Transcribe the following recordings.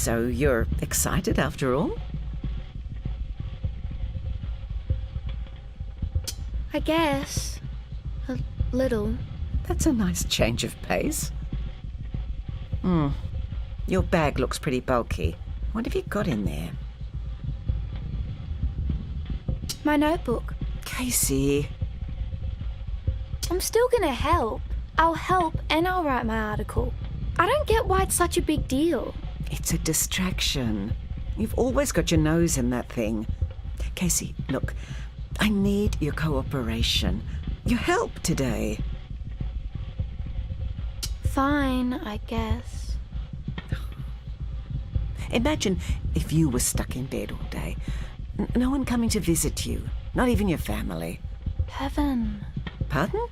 So you're excited after all? I guess. A little. That's a nice change of pace. Your bag looks pretty bulky. What have you got in there? My notebook. Casey. I'm still gonna help. I'll help and I'll write my article. I don't get why it's such a big deal. It's a distraction. You've always got your nose in that thing. Casey, look, I need your cooperation. Your help today. Fine, I guess. Imagine if you were stuck in bed all day. No one coming to visit you. Not even your family. Heaven. Pardon?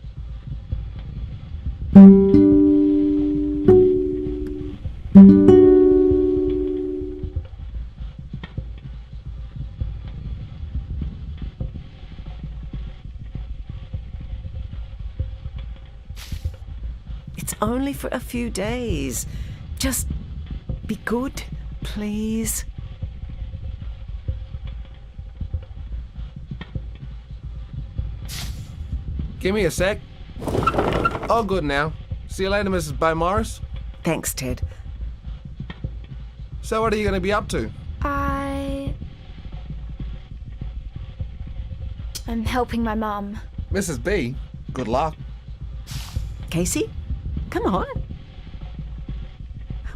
It's only for a few days. Just be good, please. Give me a sec. All good now. See you later, Mrs. Bomarris. Thanks, Ted. So what are you going to be up to? I'm helping my mum. Mrs. B, good luck. Casey, come on.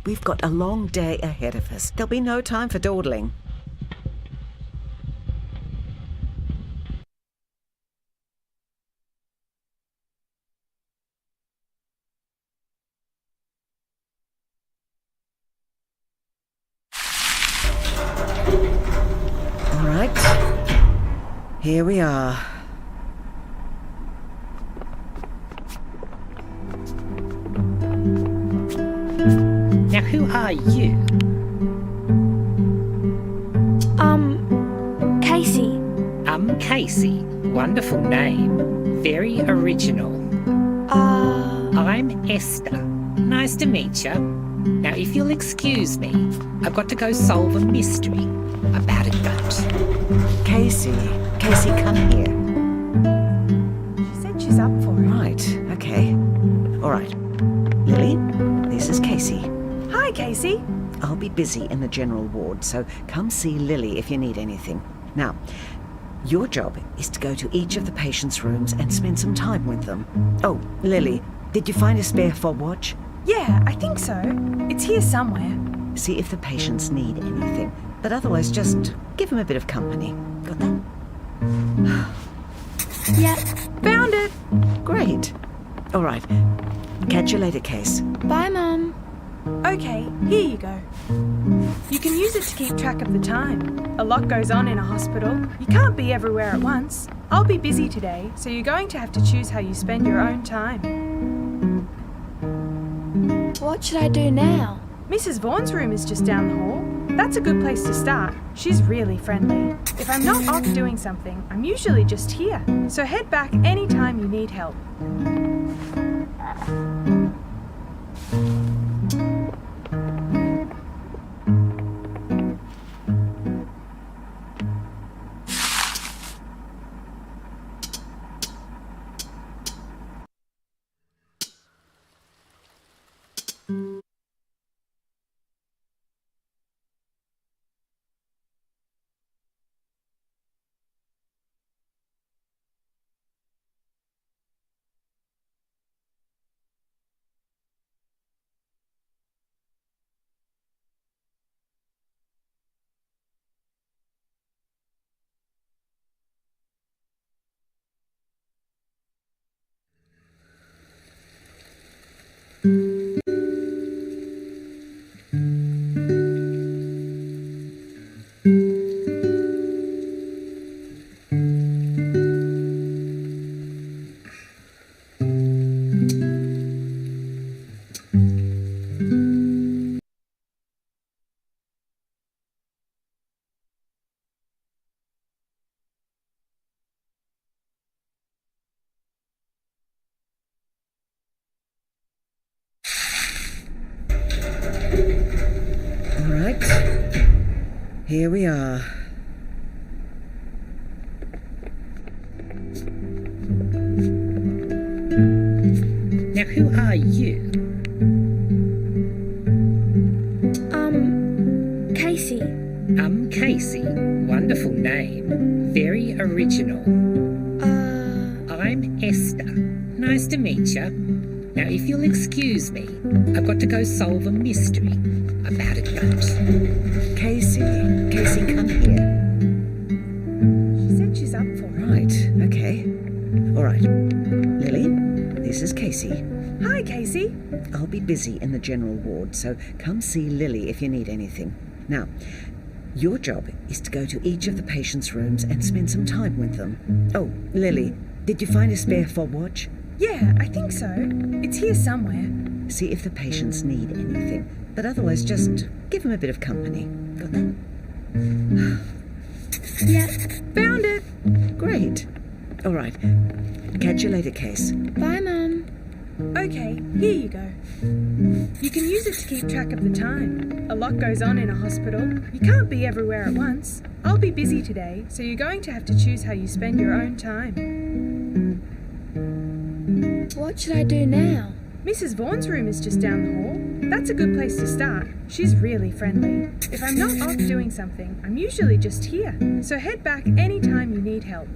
We've got a long day ahead of us. There'll be no time for dawdling. All right, here we are. Now, who are you? Casey. Casey. Wonderful name. Very original. I'm Esther. Nice to meet you. Now, if you'll excuse me, I've got to go solve a mystery about a goat. Casey, come here. She said she's up for it. Right, okay. All right. Lily, this is Casey. Hi, Casey. I'll be busy in the general ward, so come see Lily if you need anything. Now, your job is to go to each of the patients' rooms and spend some time with them. Oh, Lily, did you find a spare fob watch? Yeah, I think so. It's here somewhere. See if the patients need anything. But otherwise, just give them a bit of company. Got that? Yeah, found it. Great. All right. Catch you later, Case. Bye, Mum. Okay, here you go. You can use it to keep track of the time. A lot goes on in a hospital. You can't be everywhere at once. I'll be busy today, so you're going to have to choose how you spend your own time. What should I do now? Mrs. Vaughan's room is just down the hall. That's a good place to start. She's really friendly. If I'm not off doing something, I'm usually just here. So head back anytime you need help. Here we are. Now, who are you? Casey. Casey. Wonderful name. Very original. I'm Esther. Nice to meet you. Now, if you'll excuse me, I've got to go solve a mystery about a goat. Casey, come here. She said she's up for it. Right, okay. All right. Lily, this is Casey. Hi, Casey. I'll be busy in the general ward, so come see Lily if you need anything. Now, your job is to go to each of the patients' rooms and spend some time with them. Oh, Lily, did you find a spare fob watch? Yeah, I think so. It's here somewhere. See if the patients need anything. But otherwise, just give them a bit of company. Got that? Yeah, found it. Great. All right. Catch you later, Case. Bye, Mum. Okay, here you go. You can use it to keep track of the time. A lot goes on in a hospital. You can't be everywhere at once. I'll be busy today, so you're going to have to choose how you spend your own time. What should I do now? Mrs. Vaughan's room is just down the hall. That's a good place to start. She's really friendly. If I'm not off doing something, I'm usually just here. So head back anytime you need help.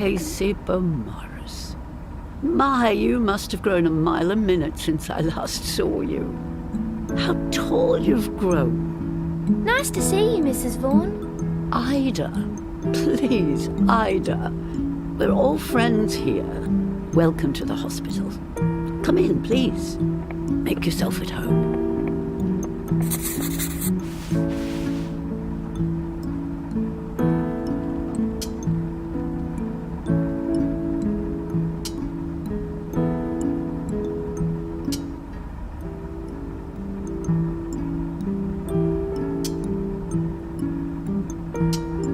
Кейsi Bomaris. My, you must have grown a mile a minute since I last saw you. How tall you've grown. Nice to see you, Mrs. Vaughan. Ida. Please, Ida. We're all friends here. Welcome to the hospital. Come in, please. Make yourself at home.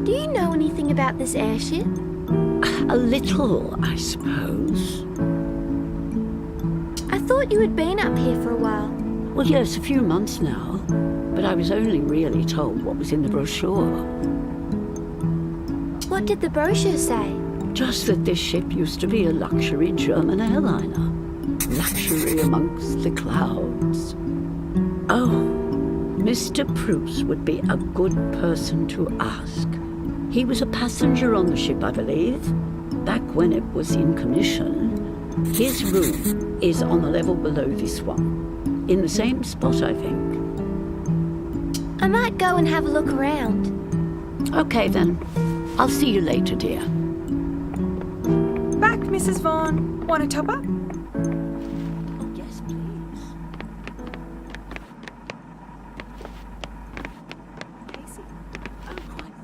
Do you know anything about this airship? A little, I suppose. I thought you had been up here for a while. Well, yes, a few months now. But I was only really told what was in the brochure. What did the brochure say? Just that this ship used to be a luxury German airliner. Luxury amongst the clouds. Oh, Mr. Bruce would be a good person to ask. He was a passenger on the ship, I believe, back when it was in commission. His room is on the level below this one, in the same spot, I think. I might go and have a look around. Okay, then. I'll see you later, dear. Back, Mrs. Vaughan. Want a top up? Yes, please. Casey. Oh, quite.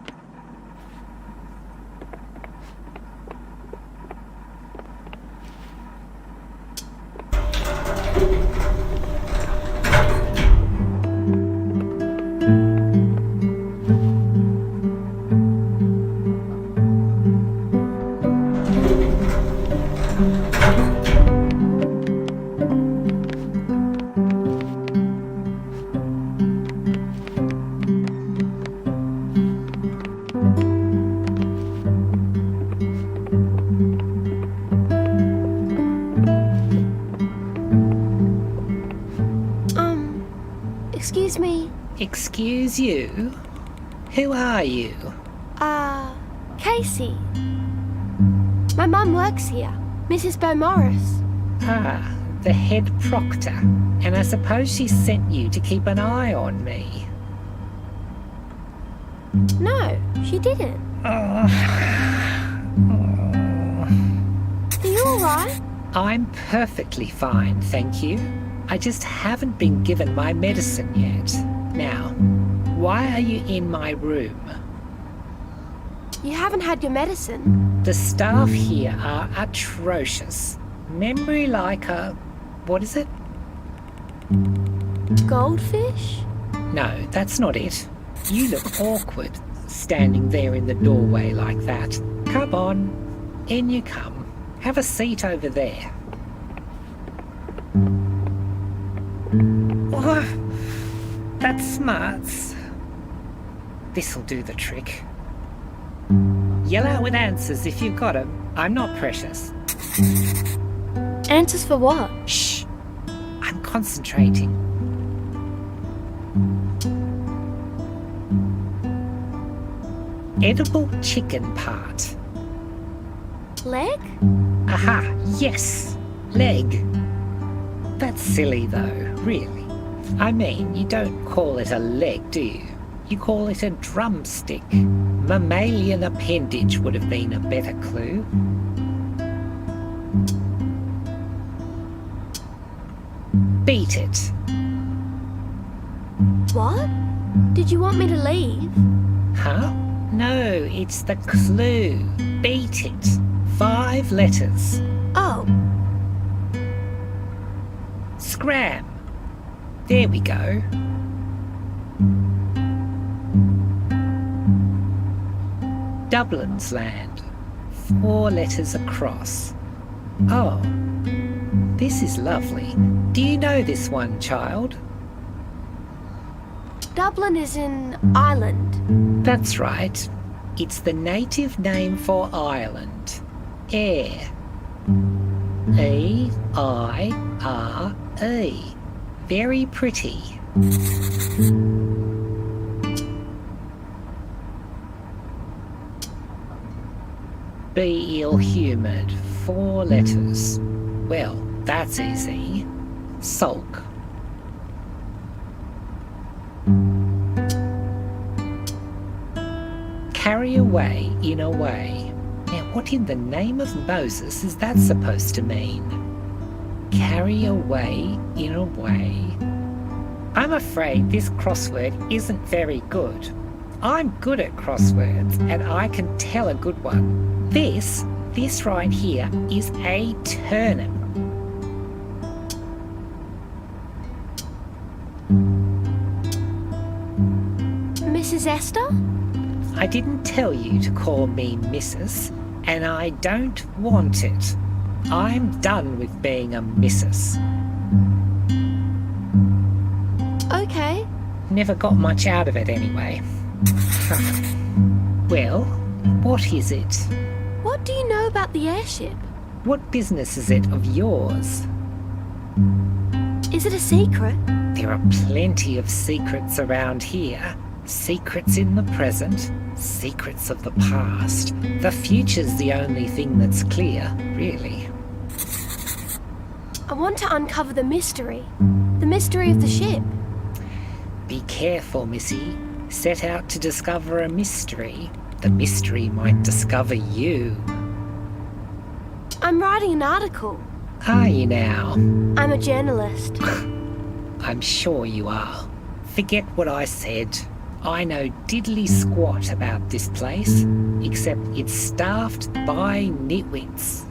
Excuse me. Excuse you? Who are you? Casey. My mum works here, Mrs. Bomarис. Ah, the head proctor. And I suppose she sent you to keep an eye on me. No, she didn't. Are you alright? I'm perfectly fine, thank you. I just haven't been given my medicine yet. Now, why are you in my room? You haven't had your medicine. The staff here are atrocious. Memory like a... what is it? Goldfish? No, that's not it. You look awkward, standing there in the doorway like that. Come on, in you come. Have a seat over there. Oh, that's smarts. This'll do the trick. Yell out with answers if you've got 'em. I'm not precious. Answers for what? Shh. I'm concentrating. Edible chicken part. Leg? Aha, yes. Leg. That's silly though, really. I mean, you don't call it a leg, do you? You call it a drumstick. Mammalian appendage would have been a better clue. Beat it. What? Did you want me to leave? Huh? No, it's the clue. Beat it. 5 letters. Oh, Scram. There we go. Dublin's land. 4 letters across. Oh, this is lovely. Do you know this one, child? Dublin is in Ireland. That's right. It's the native name for Ireland. Air. E-I-R-E. Very pretty. be ill-humoured. 4 letters. Well, that's easy. Sulk. Carry away in a way. Now, what in the name of Moses is that supposed to mean? Carry away in a way. I'm afraid this crossword isn't very good. I'm good at crosswords, and I can tell a good one. This right here is a turnip. Mrs. Esther? I didn't tell you to call me Mrs., and I don't want it. I'm done with being a Mrs. Okay. Never got much out of it anyway. Well, what is it? What do you know about the airship? What business is it of yours? Is it a secret? There are plenty of secrets around here. Secrets in the present, secrets of the past. The future's the only thing that's clear, really. I want to uncover the mystery. The mystery of the ship. Be careful, Missy. Set out to discover a mystery. The mystery might discover you. I'm writing an article. Are you now? I'm a journalist. I'm sure you are. Forget what I said. I know diddly squat about this place, except it's staffed by nitwits.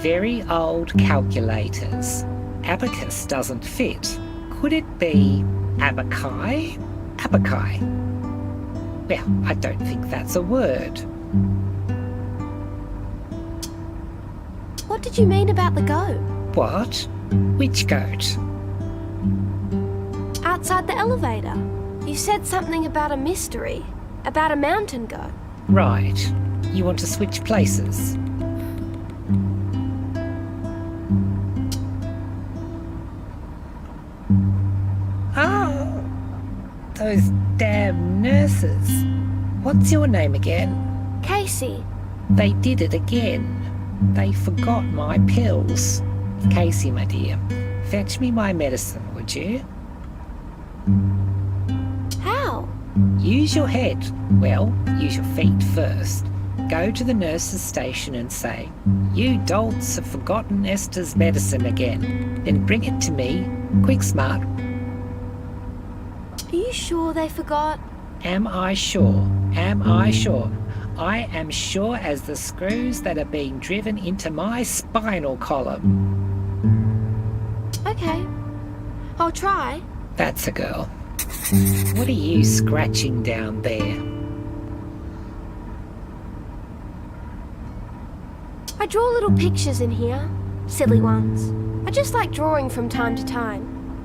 Very old calculators. Abacus doesn't fit. Could it be abaci? Abaci. Well, I don't think that's a word. What did you mean about the goat? What? Which goat? Outside the elevator. You said something about a mystery. About a mountain goat. Right. You want to switch places? Oh, those damn nurses. What's your name again? Casey. They did it again. They forgot my pills. Casey, my dear, fetch me my medicine, would you? How? Use your head. Well, use your feet first. Go to the nurse's station and say, "You dolts have forgotten Esther's medicine again." Then bring it to me. Quick, smart. Are you sure they forgot? Am I sure? Am I sure? I am sure as the screws that are being driven into my spinal column. Okay. I'll try. That's a girl. What are you scratching down there? I draw little pictures in here. Silly ones. I just like drawing from time to time.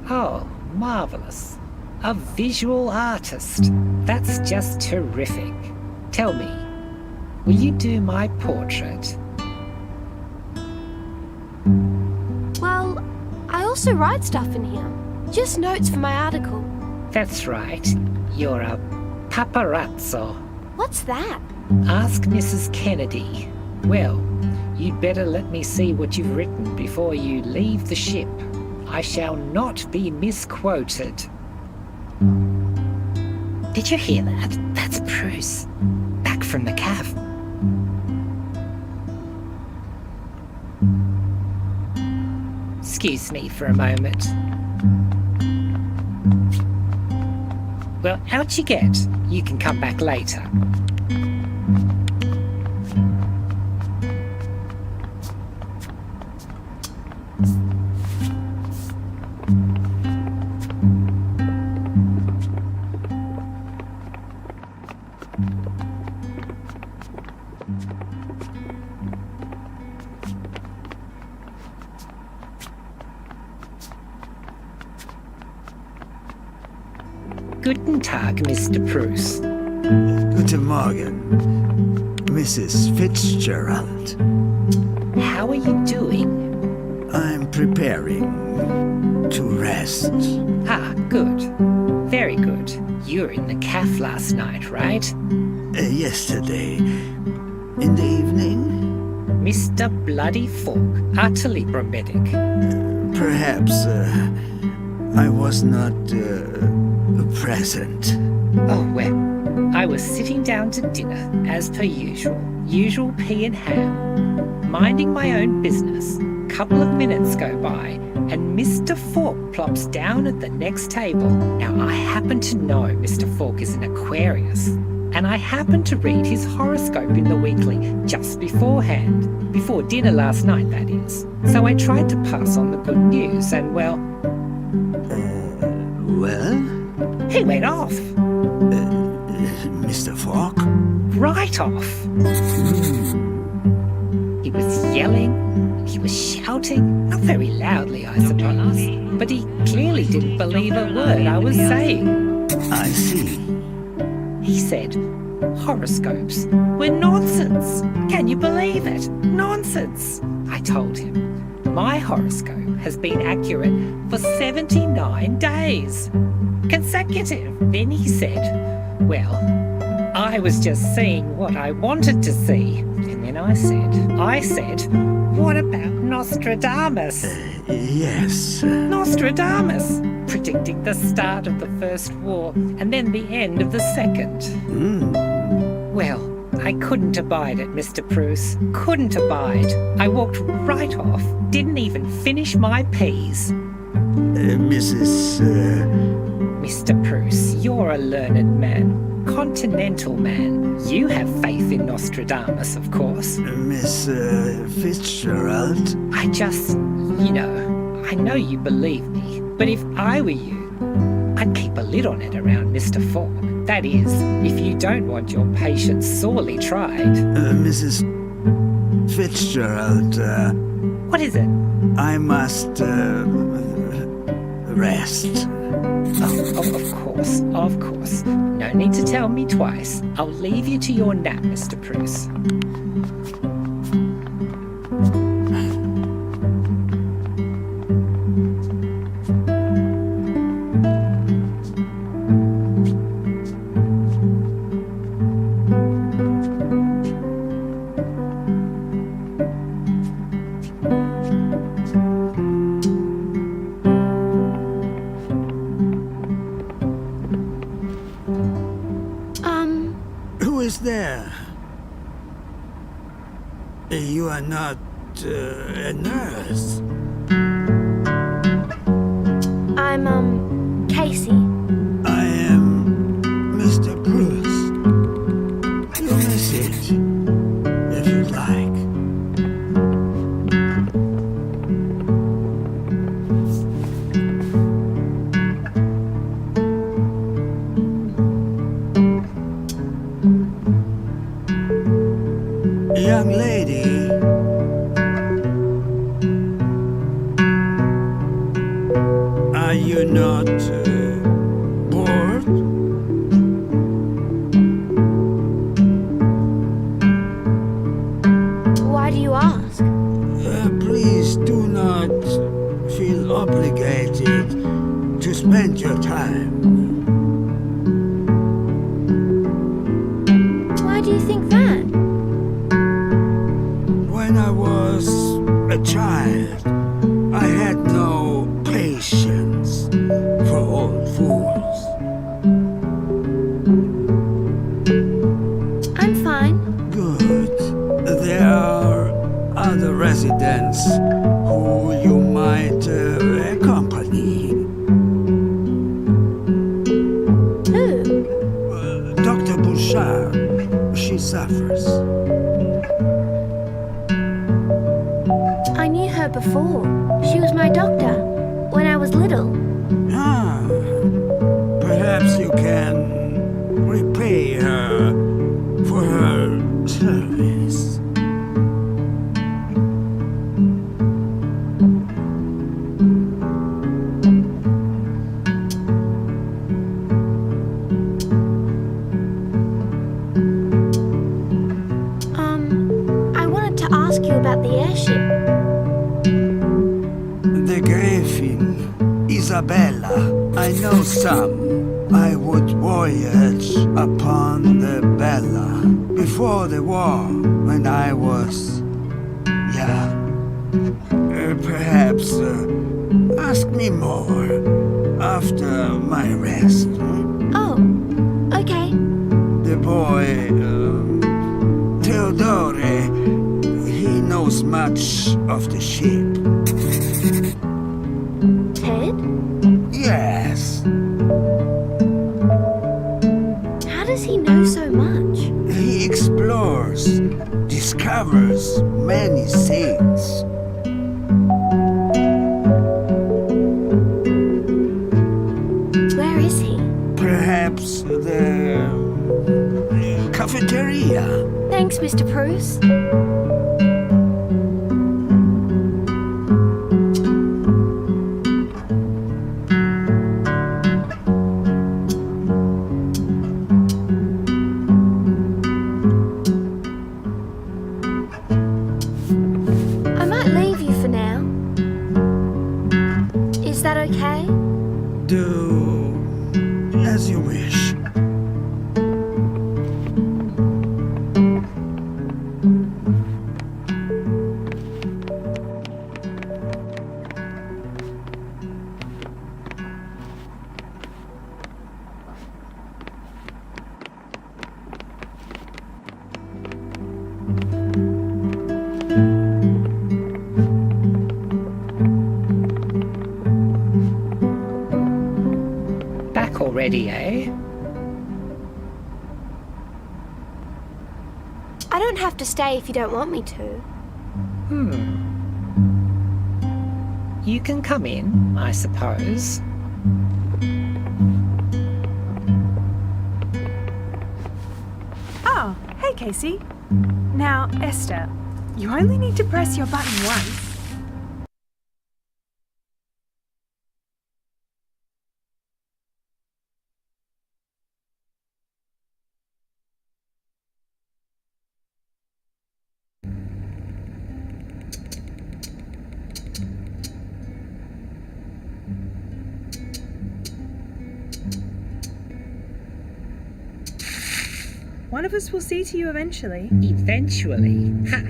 Oh, marvellous. A visual artist. That's just terrific. Tell me, will you do my portrait? Well, I also write stuff in here. Just notes for my article. That's right. You're a paparazzo. What's that? Ask Mrs. Kennedy. Well, you'd better let me see what you've written before you leave the ship. I shall not be misquoted. Did you hear that? That's Bruce. Back from the cave. Excuse me for a moment. Well, out you get. You can come back later. Guten Tag, Mr. Bruce. Guten Morgen, Mrs. Fitzgerald. How are you doing? I'm preparing to rest. Ah, good. Very good. You were in the cafe last night, right? Yesterday. In the evening? Mr. Bloody Fork, utterly bromidic. Perhaps I was not present. Oh, well, I was sitting down to dinner, as per usual pea and ham, minding my own business. Couple of minutes go by, and Mr. Fork plops down at the next table. Now, I happen to know Mr. Fork is an Aquarius, and I happened to read his horoscope in the weekly just beforehand. Before dinner last night, that is. So I tried to pass on the good news, and well... Well? He went off. Mr. Fork? Right off. He was yelling, he was shouting, not very loudly, I suppose, but he clearly didn't believe a word I was saying. I see. He said, horoscopes were nonsense. Can you believe it? Nonsense. I told him, my horoscope has been accurate for 79 days. Consecutive. Then he said, well, I was just seeing what I wanted to see. And then I said, what about Nostradamus? Yes. Nostradamus, predicting the start of the First War and then the end of the Second. Well, I couldn't abide it, Mr. Bruce. Couldn't abide. I walked right off, didn't even finish my peas. Mr. Bruce, you're a learned man, continental man. You have faith in Nostradamus, of course. Miss Fitzgerald? I just, I know you believe me, but if I were you, I'd keep a lid on it around Mr. Fork. That is, if you don't want your patient sorely tried. Mrs. Fitzgerald, What is it? I must rest. Oh, of course. No need to tell me twice. I'll leave you to your nap, Mr. Bruce. Who is there? You are not a nurse. I'm, Casey. I am Mr. Bruce. Your message, if you'd like. Young lady, are you not bored? Why do you ask? Please do not feel obligated to spend your time. Why do you think that? When I was a child, I had no patience for old fools. I'm fine. Good. There are other residents who you might accompany. Who? Dr. Bouchard, she suffers. I knew her before. She was my doctor when I was little. Ah, perhaps you can repay her for her service. I wanted to ask you about the airship. The Gräfin, Isabella, I know some. I would voyage upon the Bella before the war when I was, perhaps ask me more after my rest. Oh, okay. The boy, Theodore, he knows much of the ship. Ted? Yes, How does he know so much? he explores, discovers many things. Where is he? Perhaps the cafeteria. Thanks, Mr. Bruce. I might leave you for now. Is that okay? Do as you wish. Back already, eh? I don't have to stay if you don't want me to. You can come in, I suppose. Oh, hey, Casey. Now, Esther, you only need to press your button once. One of us will see to you eventually. Eventually? Ha!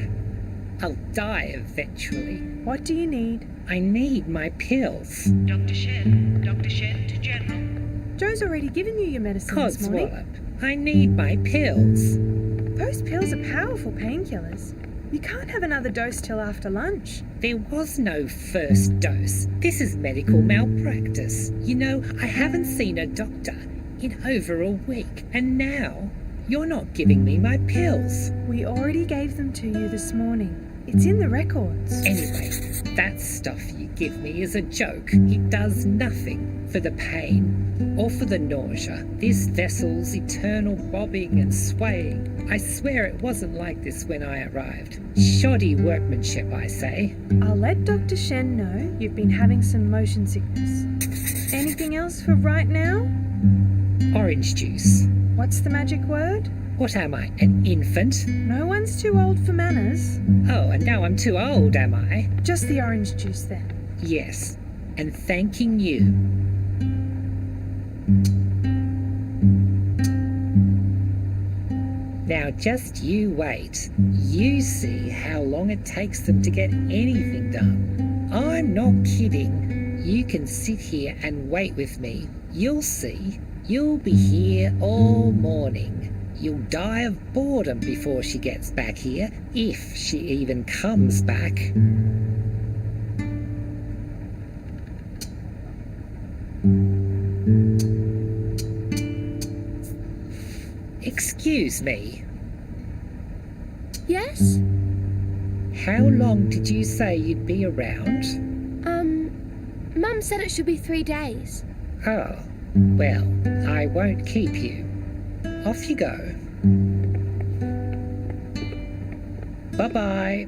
I'll die eventually. What do you need? I need my pills. Dr. Shen to General. Joe's already given you your medicine this morning. Codswallop. I need my pills. Those pills are powerful painkillers. You can't have another dose till after lunch. There was no first dose. This is medical malpractice. You know, I haven't seen a doctor in over a week, and now you're not giving me my pills. We already gave them to you this morning. It's in the records. Anyway, that stuff you give me is a joke. It does nothing for the pain or for the nausea. This vessel's eternal bobbing and swaying. I swear it wasn't like this when I arrived. Shoddy workmanship, I say. I'll let Dr. Shen know you've been having some motion sickness. Anything else for right now? Orange juice. What's the magic word? What am I, an infant? No one's too old for manners. Oh, and now I'm too old, am I? Just the orange juice then. Yes, and thanking you. Now just you wait. You see how long it takes them to get anything done. I'm not kidding. You can sit here and wait with me. You'll see. You'll be here all morning. You'll die of boredom before she gets back here, if she even comes back. Excuse me. Yes? How long did you say you'd be around? Mum said it should be 3 days. Oh, well, I won't keep you. Off you go. Bye-bye.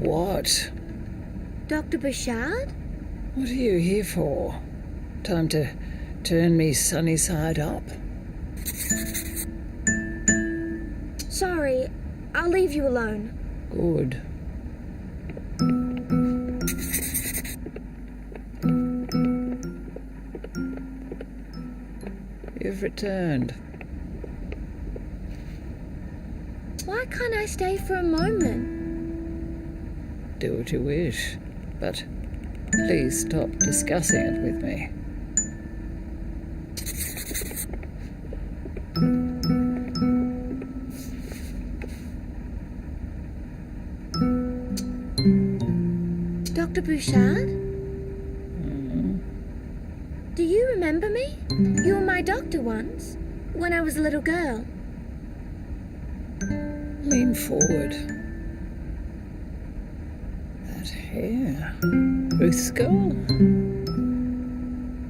What? Dr. Bouchard? What are you here for? Time to turn me sunny side up? Sorry, I'll leave you alone. Good. You've returned. Why can't I stay for a moment? Do what you wish, but please stop discussing it with me. Dr. Bouchard? Do you remember me? You were my doctor once, when I was a little girl. Lean forward. That hair. Ruth's girl?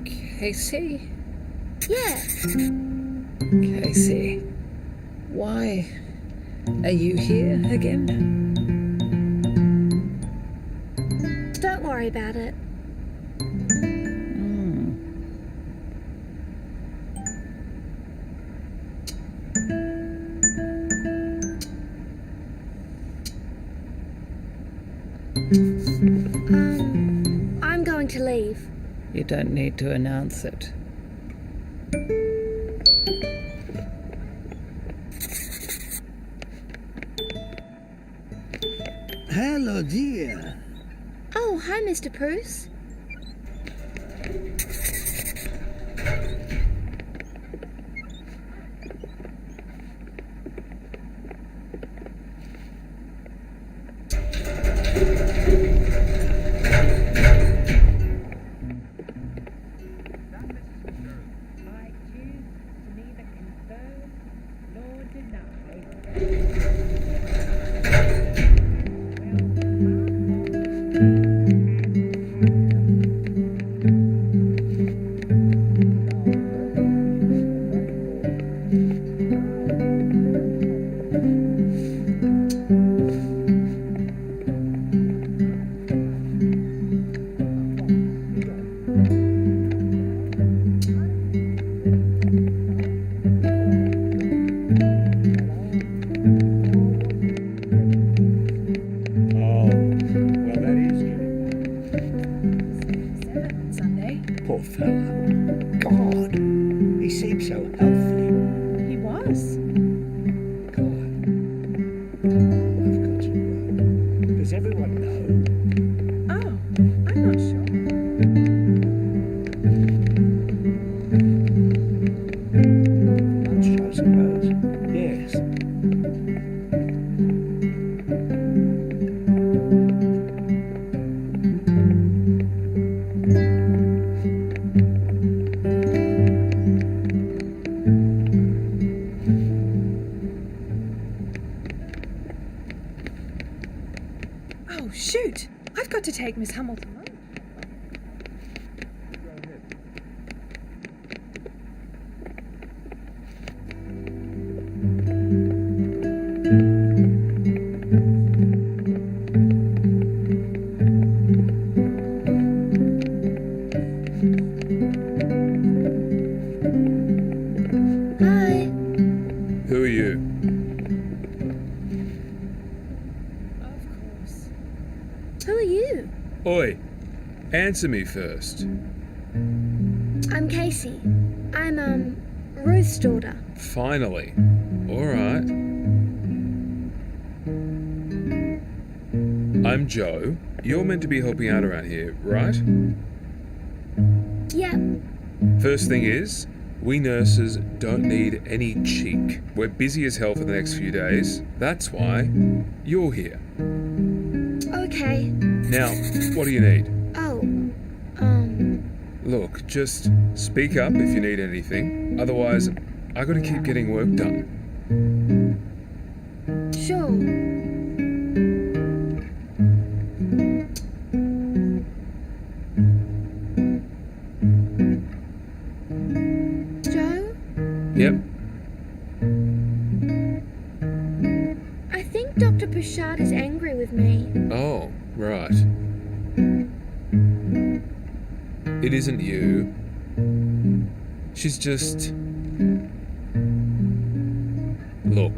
Casey? Yes. Casey, why are you here again? Don't worry about it. I'm going to leave. You don't need to announce it. Hello, dear. Oh, hi, Mr. Bruce. Poor fella. God, he seemed so healthy. He was. God, I've got to go. Does everyone know? Oh, I'm not sure. Lunch, I suppose. Yes. Oh, shoot! I've got to take Miss Hamilton home. Hi. Who are you? Of course. Who are you? Oi, answer me first. I'm Casey. I'm, Ruth's daughter. Finally. All right. I'm Joe. You're meant to be helping out around here, right? Yep. First thing is, we nurses don't need any cheek. We're busy as hell for the next few days. That's why you're here. Okay. Now, what do you need? Oh, Look, just speak up if you need anything. Otherwise, I gotta keep getting work done. sure. Joe, Yep. I think Dr. Bouchard is angry with me. Oh, Right. It isn't you. She's just... Look,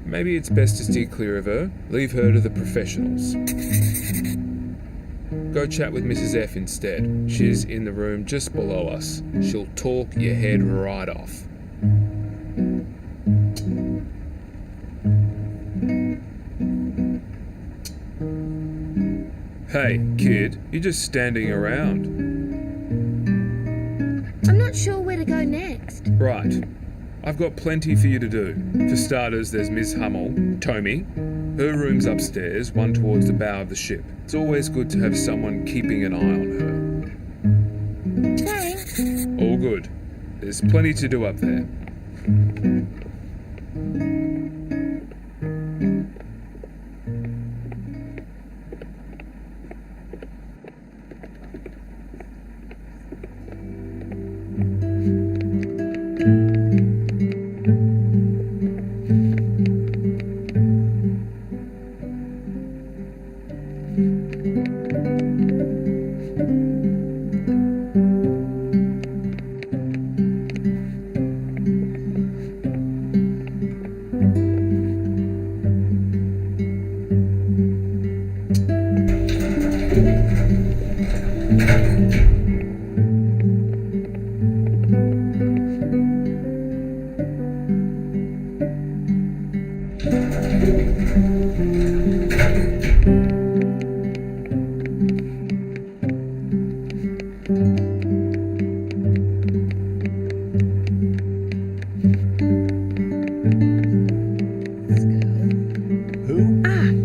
maybe it's best to steer clear of her. Leave her to the professionals. Go chat with Mrs. F instead. She's in the room just below us. She'll talk your head right off. Hey, kid, you're just standing around. I'm not sure where to go next. Right. I've got plenty for you to do. For starters, there's Ms. Hummel, Tommy. Her room's upstairs, one towards the bow of the ship. It's always good to have someone keeping an eye on her. Thanks. All good. There's plenty to do up there.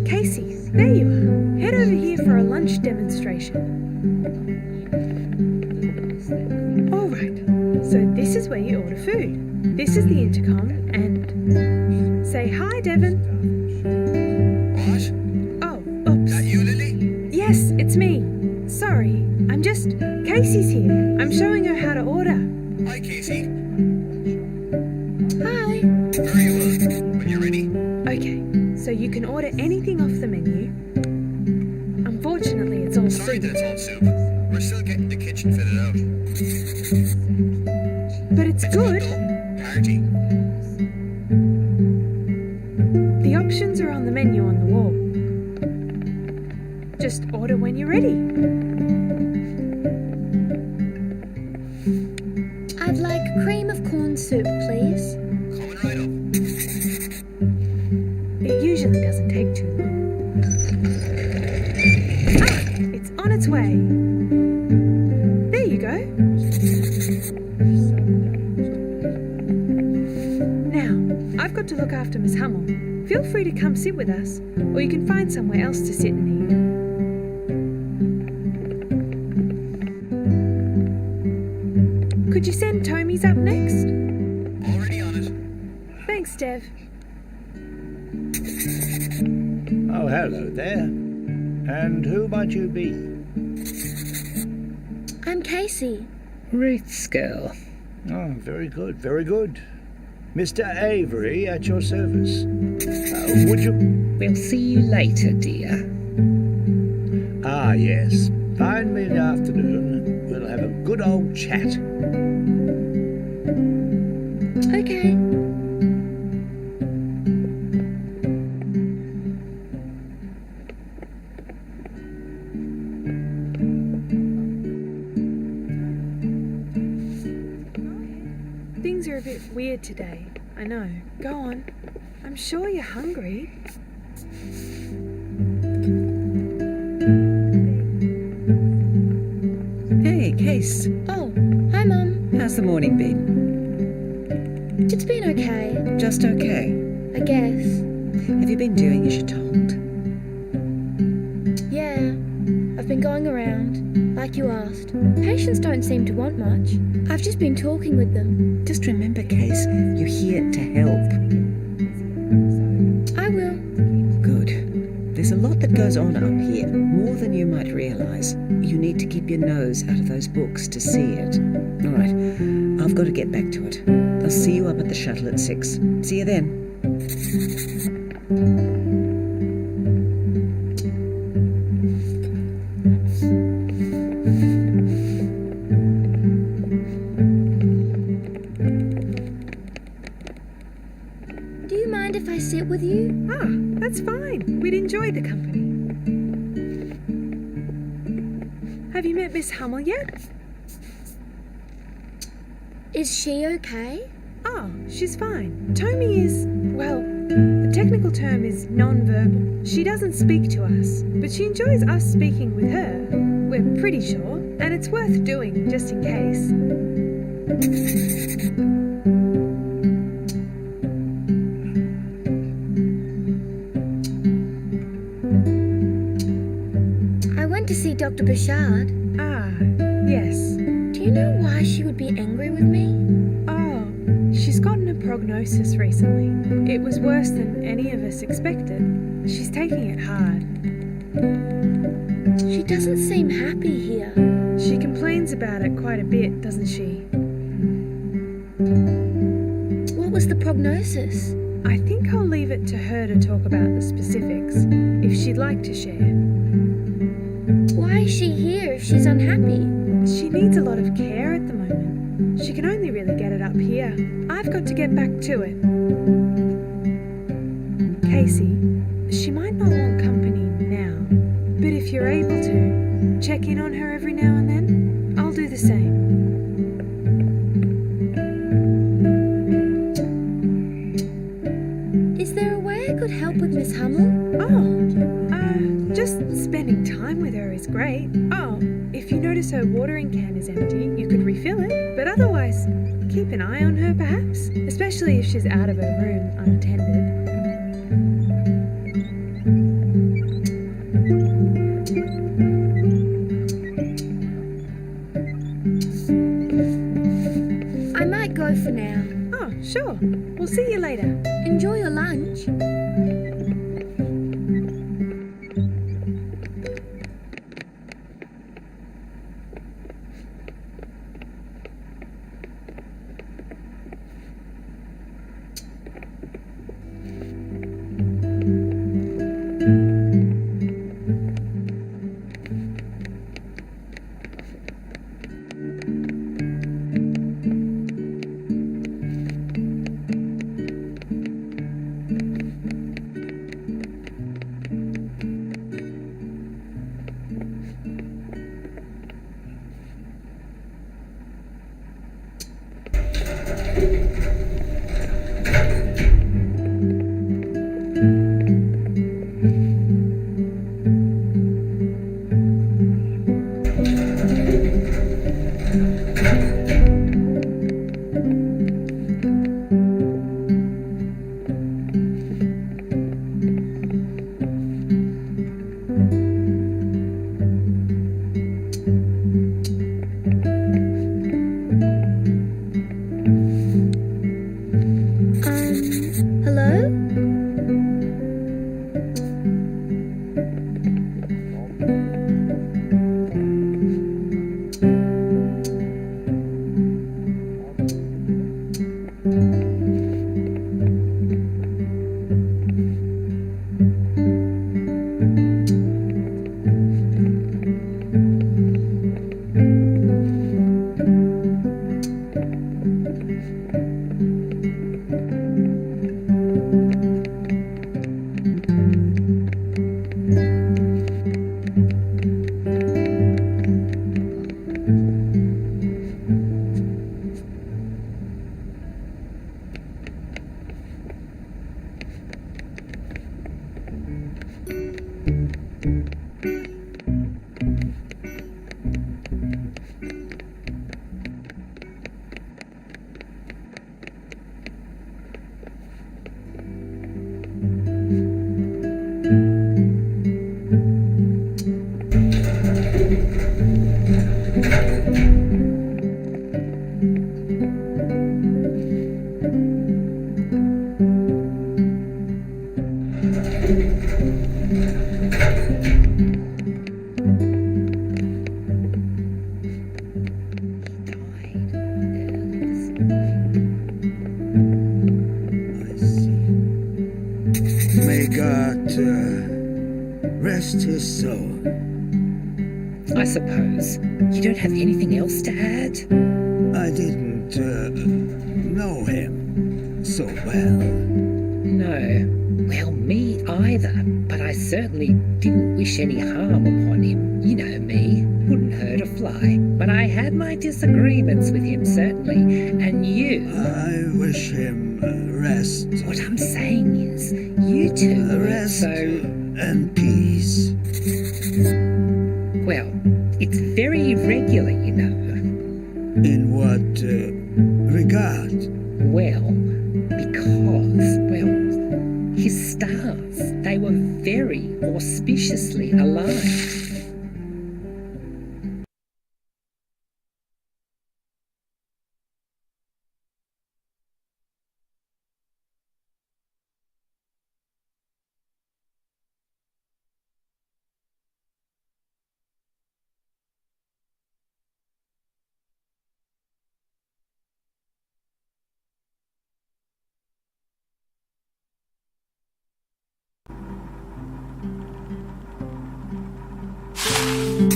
Casey, there you are. Head over here for a lunch demonstration. Alright, so this is where you order food. This is the intercom, and say hi, Devon. What? Oh, oops. That you, Lily? Yes, it's me. Sorry, I'm just... Casey's here. I'm showing her how to order. Hi, Casey. Hi. Very well. When you're ready. Okay, so you can order anything off the menu. Unfortunately, it's all Sorry soup. that it's all soup. We're still getting the kitchen fitted out. But it's good. though. Hearty. The options are on the menu on the wall. Just order when you're ready. I'd like cream of corn soup, please. Coming right up. It usually doesn't take too long. Ah, it's on its way. There you go. Now, I've got to look after Miss Hummel. Feel free to come sit with us, or you can find somewhere else to sit and eat. Could you send Tomy's up next? Already on it. Thanks, Dev. Oh, hello there. And who might you be? I'm Casey. Ruth's girl. Oh, very good, very good. Mr. Avery at your service. Would you... We'll see you later, dear. Ah, yes. Find me in the afternoon. We'll have a good old chat. Okay. Things are a bit weird today. I know. Go on. I'm sure you're hungry. Hey, Case. Oh, hi, Mum. How's the morning been? It's been okay, Just okay. I guess. Have you been doing as you're told? Yeah, I've been going around, like you asked. Patients don't seem to want much. I've just been talking with them. Just remember, Case, you're here to help. I will. Good. There's a lot that goes on up here, more than you might realise. You need to keep your nose out of those books to see it. All right, I've got to get back to it. I'll see you up at the shuttle at 6. See you then. Have you met Miss Hummel yet? Is she okay? Oh, she's fine. Tommy is, well, the technical term is non-verbal. She doesn't speak to us, but she enjoys us speaking with her. We're pretty sure, and it's worth doing just in case. I went to see Dr. Bashard. Ah, yes. Do you know why she would be angry with me? Oh, she's gotten a prognosis recently. It was worse than any of us expected. She's taking it hard. She doesn't seem happy here. She complains about it quite a bit, doesn't she? What was the prognosis? I think I'll leave it to her to talk about the specifics, if she'd like to share. Why is she here if she's unhappy? She needs a lot of care at the moment. She can only really get it up here. I've got to get back to it. Casey, she might not want company now, but if you're able to, check in on her every now and then. I'll do the same. Is there a way I could help with Miss Hummel? Just spending time with her is great. Oh, if you notice her watering can is empty, you could refill it. But otherwise, keep an eye on her perhaps, especially if she's out of her room unattended. I might go for now. Oh, sure. We'll see you later. Enjoy your lunch. May God rest his soul. I suppose. You don't have anything else to add? I didn't know him so well. No. Well, me either. But I certainly didn't wish any harm upon him. You know me. Wouldn't hurt reply, but I had my disagreements with him, certainly, and you... I wish him rest. What I'm saying is, you two were Rest so... and peace. Well, it's very irregular, you know. In what regard? Well, because, his stars, they were very auspiciously aligned.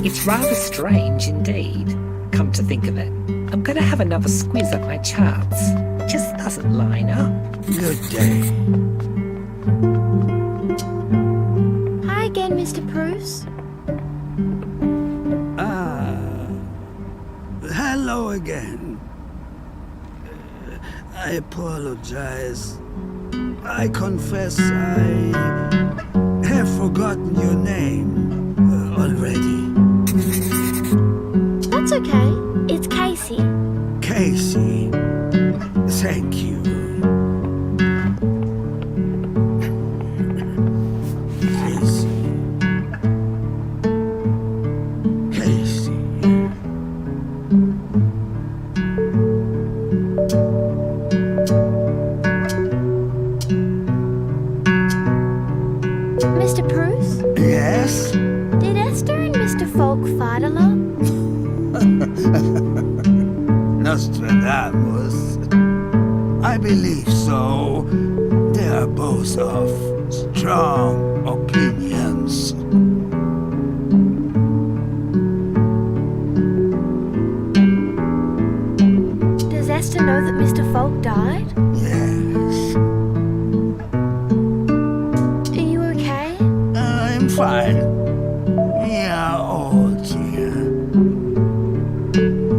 It's rather strange indeed, come to think of it. I'm going to have another squiz at my charts. It just doesn't line up. Good day. Hi again, Mr. Bruce. Hello again. I apologize. I confess I have forgotten your name already. That's okay. It's Casey. Casey. Thank you. Casey. Casey. Mr. Bruce? Yes? Did Esther and Mr. Folk fight a lot? Nostradamus. I believe so. They are both of strong opinions. Does Esther know that Mr. Folk died? Yes. Are you okay? I'm fine. We are old here.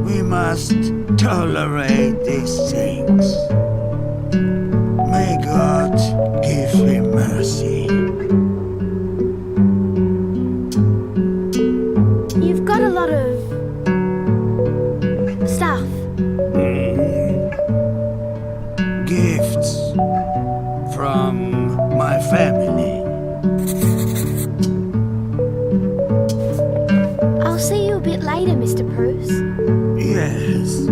We must tolerate these things. May God give him mercy. You've got a lot of stuff. Gifts from my family. I'll see you a bit later, Mr. Bruce. Yes.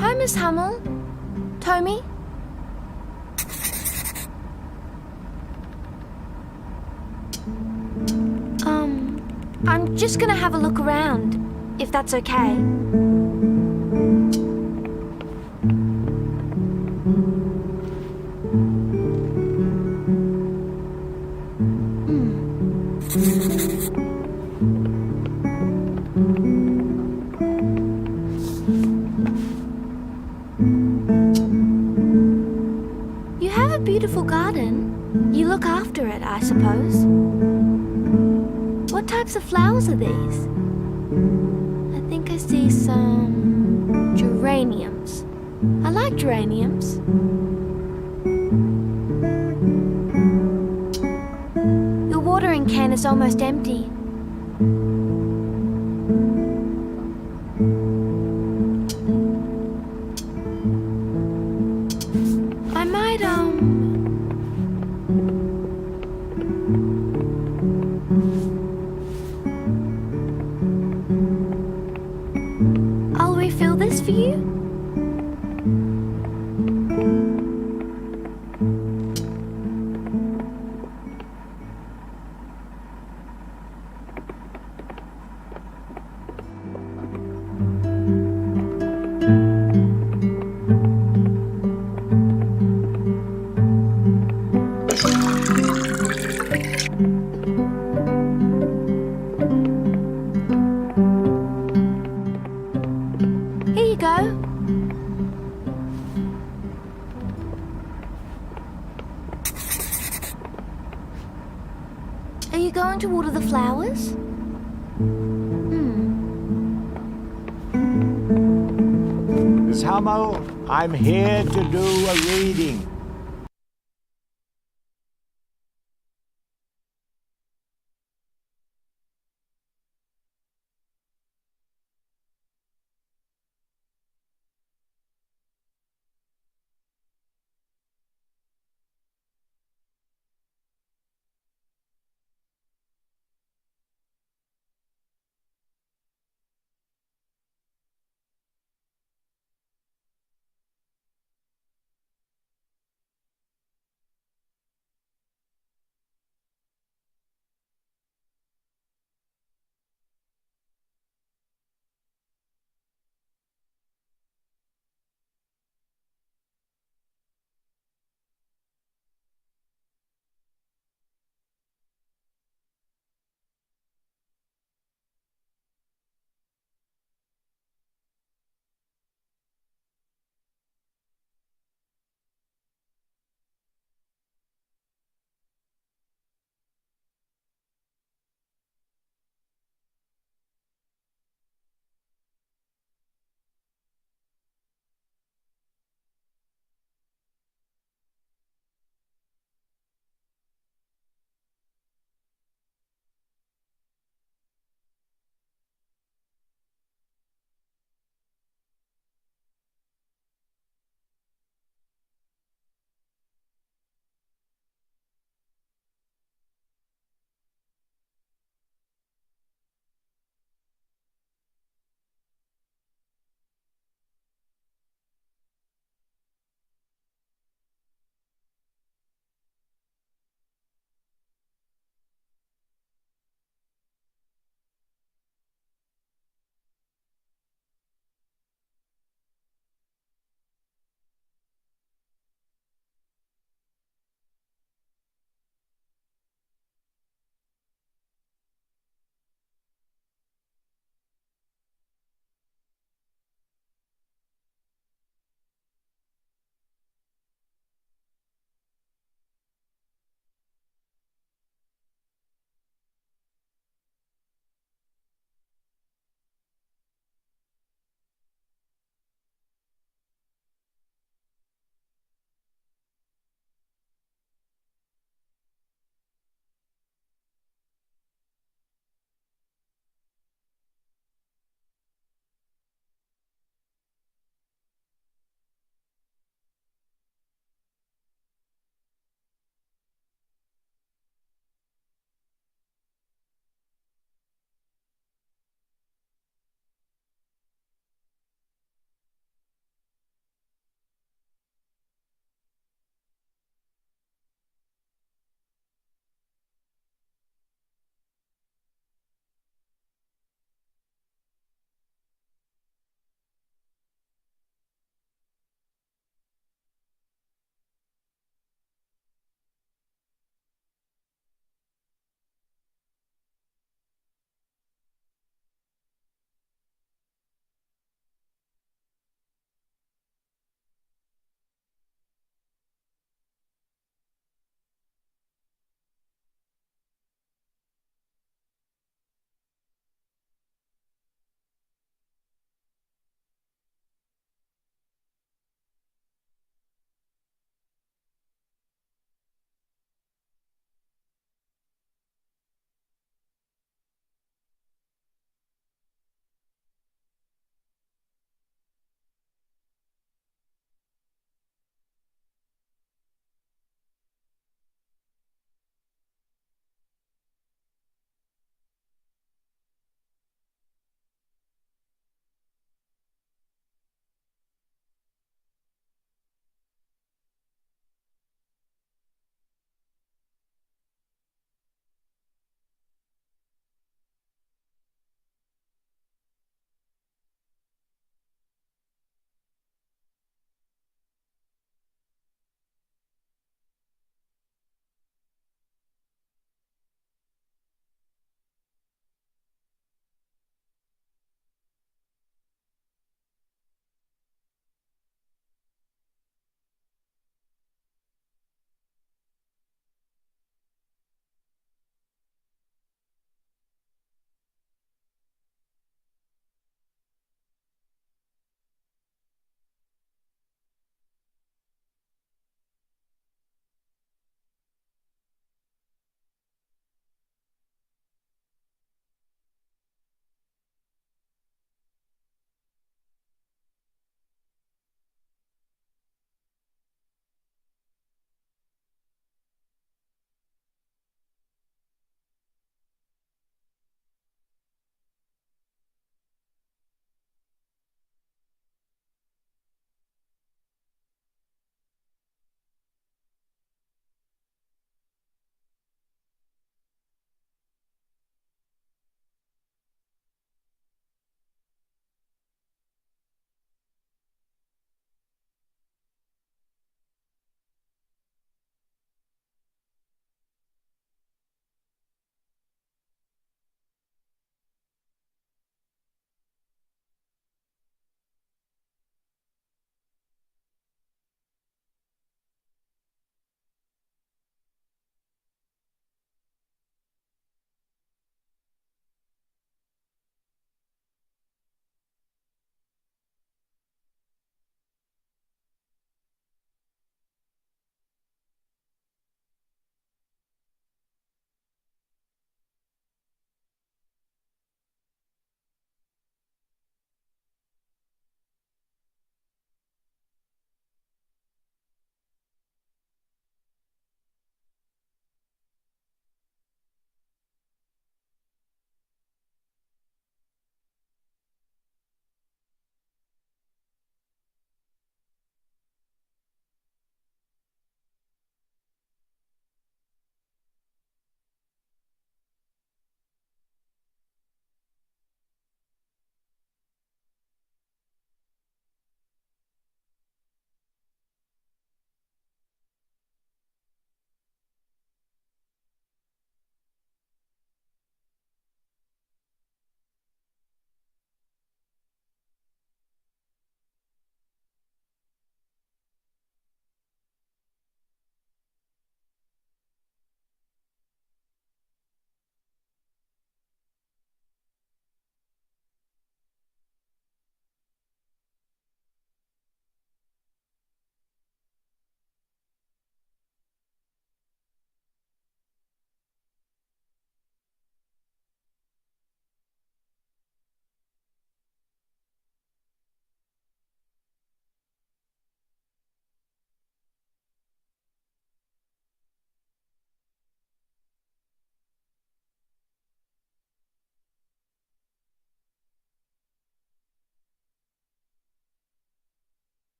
Hi, Miss Hummel. Tommy? I'm just gonna have a look around, if that's okay. You have a beautiful garden. You look after it, I suppose. What types of flowers are these? I think I see some geraniums. I like geraniums. Your watering can is almost empty. I might, I'll refill this for you. going to water the flowers? Miss Hummel, I'm here to do a reading.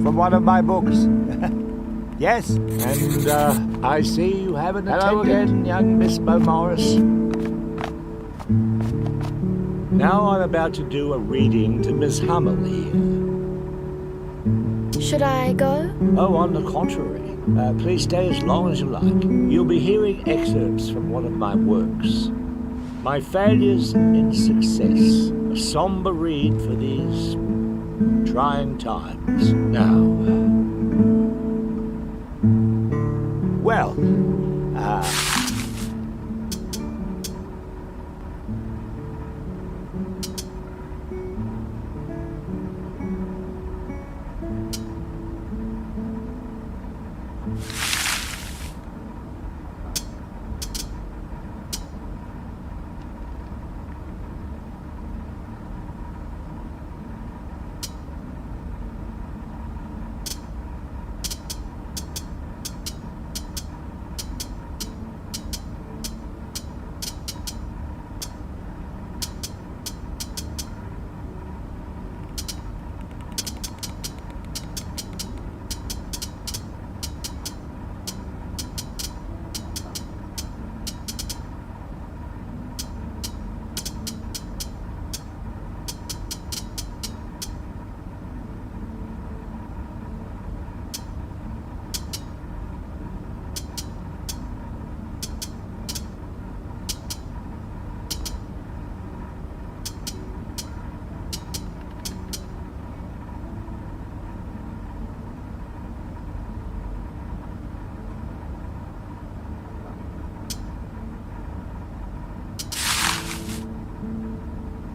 from one of my books. Yes, and I see you have an attendant. Hello again, young Miss Bowmaris. Now I'm about to do a reading to Miss Hummel here. Should I go? Oh, on the contrary. Please stay as long as you like. You'll be hearing excerpts from one of my works. My failures in success. A somber read for these trying times. Now, well,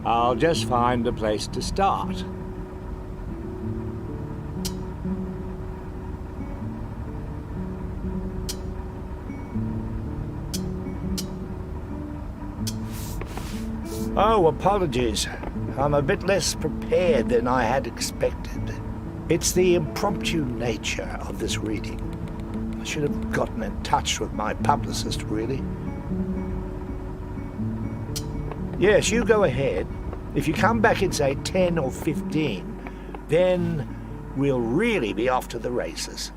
I'll just find a place to start. Oh, apologies. I'm a bit less prepared than I had expected. It's the impromptu nature of this reading. I should have gotten in touch with my publicist, really. Yes, you go ahead. If you come back in, say, 10 or 15, then we'll really be off to the races.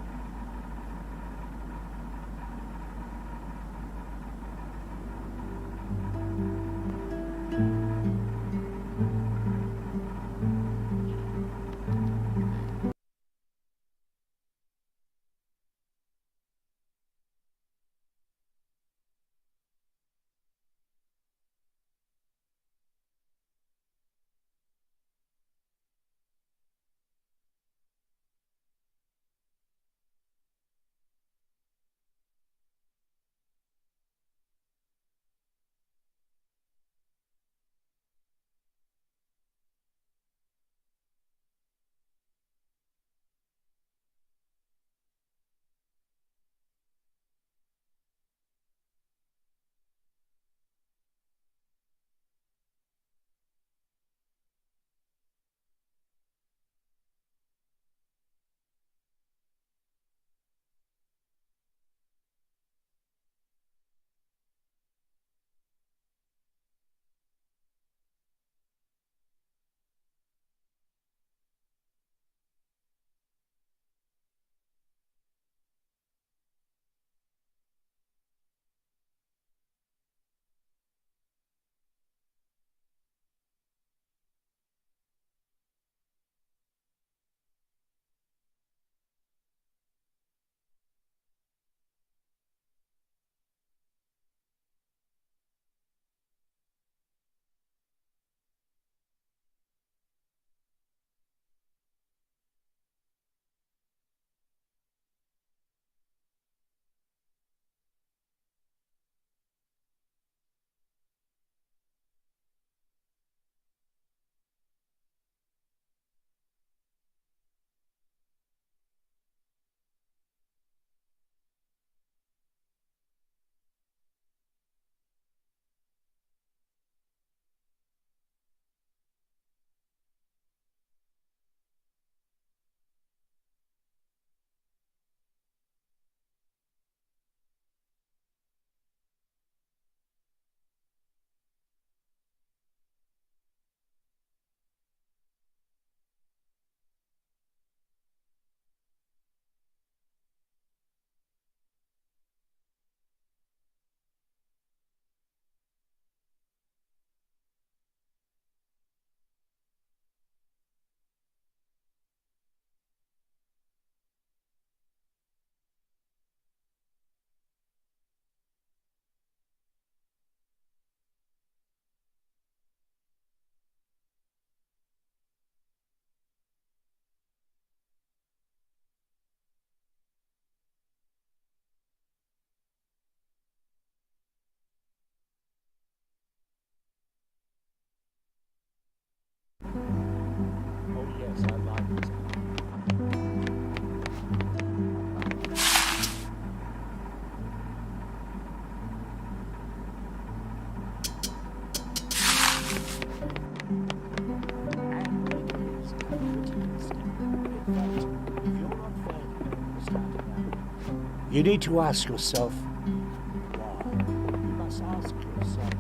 You need to ask yourself, why? You must ask yourself,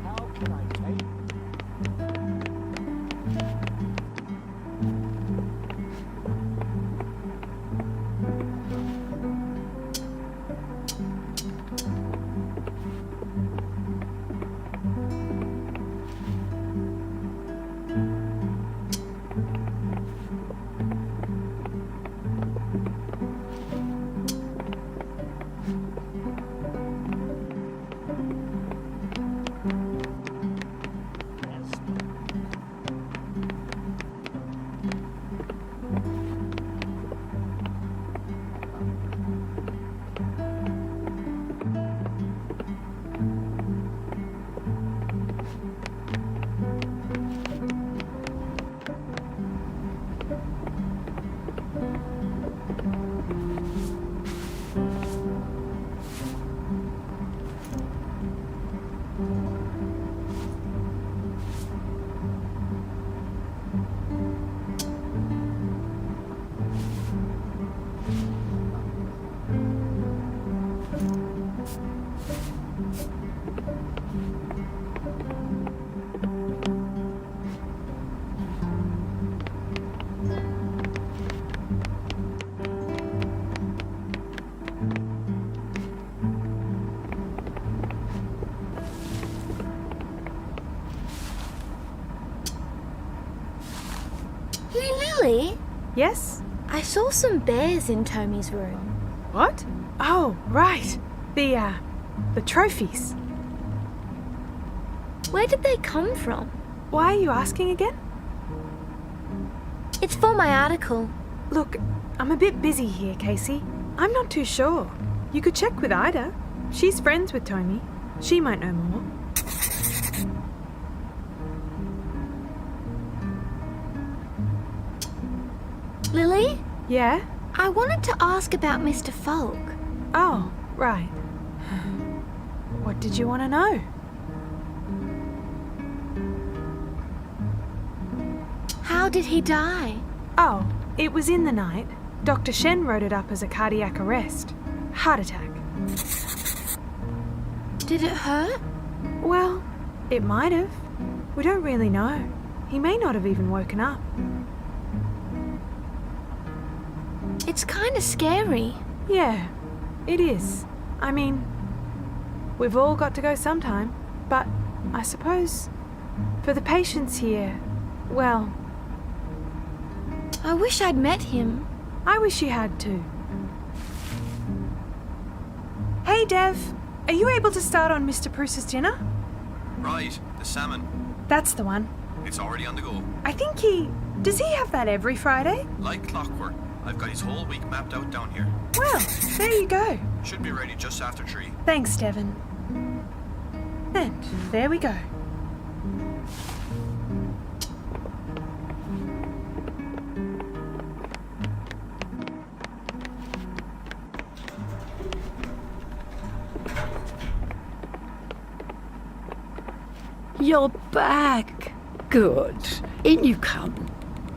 how can I take... Hey, Lily, Yes? I saw some bears in Tommy's room. What? Oh, right. The trophies. Where did they come from? Why are you asking again? It's for my article. Look, I'm a bit busy here, Casey. I'm not too sure. You could check with Ida. She's friends with Tommy. She might know more. Lily, Yeah? I wanted to ask about Mr. Falk. Oh, right. What did you want to know? How did he die? Oh, it was in the night. Dr. Shen wrote it up as a cardiac arrest. Heart attack. Did it hurt? Well, it might have. We don't really know. He may not have even woken up. It's kind of scary. Yeah, it is. I mean, we've all got to go sometime. But I suppose for the patients here, well, I wish I'd met him. I wish you had too. Hey, Dev. Are you able to start on Mr. Bruce's dinner? Right, the salmon. That's the one. It's already on the go. I think does he have that every Friday? Like clockwork. I've got his whole week mapped out down here. Well, there you go. Should be ready just after 3. Thanks, Devon. And there we go. You're back. Good. In you come.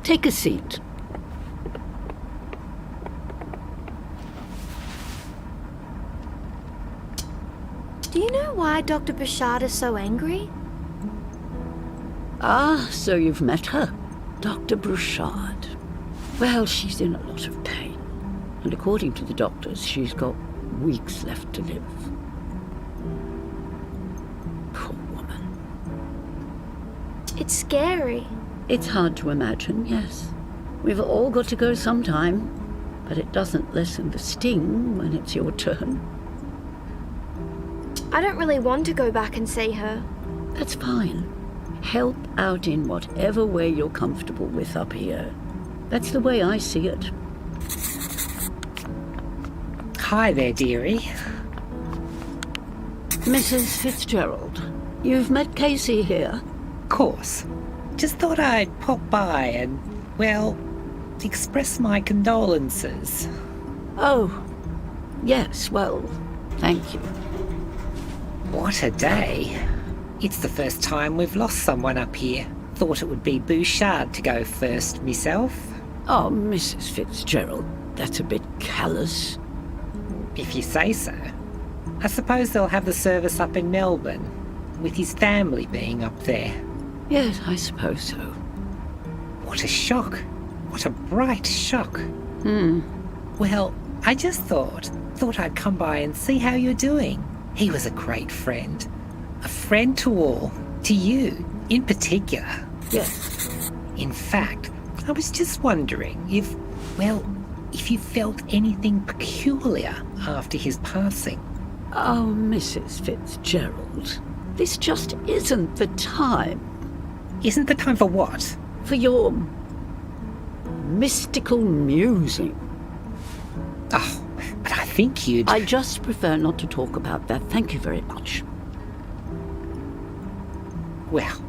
Take a seat. Do you know why Dr. Bouchard is so angry? Ah, so you've met her. Dr. Bouchard. Well, she's in a lot of pain. And according to the doctors, she's got weeks left to live. Poor woman. It's scary. It's hard to imagine, yes. We've all got to go sometime, but it doesn't lessen the sting when it's your turn. I don't really want to go back and see her. That's fine. Help out in whatever way you're comfortable with up here. That's the way I see it. Hi there, dearie. Mrs. Fitzgerald, you've met Casey here? Course. Just thought I'd pop by and, well, express my condolences. Oh, yes, well, thank you. What a day. It's the first time we've lost someone up here. Thought it would be Bouchard to go first, myself. Oh, Mrs. Fitzgerald, that's a bit callous. if you say so. I suppose they'll have the service up in Melbourne, with his family being up there. Yes, I suppose so. What a shock. What a bright shock. Hmm. Well, I just thought I'd come by and see how you're doing. He was a great friend. A friend to all. To you, in particular. Yes. In fact, I was just wondering if you felt anything peculiar after his passing. Oh, Mrs. Fitzgerald, this just isn't the time. Isn't the time for what? For your mystical musing. Oh, but I think you'd... I just prefer not to talk about that. Thank you very much. Well,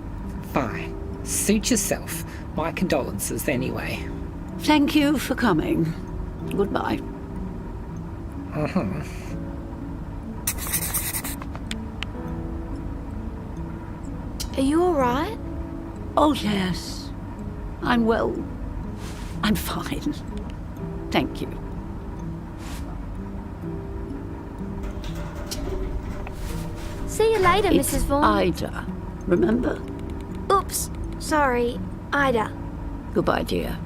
fine. Suit yourself. My condolences, anyway. Thank you for coming. Goodbye. Uh-huh. Are you alright? Oh, yes. I'm fine. Thank you. See you later, It's Mrs. Vaughan. Ida, remember? Oops. Sorry. Ida. Goodbye, dear.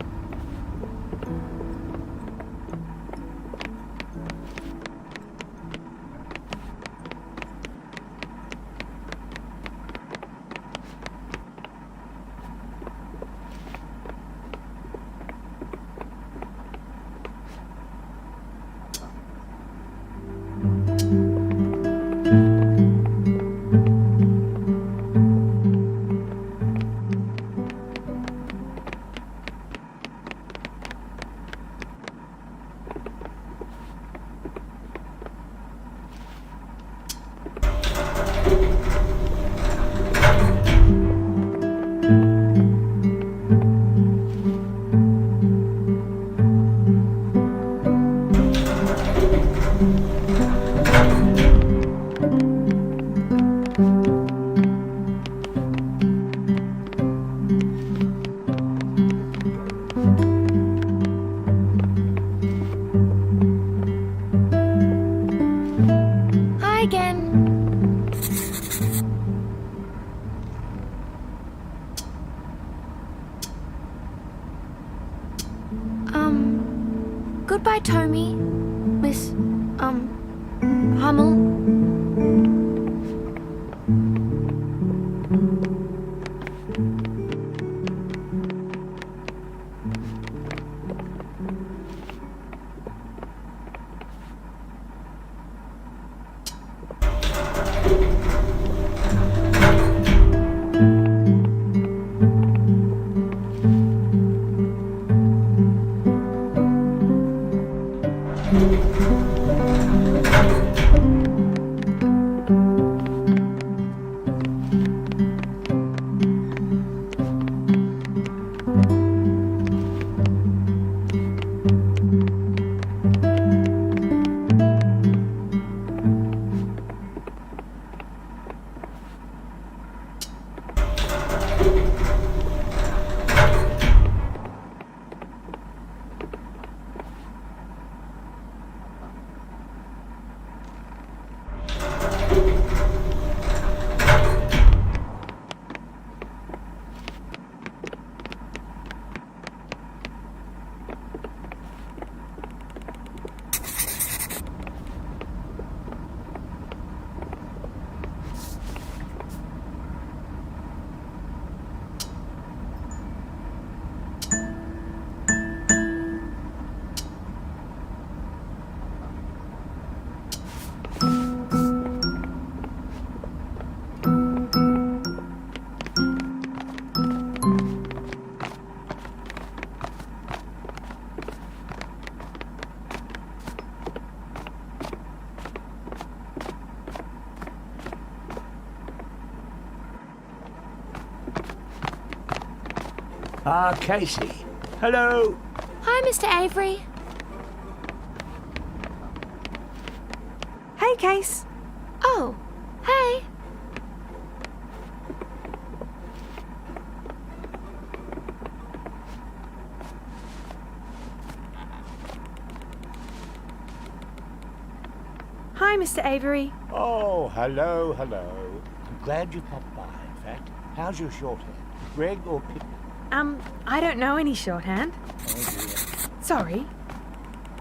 Hi again. Goodbye, Tommy. Miss, Hummel. Casey. Hello. Hi, Mr. Avery. Hey, Case. Oh, hey. Hi, Mr. Avery. Oh, hello. I'm glad you popped by, in fact. How's your shorthand? Greg or Pip? I don't know any shorthand. Oh, dear. Sorry.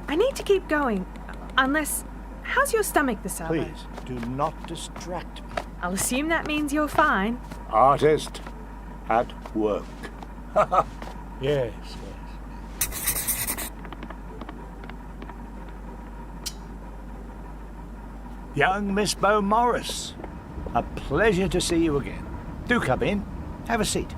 I need to keep going. Unless... How's your stomach this hour? Please, do not distract me. I'll assume that means you're fine. Artist at work. Yes. Young Miss Bomaris, a pleasure to see you again. Do come in. Have a seat.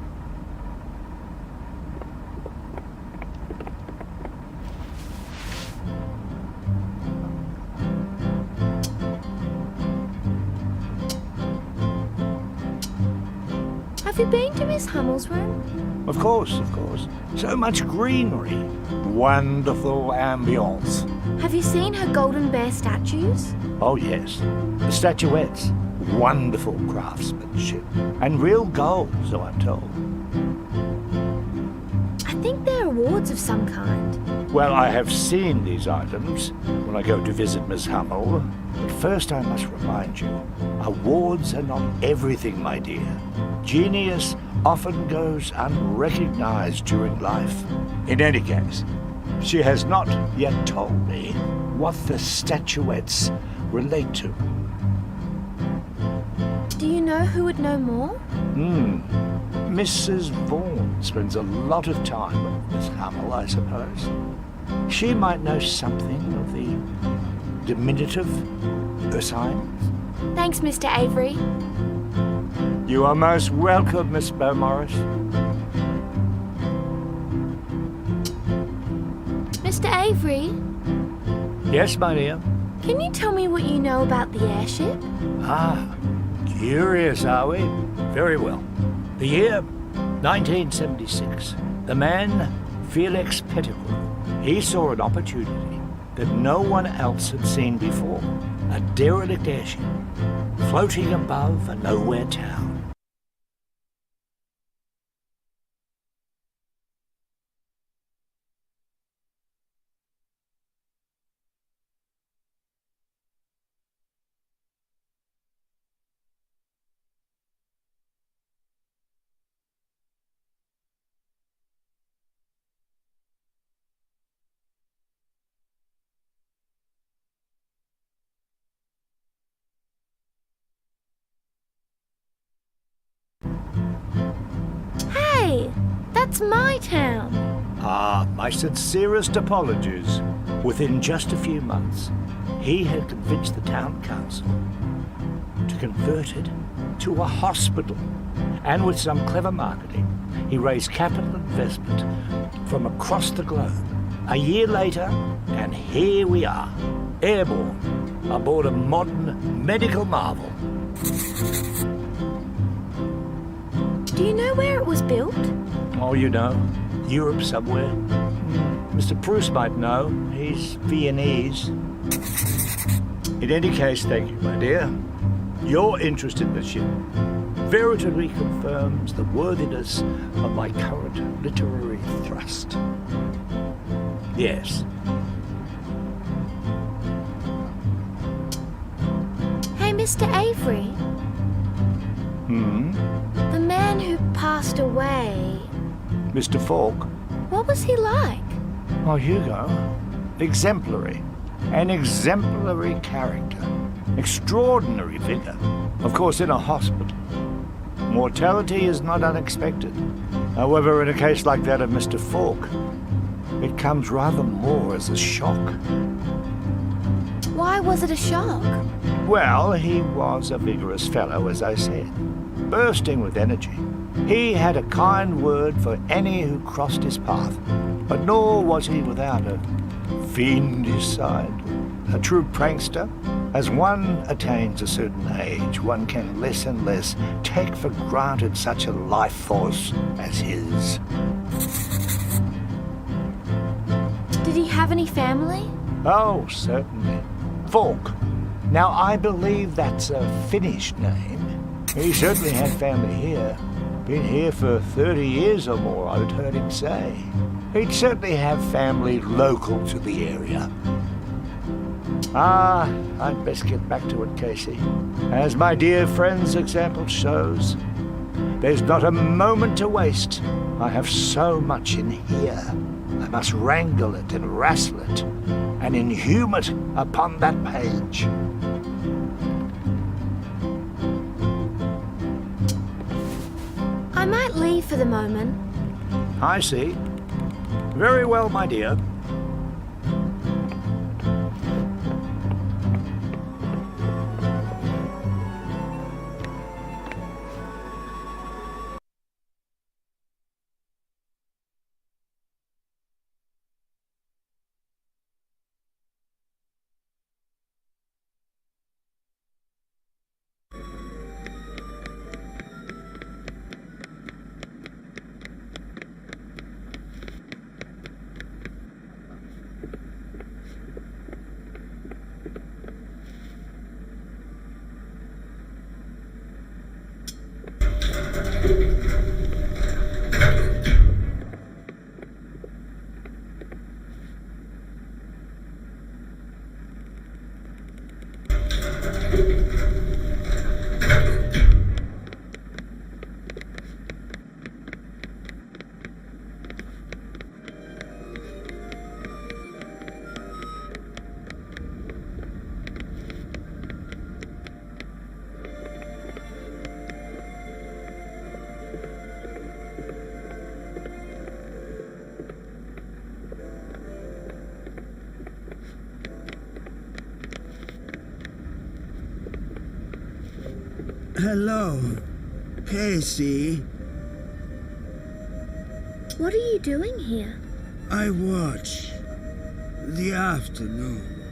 Have you been to Miss Hummel's room? Of course. So much greenery. Wonderful ambience. Have you seen her golden bear statues? Oh, yes. The statuettes. Wonderful craftsmanship. And real gold, so I'm told. I think they're awards of some kind. Well, I have seen these items when I go to visit Miss Hummel. But first I must remind you, awards are not everything, my dear. Genius often goes unrecognized during life. In any case, she has not yet told me what the statuettes relate to. Do you know who would know more? Mrs. Vaughan spends a lot of time with Miss Hummel, I suppose. She might know something of the diminutive signs. Thanks, Mr. Avery. You are most welcome, Miss Bowmaris. Mr. Avery? Yes, my dear? Can you tell me what you know about the airship? Ah, curious, are we? Very well. The year 1976. The man, Felix Pettigrew. He saw an opportunity that no one else had seen before. A derelict airship floating above a nowhere town. Hey, that's my town. Ah, my sincerest apologies. Within just a few months, he had convinced the town council to convert it to a hospital. And with some clever marketing, he raised capital investment from across the globe. A year later, and here we are, airborne, aboard a modern medical marvel. Do you know where it was built? Oh, you know, Europe somewhere. Mr. Bruce might know. He's Viennese. In any case, thank you, my dear. Your interest in the ship veritably confirms the worthiness of my current literary thrust. Yes. Hey, Mr. Avery. The man who passed away. Mr. Falk? What was he like? Oh, Hugo. Exemplary. An exemplary character. Extraordinary figure. Of course, in a hospital. Mortality is not unexpected. However, in a case like that of Mr. Falk, it comes rather more as a shock. Why was it a shock? Well, he was a vigorous fellow, as I said, bursting with energy. He had a kind word for any who crossed his path, but nor was he without a fiendish side. A true prankster. As one attains a certain age, one can less and less take for granted such a life force as his. Did he have any family? Oh, certainly. Falk. Now, I believe that's a Finnish name. He certainly had family here. Been here for 30 years or more, I'd heard him say. He'd certainly have family local to the area. I'd best get back to it, Casey. As my dear friend's example shows, there's not a moment to waste. I have so much in here. I must wrangle it and wrestle it, and inhume it upon that page. I might leave for the moment. I see. Very well, my dear. Hello, Casey. What are you doing here? I watch the afternoon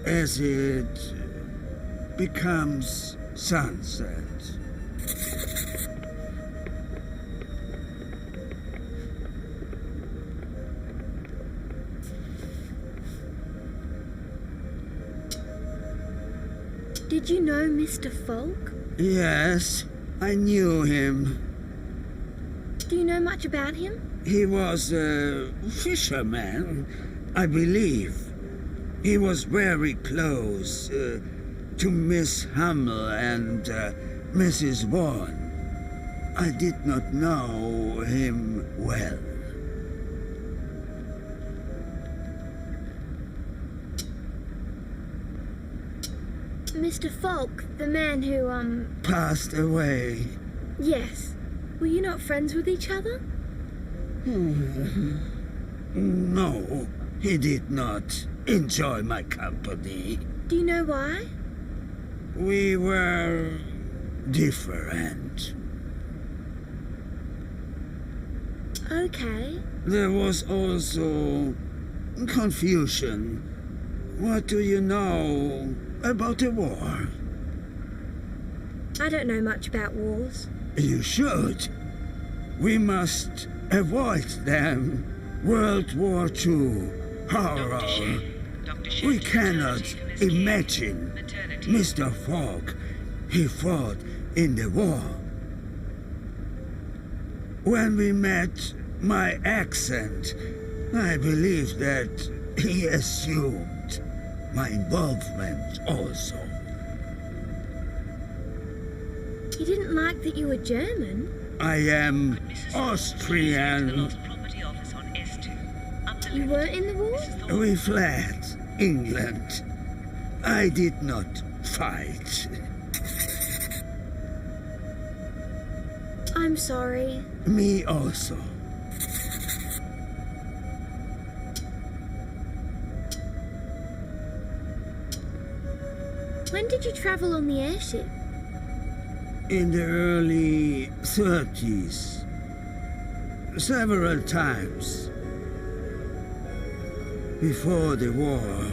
as it becomes sunset. Did you know Mr. Falk? Yes, I knew him. Do you know much about him? He was a fisherman, I believe. He was very close to Miss Hummel and Mrs. Vaughan. I did not know him well. Mr. Falk, the man who, Passed away. Yes. Were you not friends with each other? No, he did not enjoy my company. Do you know why? We were different. Okay. There was also confusion. What do you know about the war? I don't know much about wars. You should. We must avoid them. World War II, horror. We cannot imagine Mr. Falk. He fought in the war. When we met, my accent, I believe that he assumed my involvement also. He didn't like that you were German. I am Austrian. You weren't in the war? We fled England. I did not fight. I'm sorry. Me also. When did you travel on the airship? In the early 30s. Several times. Before the war.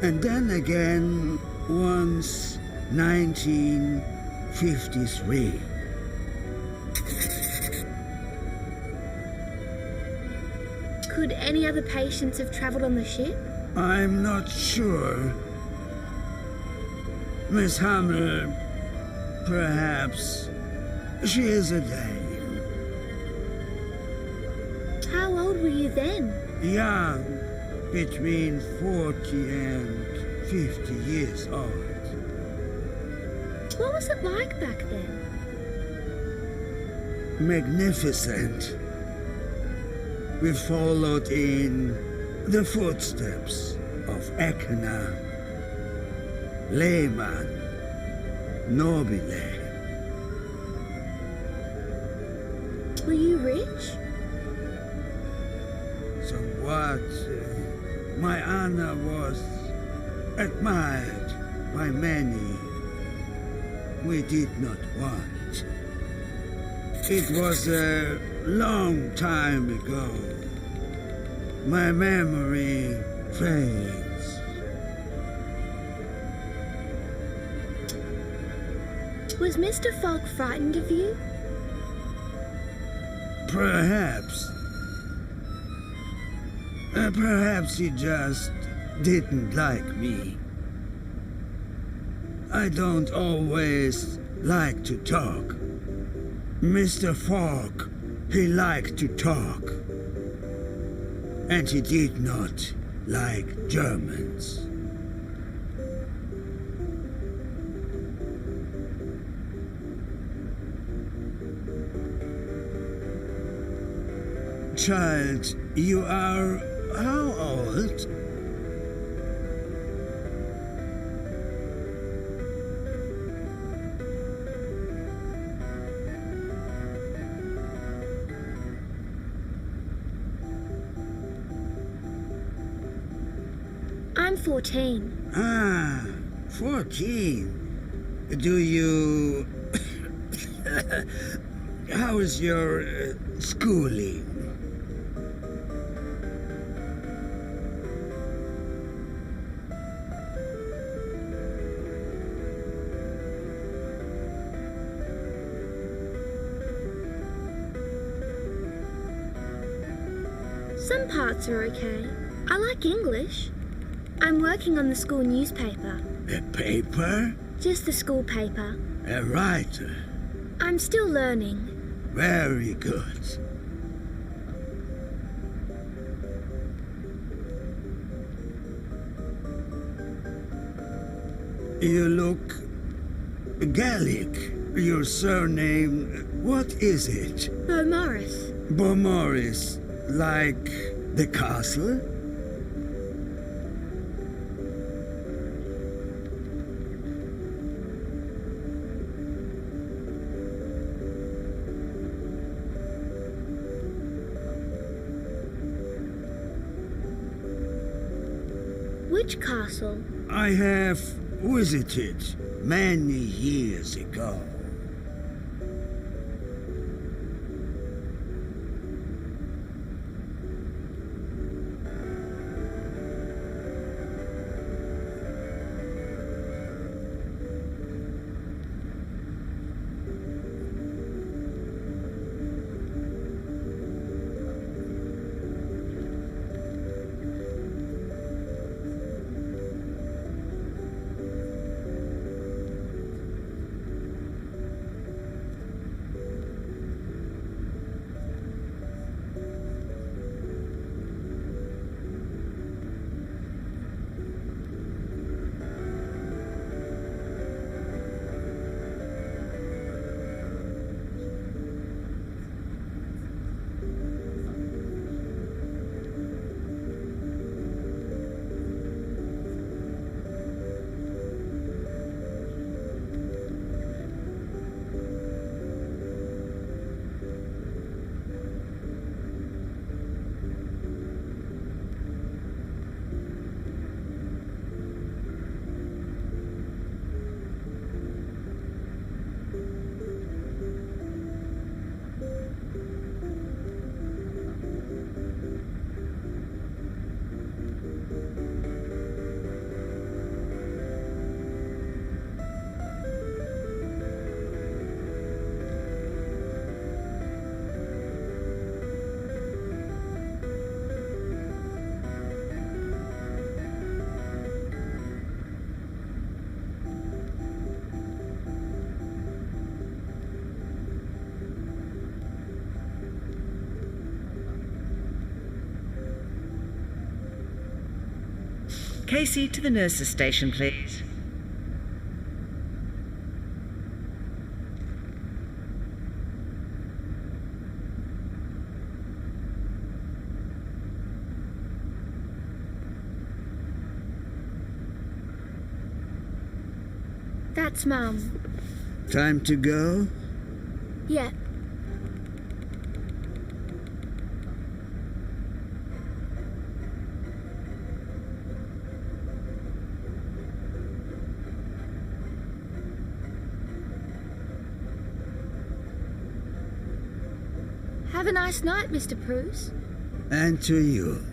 And then again, once 1953. Could any other patients have traveled on the ship? I'm not sure. Miss Hummel, perhaps. She is a dame. How old were you then? Young. between 40 and 50 years old. What was it like back then? Magnificent. We followed in the footsteps of Ekena, Lehmann, Nobile. Were you rich? Somewhat. My honor was admired by many. We did not want. It was a long time ago. My memory fades. Was Mr. Fogg frightened of you? Perhaps. Perhaps he just didn't like me. I don't always like to talk. Mr. Fogg, he liked to talk. And he did not like Germans. Child, you are how old? I'm 14. Ah, 14. Do you... How is your schooling? Some parts are okay. I like English. I'm working on the school newspaper. A paper? Just the school paper. A writer? I'm still learning. Very good. You look Gallic. Your surname, what is it? Bomarис. Bomaris, like the castle? Which castle? I have visited many years ago. Casey, to the nurse's station, please. That's Mum. Time to go? Yeah. Have a nice night, Mr. Bruce. And to you.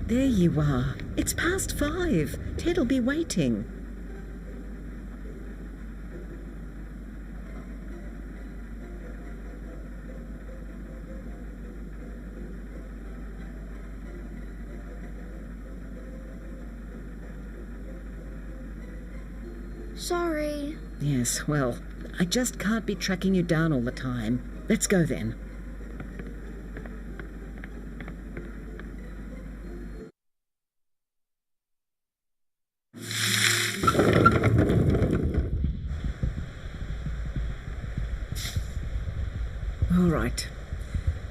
There you are. It's past 5. Ted'll be waiting. Sorry. Yes, well, I just can't be tracking you down all the time. Let's go then. All right,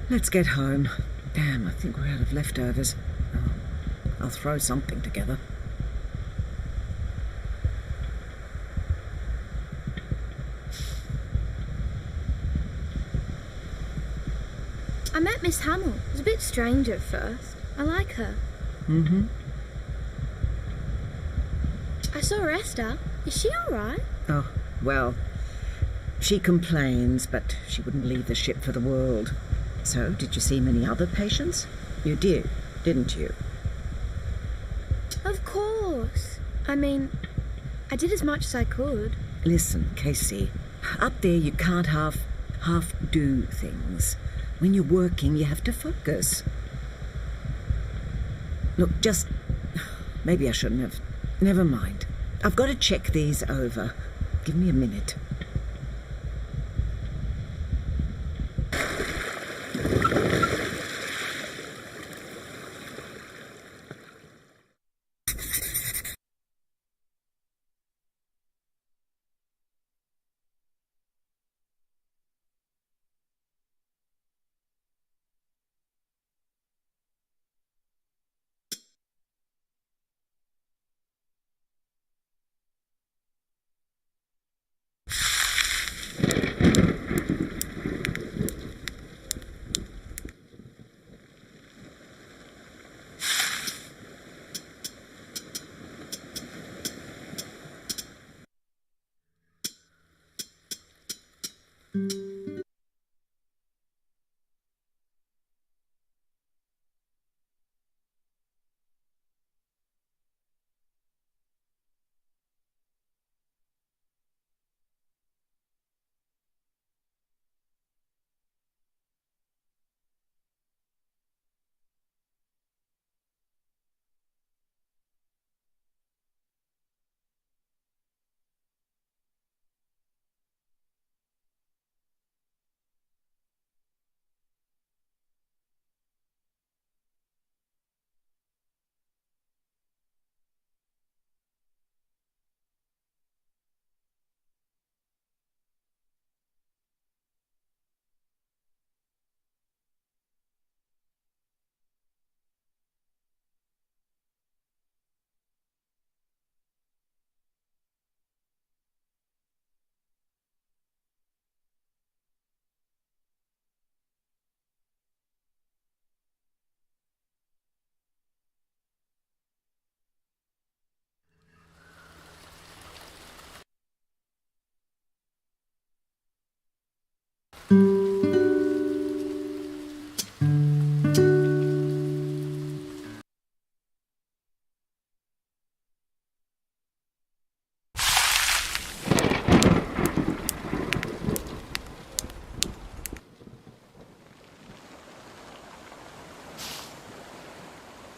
let's get home. Damn, I think we're out of leftovers. Oh, I'll throw something together. I met Miss Hummel. It was a bit strange at first. I like her. Mm-hmm. I saw Esther. Is she all right? Oh, well, she complains, but she wouldn't leave the ship for the world. So, did you see many other patients? You did, didn't you? Of course. I mean, I did as much as I could. Listen, Casey, up there you can't half do things. When you're working, you have to focus. Look, just... Maybe I shouldn't have. Never mind. I've got to check these over. Give me a minute.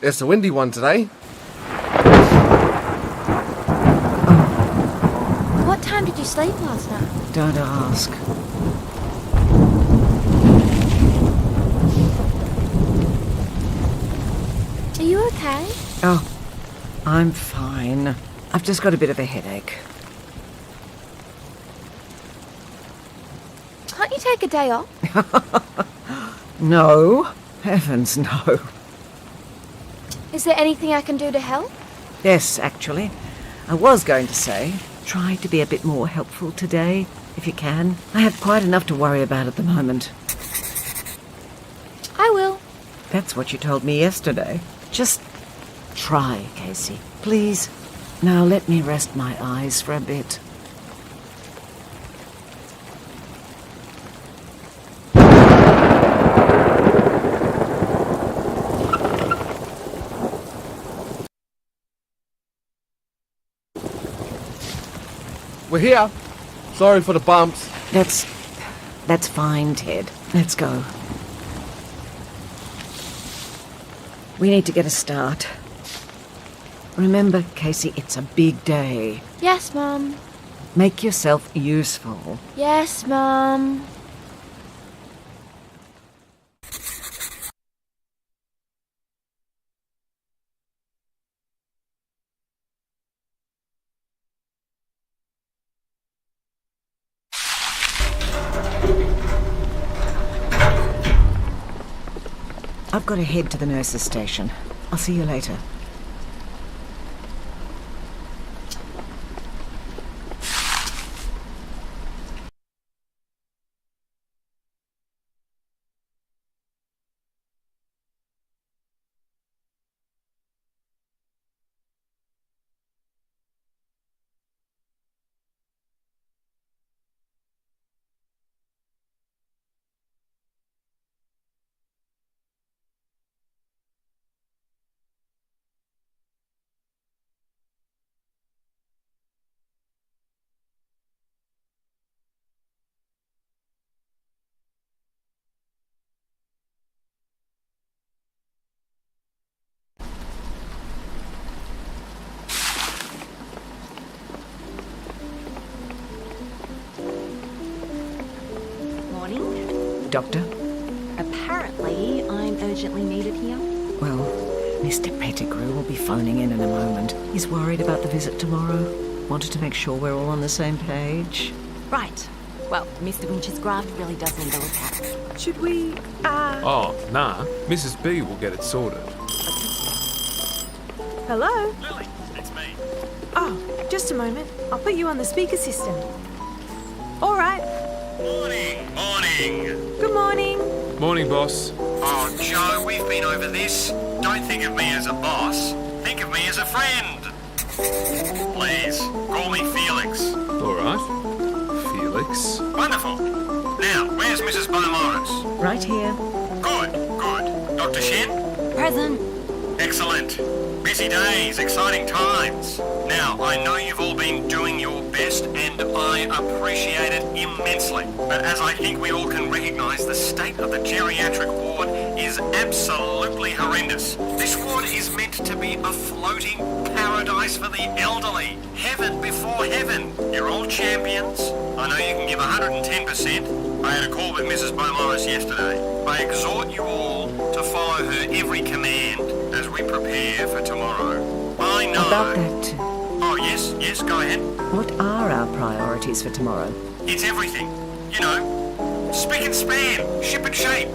It's a windy one today. What time did you sleep last night? Don't ask. okay? Oh, I'm fine. I've just got a bit of a headache. Can't you take a day off? No. Heavens, no. Is there anything I can do to help? Yes, actually. I was going to say, try to be a bit more helpful today, if you can. I have quite enough to worry about at the moment. I will. That's what you told me yesterday. Just try, Casey. Please. Now let me rest my eyes for a bit. We're here. Sorry for the bumps. That's fine, Ted. Let's go. We need to get a start. Remember, Casey, it's a big day. Yes, Mum. Make yourself useful. Yes, Mum. I've got to head to the nurse's station. I'll see you later. Doctor? Apparently, I'm urgently needed here. Well, Mr. Pettigrew will be phoning in a moment. He's worried about the visit tomorrow. Wanted to make sure we're all on the same page. Right. Well, Mr. Winch's graft really does need a look at. Should we, Oh, nah. Mrs. B will get it sorted. Hello? Lily, it's me. Oh, just a moment. I'll put you on the speaker system. All right. Morning. Morning. Good morning. Morning, boss. Oh, Joe, we've been over this. Don't think of me as a boss. Think of me as a friend. Please, call me Felix. All right. Felix. Wonderful. Now, where's Mrs. Bowmaris? Right here. Good, good. Dr. Shen? Present. Excellent. Busy days, exciting times. Now, I know you've all been doing your best, and I appreciate it immensely. But as I think we all can recognise, the state of the geriatric ward is absolutely horrendous. This ward is meant to be a floating paradise for the elderly. Heaven before heaven. You're all champions. I know you can give 110%. I had a call with Mrs. Bowmaris yesterday. I exhort you all to follow her every command as we prepare for tomorrow. I know... About that, Oh, yes, go ahead. what are our priorities for tomorrow? It's everything. You know, spick and span, ship and shape.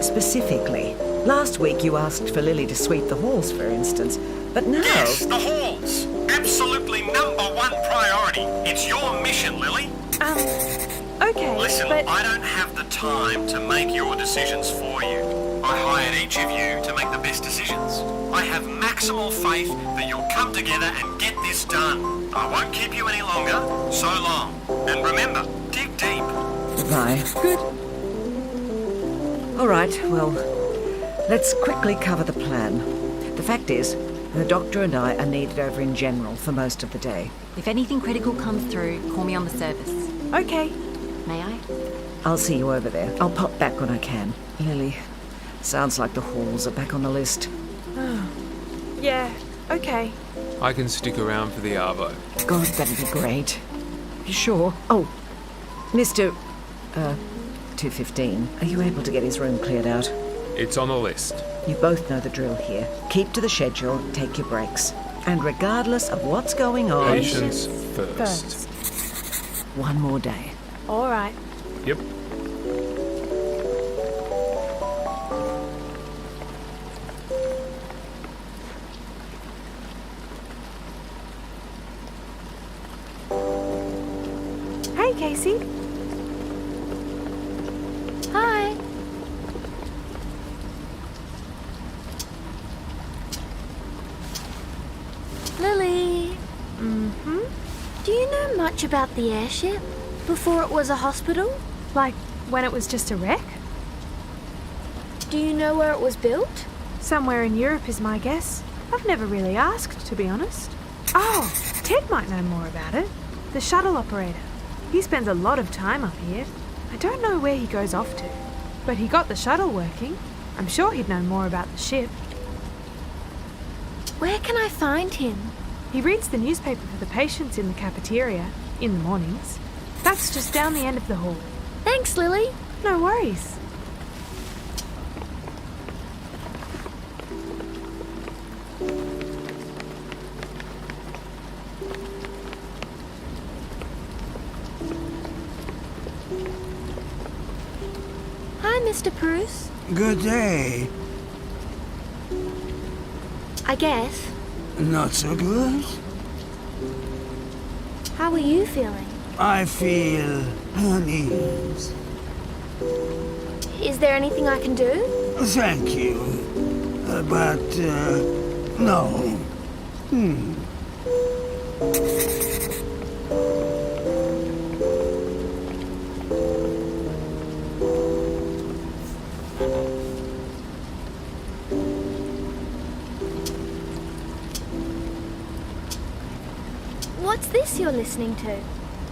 Specifically, last week you asked for Lily to sweep the halls, for instance, but now... Yes, the halls. Absolutely #1 priority. It's your mission, Lily. Okay, Listen, but... I don't have the time to make your decisions for you. I hired each of you to make the best decisions. I have maximal faith that you'll come together and get this done. I won't keep you any longer. So long. And remember, dig deep. Goodbye. Good. All right, well, let's quickly cover the plan. The fact is, the doctor and I are needed over in general for most of the day. If anything critical comes through, call me on the service. Okay. May I? I'll see you over there. I'll pop back when I can. Lily, sounds like the halls are back on the list. Yeah, okay. I can stick around for the arvo. God, that'd be great. You sure? Oh, Mr. 215, are you able to get his room cleared out? It's on the list. You both know the drill here. Keep to the schedule, take your breaks. And regardless of what's going on... Patience first. One more day. All right. Yep. Hey, Casey. Hi. Lily. Mm-hmm. Do you know much about the airship? Before it was a hospital? Like when it was just a wreck? Do you know where it was built? Somewhere in Europe is my guess. I've never really asked, to be honest. Oh, Ted might know more about it. The shuttle operator. He spends a lot of time up here. I don't know where he goes off to, but he got the shuttle working. I'm sure he'd know more about the ship. Where can I find him? He reads the newspaper for the patients in the cafeteria in the mornings. That's just down the end of the hall. Thanks, Lily. No worries. Hi, Mr. Bruce. Good day. I guess. Not so good? How are you feeling? I feel unease. Is there anything I can do? Thank you. But, no. What's this you're listening to?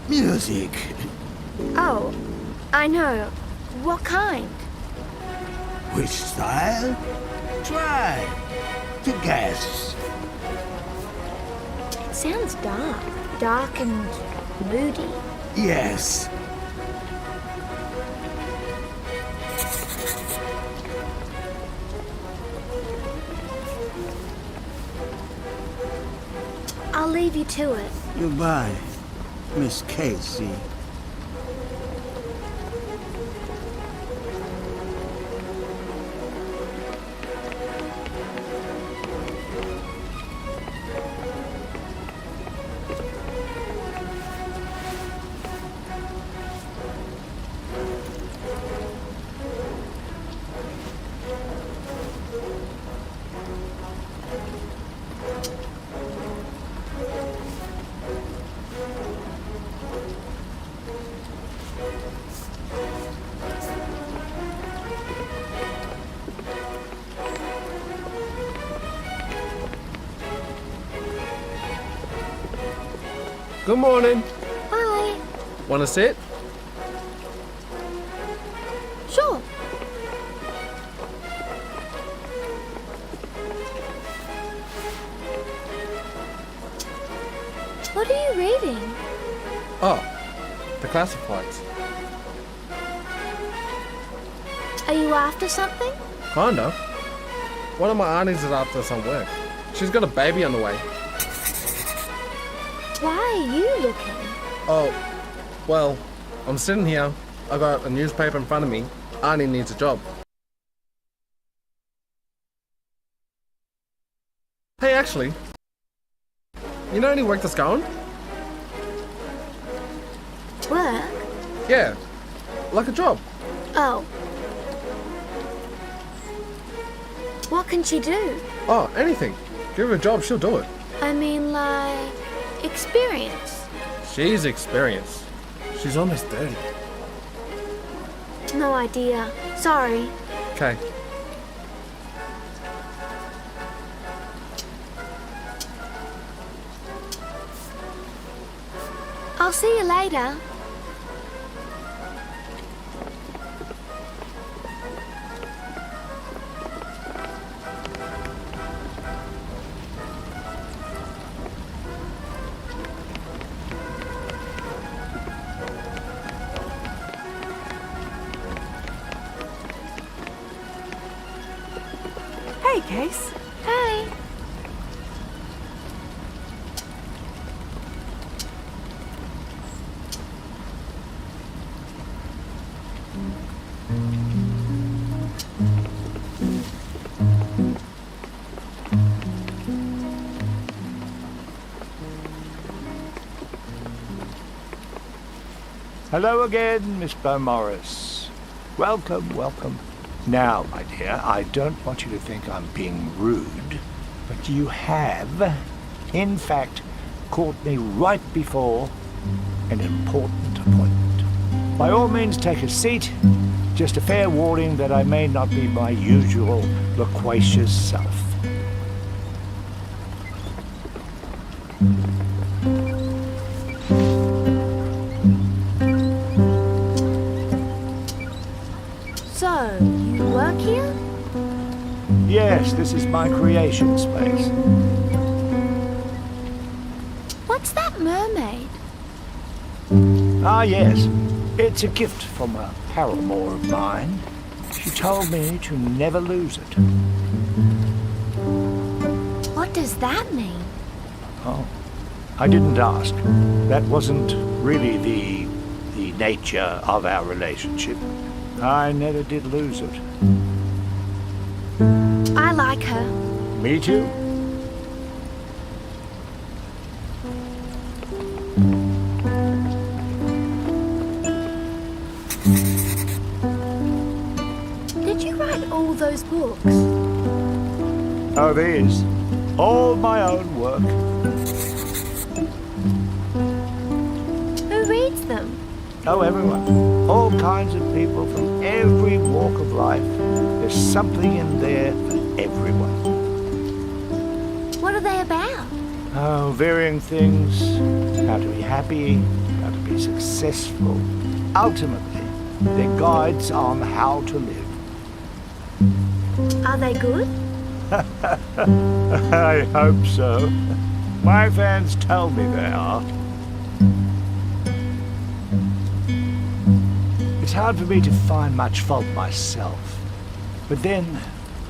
Music. Oh, I know. What kind? Which style? Try to guess. It sounds dark. Dark and moody. Yes. I'll leave you to it. Goodbye, Miss Casey. Good morning. Hi. Want to sit? Sure. What are you reading? Oh, the classifieds. Are you after something? Kinda. One of my aunties is after some work. She's got a baby on the way. Why are you looking? Oh, well, I'm sitting here. I got a newspaper in front of me. Auntie needs a job. Hey, actually, you know any work that's going? Work? Yeah, like a job. Oh. What can she do? Oh, anything. Give her a job, she'll do it. I mean, like, experience. She's experienced. She's almost 30. No idea. Sorry. Okay. I'll see you later. Hey, Case. Hey. Hello again, Miss Bomarris. Welcome, welcome. Now, my dear, I don't want you to think I'm being rude, but you have, in fact, caught me right before an important appointment. By all means, take a seat. Just a fair warning that I may not be my usual loquacious self. So, you work here? Yes, this is my creation space. What's that mermaid? Ah, yes. It's a gift from a paramour of mine. She told me to never lose it. What does that mean? Oh, I didn't ask. That wasn't really the nature of our relationship. I never did lose it. I like her. Me too. Did you write all those books? Oh, these. All my own work. Who reads them? Oh, everyone. All kinds of people from every walk of life. There's something in there for everyone. What are they about? Oh, varying things. How to be happy, how to be successful. Ultimately, they're guides on how to live. Are they good? I hope so. My fans tell me they are. It's hard for me to find much fault myself. But then,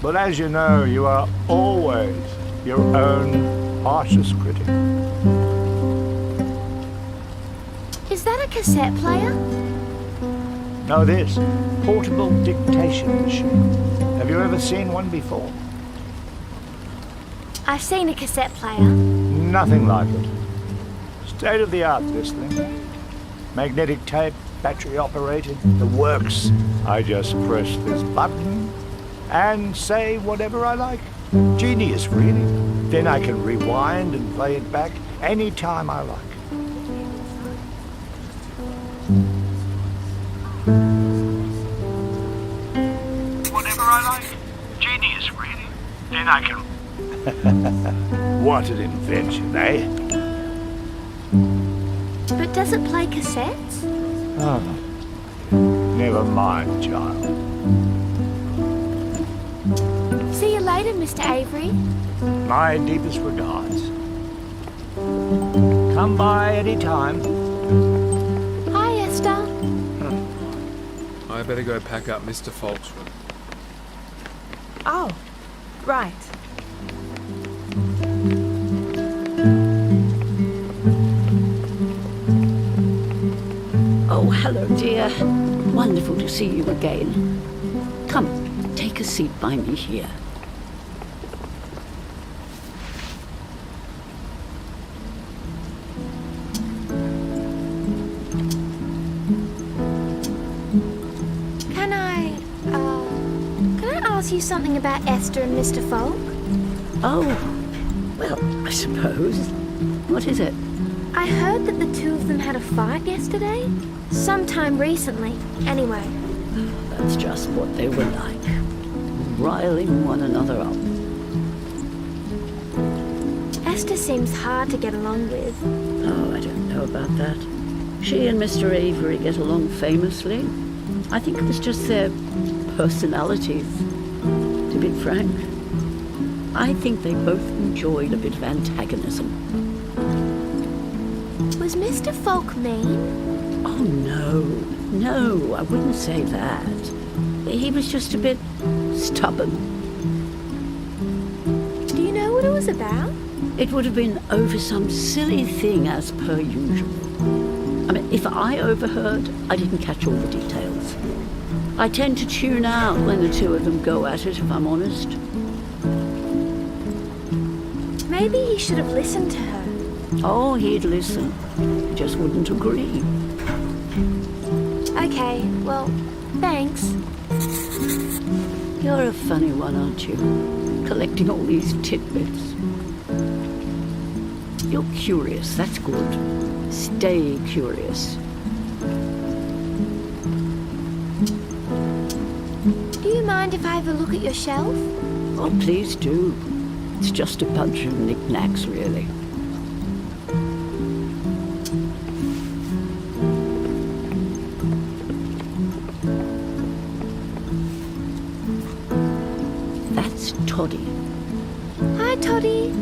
well, as you know, you are always your own harshest critic. Is that a cassette player? No, this portable dictation machine. Have you ever seen one before? I've seen a cassette player. Nothing like it. State of the art, this thing. Magnetic tape, battery operated, the works. I just press this button and say whatever I like. Genius, really. Then I can rewind and play it back any time I like. Whatever I like. Genius, really. Then I can... What an invention, eh? But does it play cassettes? Oh, never mind, child. See you later, Mr. Avery. My deepest regards. Come by any time. Hi, Esther. I better go pack up Mr. Falk's room. Oh, right. Oh, hello, dear. Wonderful to see you again. Come, take a seat by me here. Can I ask you something about Esther and Mr. Falk? Oh, well, I suppose. What is it? I heard that the two of them had a fight yesterday. Sometime recently, anyway. That's just what they were like. Riling one another up. Esther seems hard to get along with. Oh, I don't know about that. She and Mr. Avery get along famously. I think it was just their personalities, to be frank. I think they both enjoyed a bit of antagonism. Was Mr. Falk mean? Oh, no, I wouldn't say that. He was just a bit stubborn. this about? It would have been over some silly thing as per usual. I mean, if I overheard, I didn't catch all the details. I tend to tune out when the two of them go at it, if I'm honest. Maybe he should have listened to her. Oh, he'd listen. He just wouldn't agree. Okay, well, thanks. You're a funny one, aren't you? Collecting all these tidbits. You're curious, that's good. Stay curious. Do you mind if I have a look at your shelf? Oh, please do. It's just a bunch of knickknacks, really. That's Toddy. Hi, Toddy.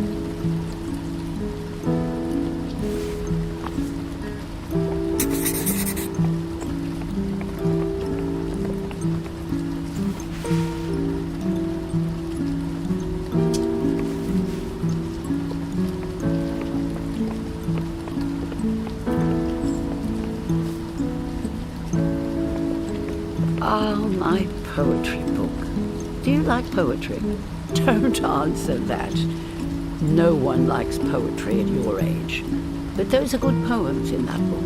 Oh, my poetry book. Do you like poetry? Don't answer that. No one likes poetry at your age. But those are good poems in that book.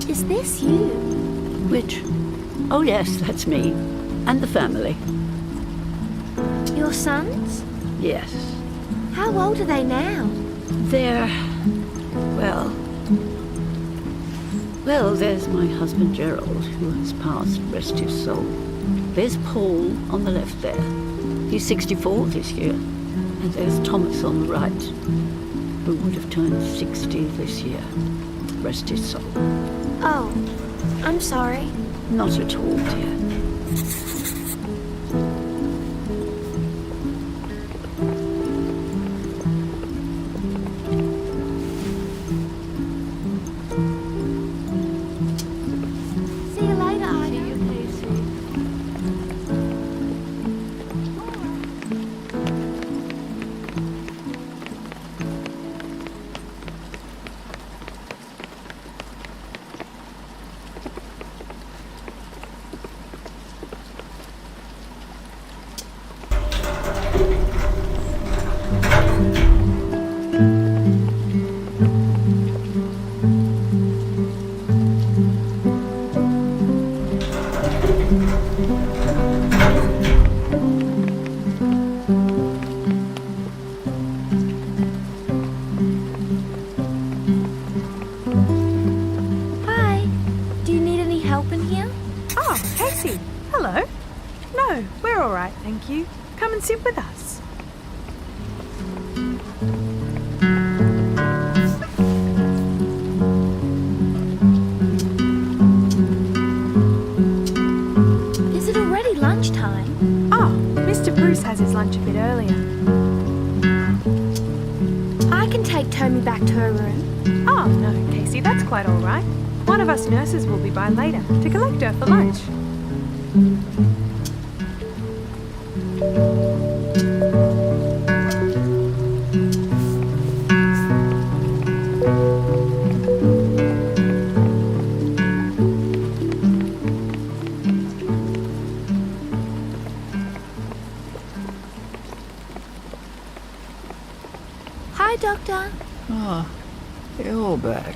Is this you? Which? Oh, yes, that's me. And the family. Your sons? Yes. How old are they now? They're... Well, there's my husband Gerald, who has passed, rest his soul. There's Paul on the left there. He's 64 this year. And there's Thomas on the right, who would have turned 60 this year. Rest his soul. Oh, I'm sorry. Not at all, dear. See you later, Ida. See you, Casey. Hi. Do you need any help in here? Oh, Casey. Hello. No, we're all right, thank you. Come and sit with us. Is it already lunchtime? Oh, Mr. Bruce has his lunch a bit earlier. I can take Tommy back to her room. Oh, no, Casey, that's quite all right. One of us nurses will be by later to collect her for lunch. Hi, Doctor. Ah, you're back.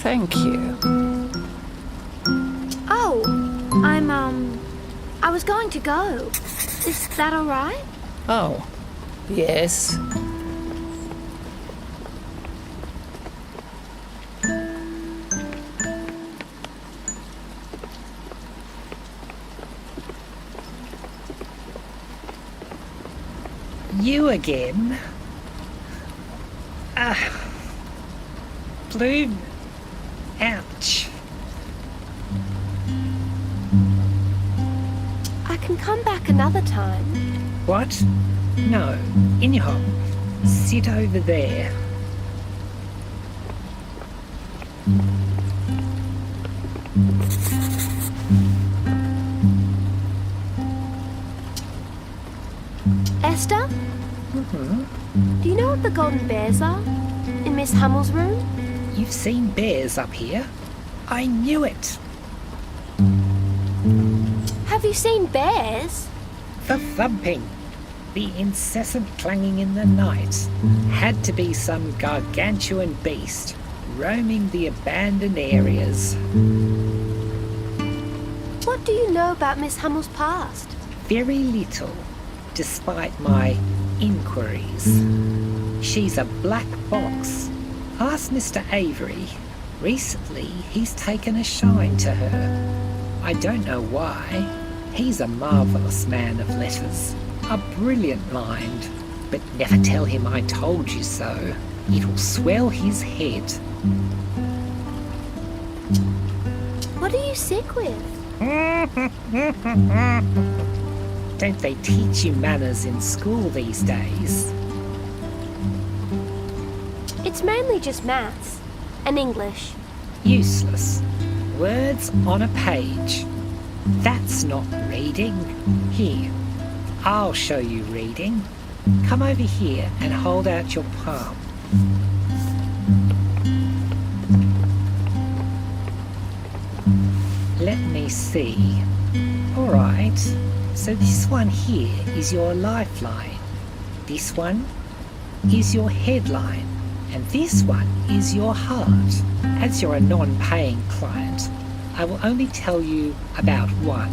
Thank you. Oh, I was going to go. Is that all right? Oh, yes. You again? Bloom. Ouch. I can come back another time. What? No. In your home. Sit over there. Esther? Do you know what the golden bears are? In Miss Hummel's room? You've seen bears up here. I knew it. Have you seen bears? The thumping, the incessant clanging in the night had to be some gargantuan beast roaming the abandoned areas. What do you know about Miss Hummel's past? Very little, despite my inquiries. She's a black box. Ask Mr. Avery. Recently, he's taken a shine to her. I don't know why. He's a marvellous man of letters, a brilliant mind. But never tell him I told you so. It'll swell his head. What are you sick with? Don't they teach you manners in school these days? It's mainly just maths and English. Useless. Words on a page. That's not reading. Here, I'll show you reading. Come over here and hold out your palm. Let me see. All right. So this one here is your lifeline. This one is your headline. And this one is your heart. As you're a non-paying client, I will only tell you about one.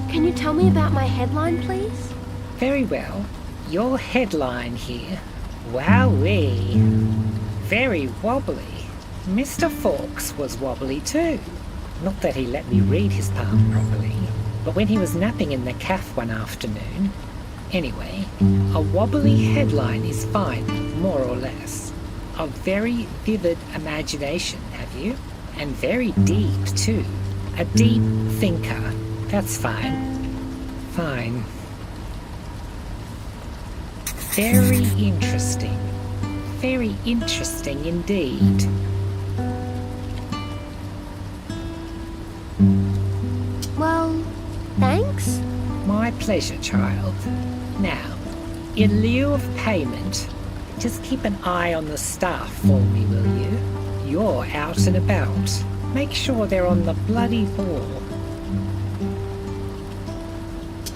Can you tell me about my headline, please? Very well. Your headline here. Wowee. Very wobbly. Mr. Fawkes was wobbly too. Not that he let me read his palm properly, but when he was napping in the cafe one afternoon. Anyway, a wobbly headline is fine, more or less. A very vivid imagination, have you? And very deep, too. A deep thinker. That's fine. Fine. Very interesting. Very interesting indeed. Well, thanks. My pleasure, child. Now, in lieu of payment, just keep an eye on the staff for me, will you? You're out and about. Make sure they're on the bloody ball.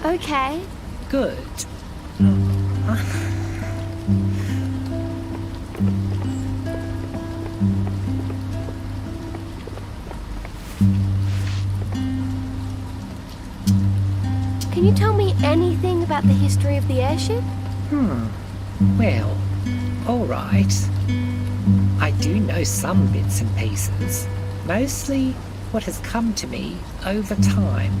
Okay. Good. Can you tell me anything about the history of the airship? Well, all right. I do know some bits and pieces. Mostly what has come to me over time.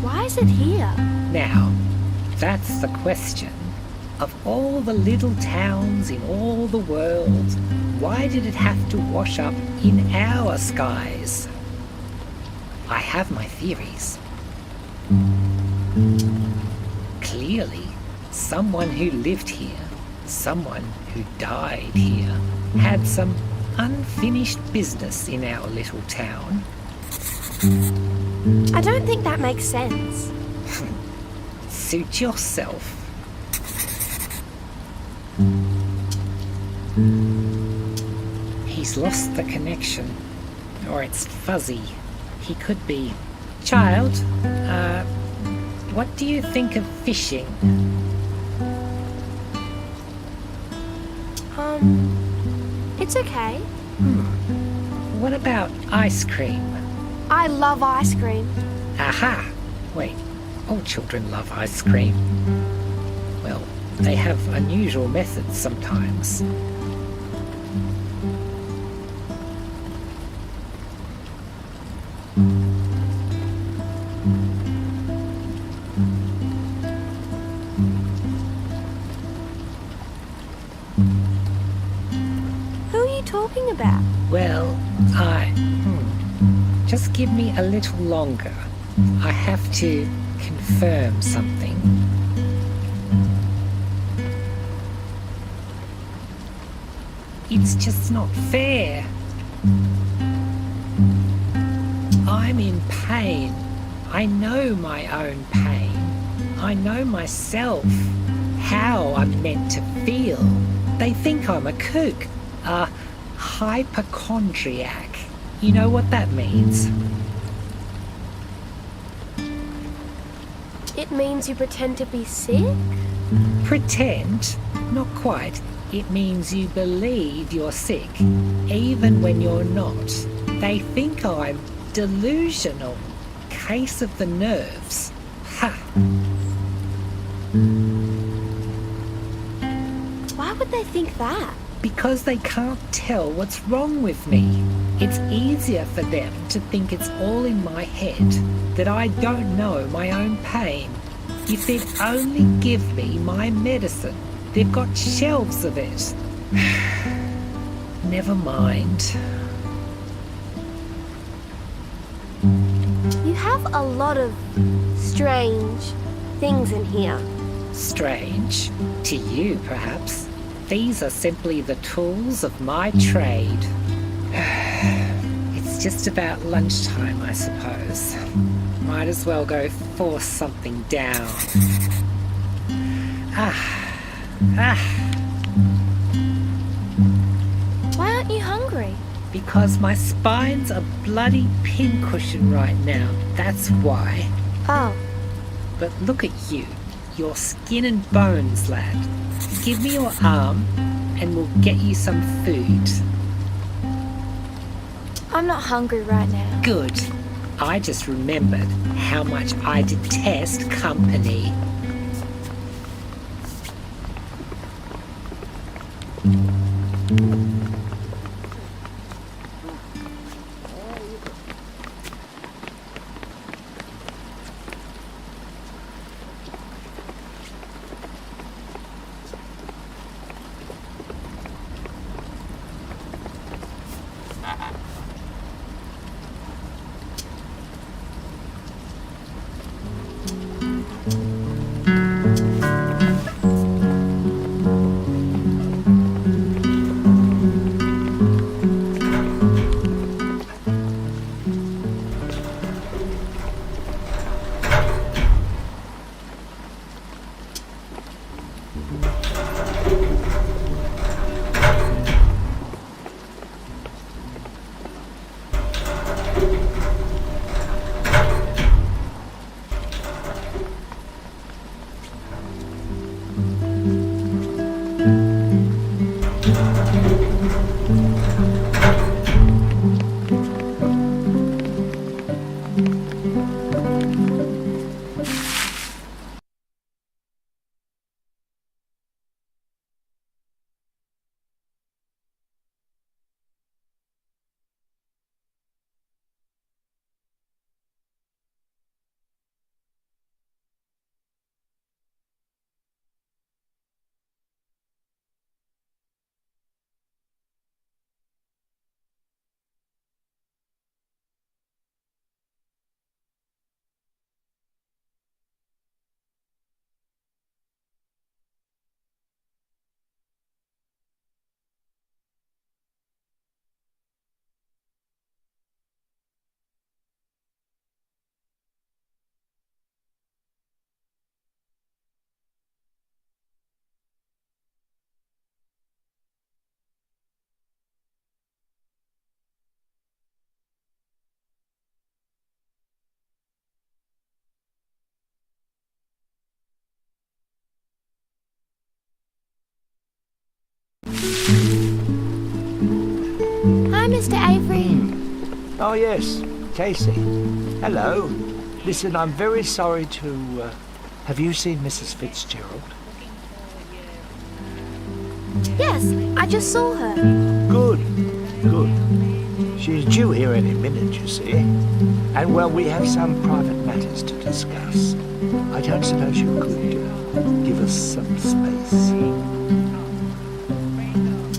Why is it here? Now, that's the question. Of all the little towns in all the world, why did it have to wash up in our skies? I have my theories. Clearly, someone who lived here, someone who died here, had some unfinished business in our little town. I don't think that makes sense. Suit yourself. He's lost the connection, or it's fuzzy. He could be. Child, what do you think of fishing? It's okay. What about ice cream? I love ice cream. Aha! Wait, all children love ice cream. Well, they have unusual methods sometimes. talking about? Well, just give me a little longer. I have to confirm something. It's just not fair. I'm in pain. I know my own pain. I know myself, how I'm meant to feel. They think I'm a kook, a hypochondriac. You know what that means? It means you pretend to be sick? Pretend? Not quite. It means you believe you're sick, even when you're not. They think I'm delusional. Case of the nerves. Ha! Why would they think that? Because they can't tell what's wrong with me. It's easier for them to think it's all in my head, that I don't know my own pain. If they'd only give me my medicine, they've got shelves of it. Never mind. You have a lot of strange things in here. Strange? To you, perhaps. These are simply the tools of my trade. It's just about lunchtime, I suppose. Might as well go force something down. Why aren't you hungry? Because my spine's a bloody pincushion right now. That's why. Oh. But look at you. You're skin and bones, lad. Give me your arm and we'll get you some food. I'm not hungry right now. Good. I just remembered how much I detest company. Hi, Mr. Avery. Oh, yes, Casey. Hello. Listen, I'm very sorry to... have you seen Mrs. Fitzgerald? Yes, I just saw her. Good, good. She's due here any minute, you see. And, well, we have some private matters to discuss. I don't suppose you could give us some space.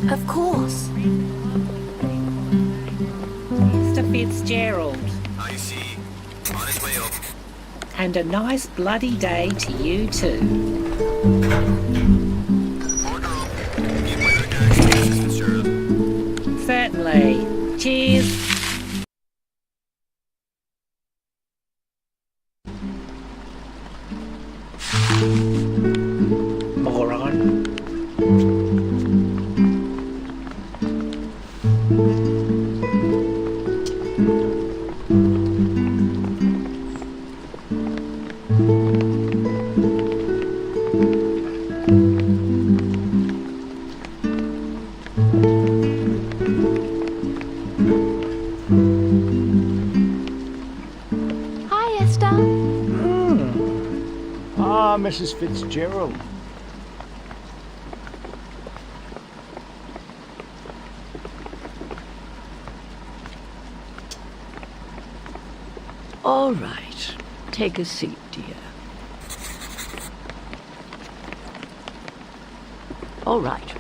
Of course. Mr. Fitzgerald. I see. On his way up. And a nice bloody day to you too. Order up. Keep my eye down, Mrs. Fitzgerald. Certainly. Cheers. Moron. Hi, Esther. Ah, Mrs. Fitzgerald. All right. Take a seat, dear. All right.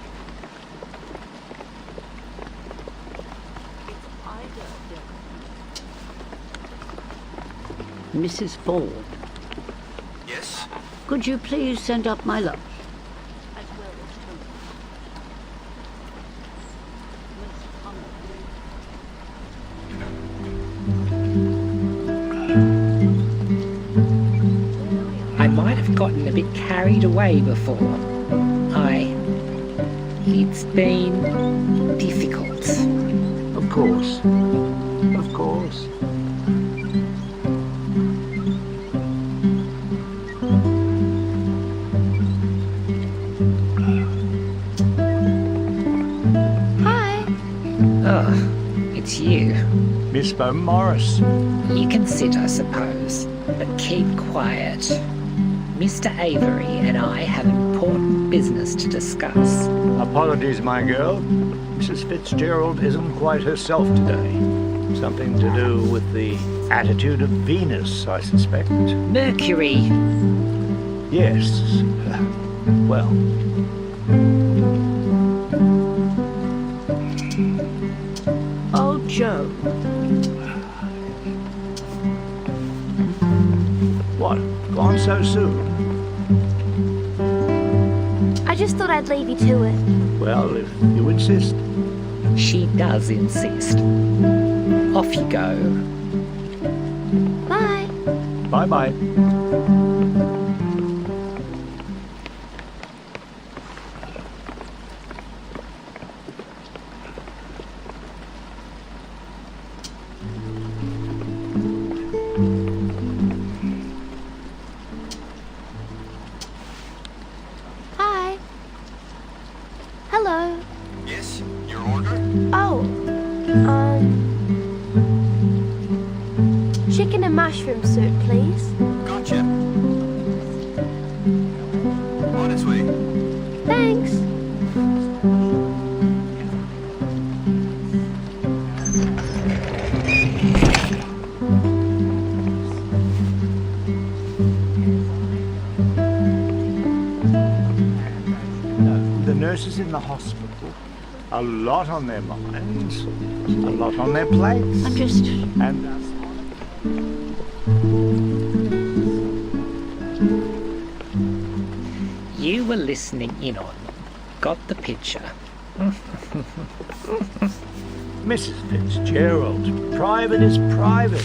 Mrs. Ford, Yes? could you please send up my lunch? I might have gotten a bit carried away before. It's been difficult. Of course. Of course. Hi. Oh, it's you. Miss Bomaris. You can sit, I suppose, but keep quiet. Mr. Avery and I have important business to discuss. Apologies, my girl. Mrs. Fitzgerald isn't quite herself today. Something to do with the attitude of Venus, I suspect. Mercury. Yes. Well. Oh, Joe. What? Gone so soon? I just thought I'd leave you to it. Well, if you insist. She does insist. Off you go. Bye. Bye-bye. Hi. Hello. Yes? Your order? Oh, chicken and mushroom soup, please. Gotcha. On its way. Thanks. The nurses in the hospital, a lot on their minds, a lot on their plates. I'm just... And You were listening in on them. Got the picture. Mrs. Fitzgerald, private is private.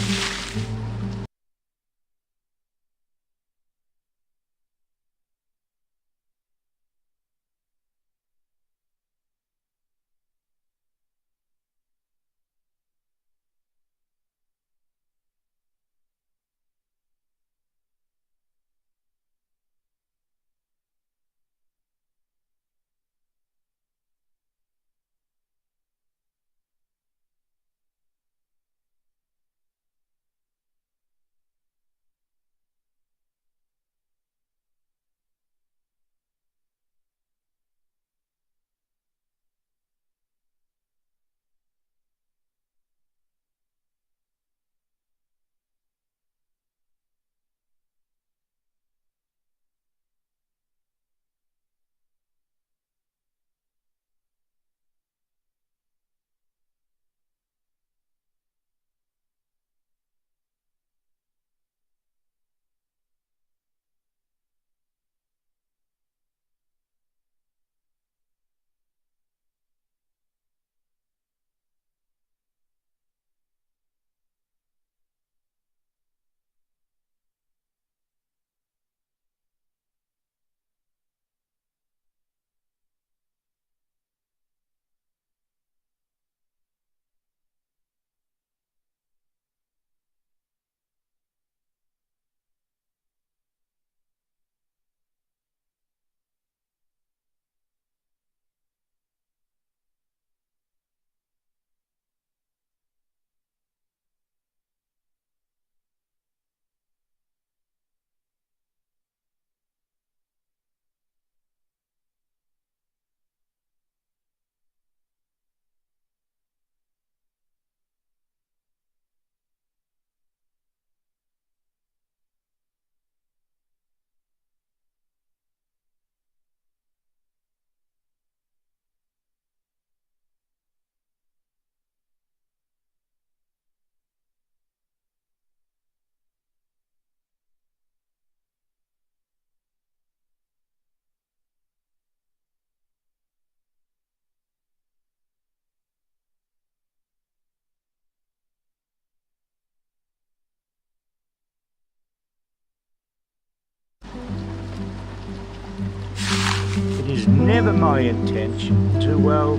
is never my intention to, well...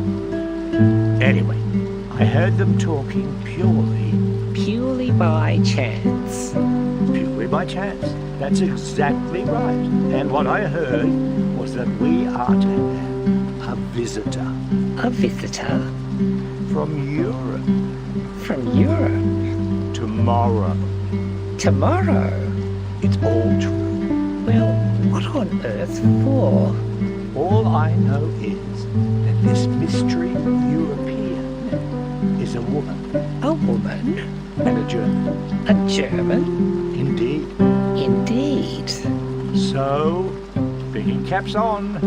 Anyway, I heard them talking Purely by chance. Purely by chance. That's exactly right. And what I heard was that we are to have a visitor. A visitor? From Europe. From Europe? Tomorrow. Tomorrow? It's all true. Well, what on earth for? All I know is that this mystery European is a woman. A woman? And a German. A German? Indeed. Indeed. So, thinking caps on.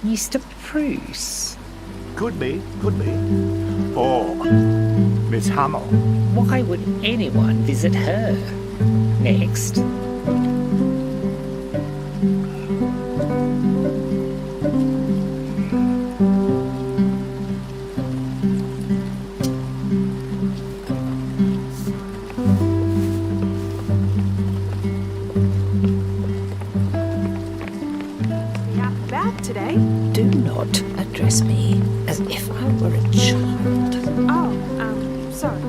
Mr. Bruce? Could be. Or Miss Hummel. Why would anyone visit her? Next. Today? Do not address me as if I were a child. Oh, sorry.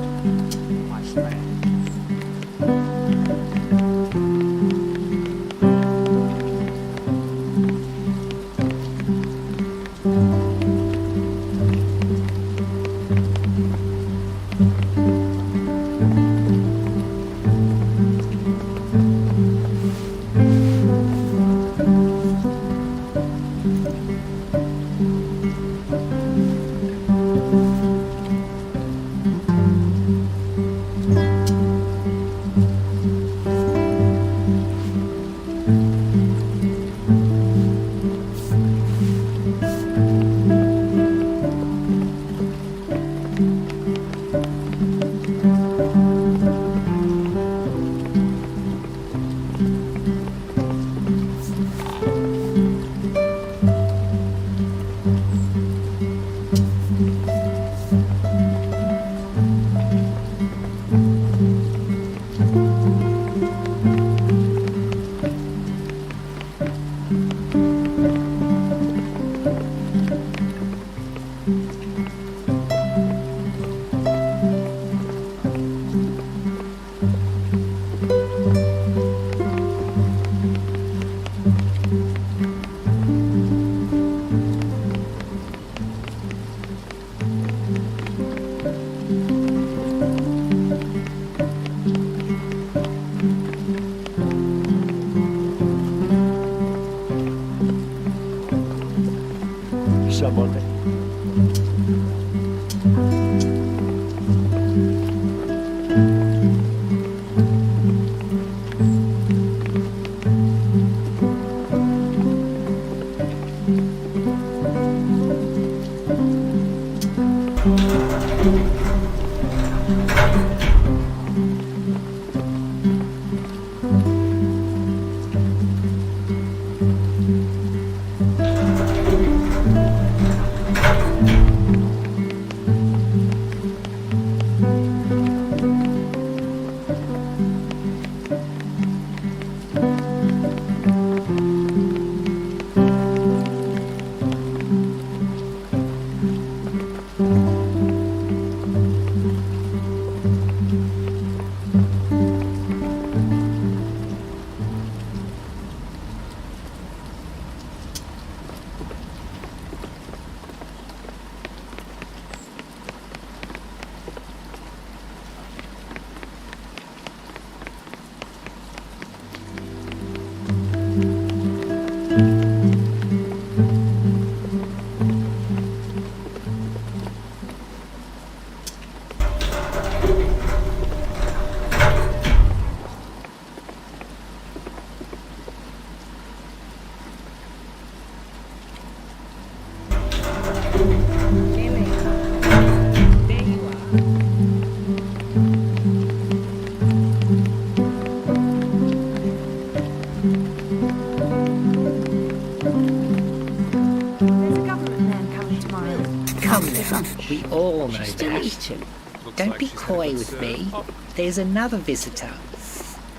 работать. We all know that. Don't be coy with me. There's another visitor.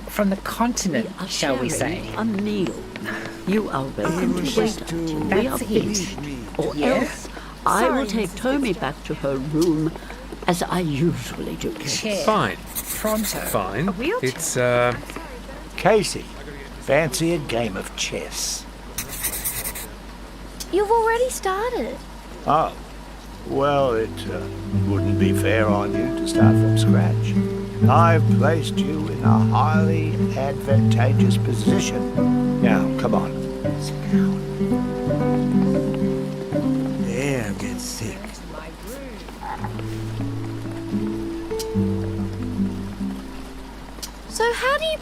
From the continent, shall we say. A meal. You are welcome to wait until we are finished. Or else I will take Tommy back to her room as I usually do. Chair. Fine. Pronto. Fine. It's, Casey, fancy a game of chess? You've already started. Oh, well, it wouldn't be fair on you to start from scratch. I've placed you in a highly advantageous position. Now, come on. Sit down. There gets sick. So how do you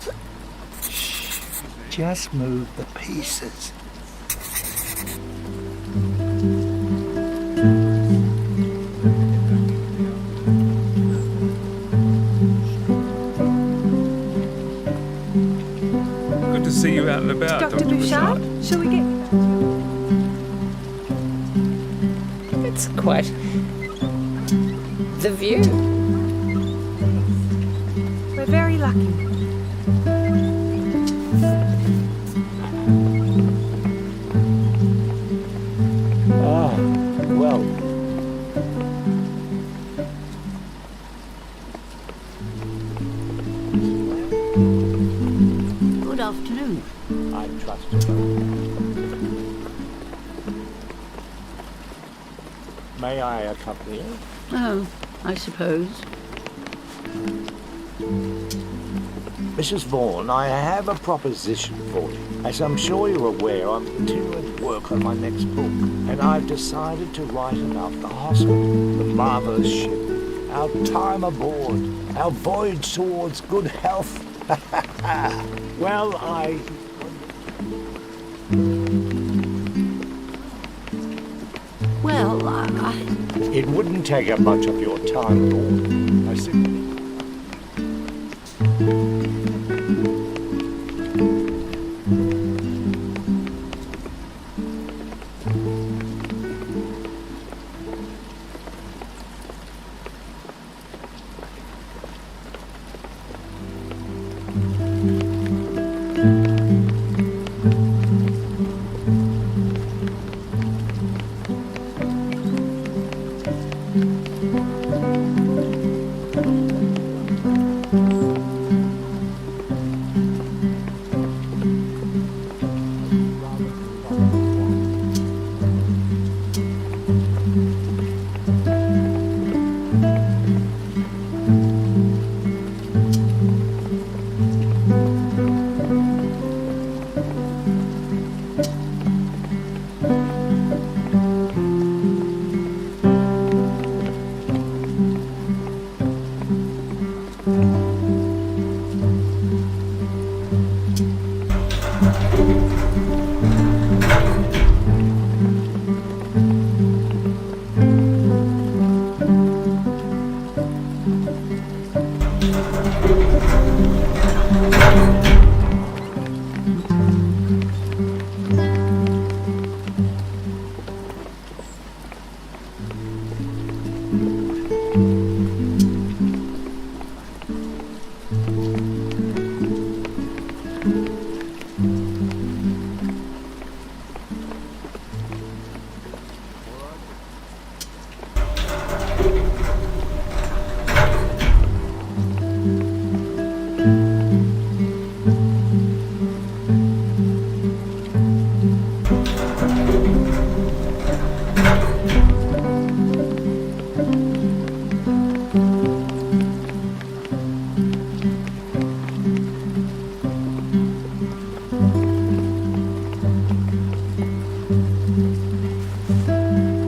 Just move the pieces. good to see you out and about, Dr. Bouchard, shall we get... It's quite the view. We're very lucky. Ah, well. Good afternoon. I trust you. May I accompany you? Oh, I suppose. Mrs. Vaughan, I have a proposition for you. As I'm sure you're aware, I'm continuing to work on my next book, and I've decided to write about the hospital, the marvelous ship, our time aboard, our voyage towards good health. Well, Well, It wouldn't take up much of your time at all. I simply...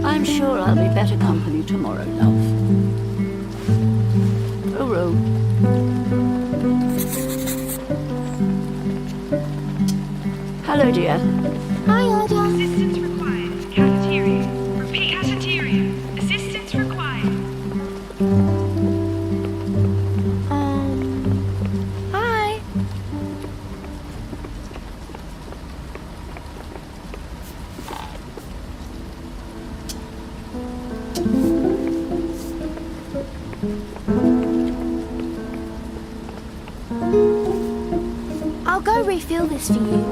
I'm sure I'll be better company tomorrow, love. Uru. Hello, dear. Hi, Ada. Assistance required. Cafeteria. Repeat cafeteria. Assistance required. Hi. I'll go refill this for you.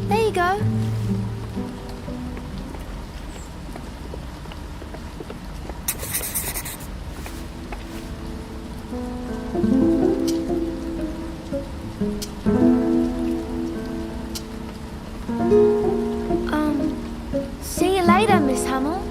There you go. See you later, Miss Hummel.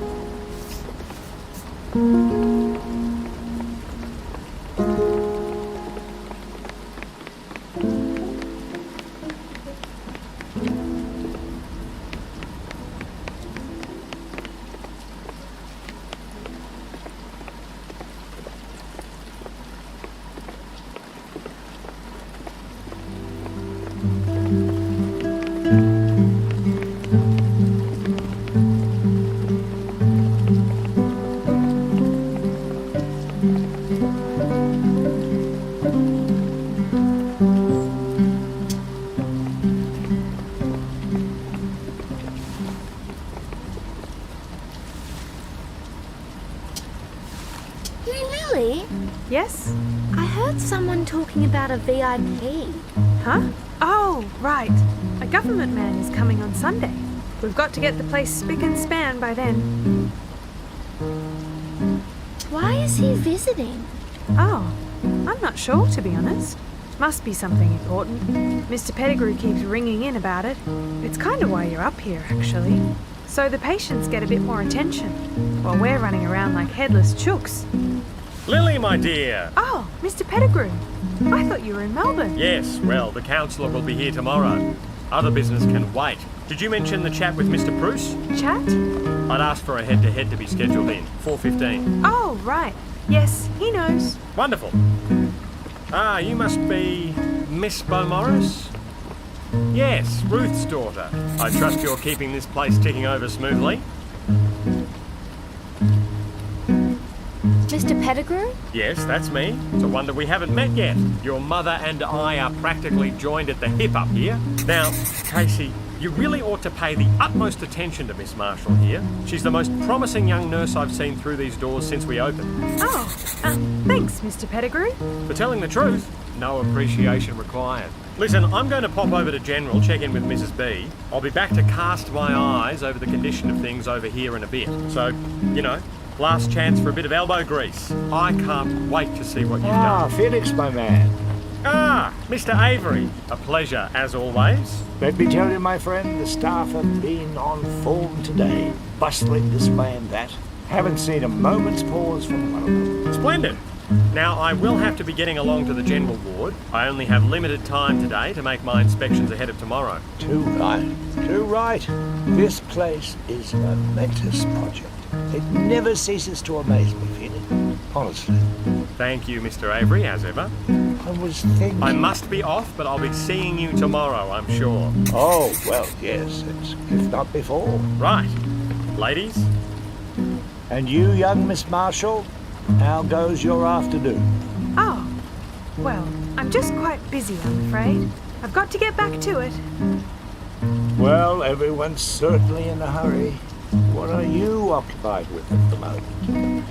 Hey, Lily. Yes? I heard someone talking about a VIP. Huh? Oh, right. A government man is coming on Sunday. We've got to get the place spick and span by then. Why is he visiting? Oh, I'm not sure, to be honest. Must be something important. Mr. Pettigrew keeps ringing in about it. It's kind of why you're up here, actually. So the patients get a bit more attention, while we're running around like headless chooks. Lily, my dear. Oh, Mr. Pettigrew. I thought you were in Melbourne. Yes, well, the counsellor will be here tomorrow. Other business can wait. Did you mention the chat with Mr. Bruce? Chat? I'd asked for a head-to-head to be scheduled in, 4:15. Oh, right. Yes, he knows. Wonderful. Ah, you must be Miss Bowmaris? Yes, Ruth's daughter. I trust you're keeping this place ticking over smoothly. Mr. Pettigrew? Yes, that's me. It's a wonder we haven't met yet. Your mother and I are practically joined at the hip up here. Now, Casey, you really ought to pay the utmost attention to Miss Marshall here. She's the most promising young nurse I've seen through these doors since we opened. Oh, thanks, Mr. Pettigrew. For telling the truth, no appreciation required. Listen, I'm going to pop over to General, check in with Mrs. B. I'll be back to cast my eyes over the condition of things over here in a bit. So, you know, last chance for a bit of elbow grease. I can't wait to see what you've done. Felix, my man. Ah, Mr. Avery. A pleasure, as always. Let me tell you, my friend, the staff have been on form today. Bustling this way and that. Haven't seen a moment's pause from one of them. Splendid. Now, I will have to be getting along to the general ward. I only have limited time today to make my inspections ahead of tomorrow. Too right. Too right. This place is a momentous project. It never ceases to amaze me, Felix. honestly. Thank you, Mr. Avery, as ever. I was thinking... I must be off, but I'll be seeing you tomorrow, I'm sure. Oh, well, yes, if not before. Right. Ladies? And you, young Miss Marshall, how goes your afternoon? Oh, well, I'm just quite busy, I'm afraid. I've got to get back to it. Well, everyone's certainly in a hurry. What are you occupied with at the moment?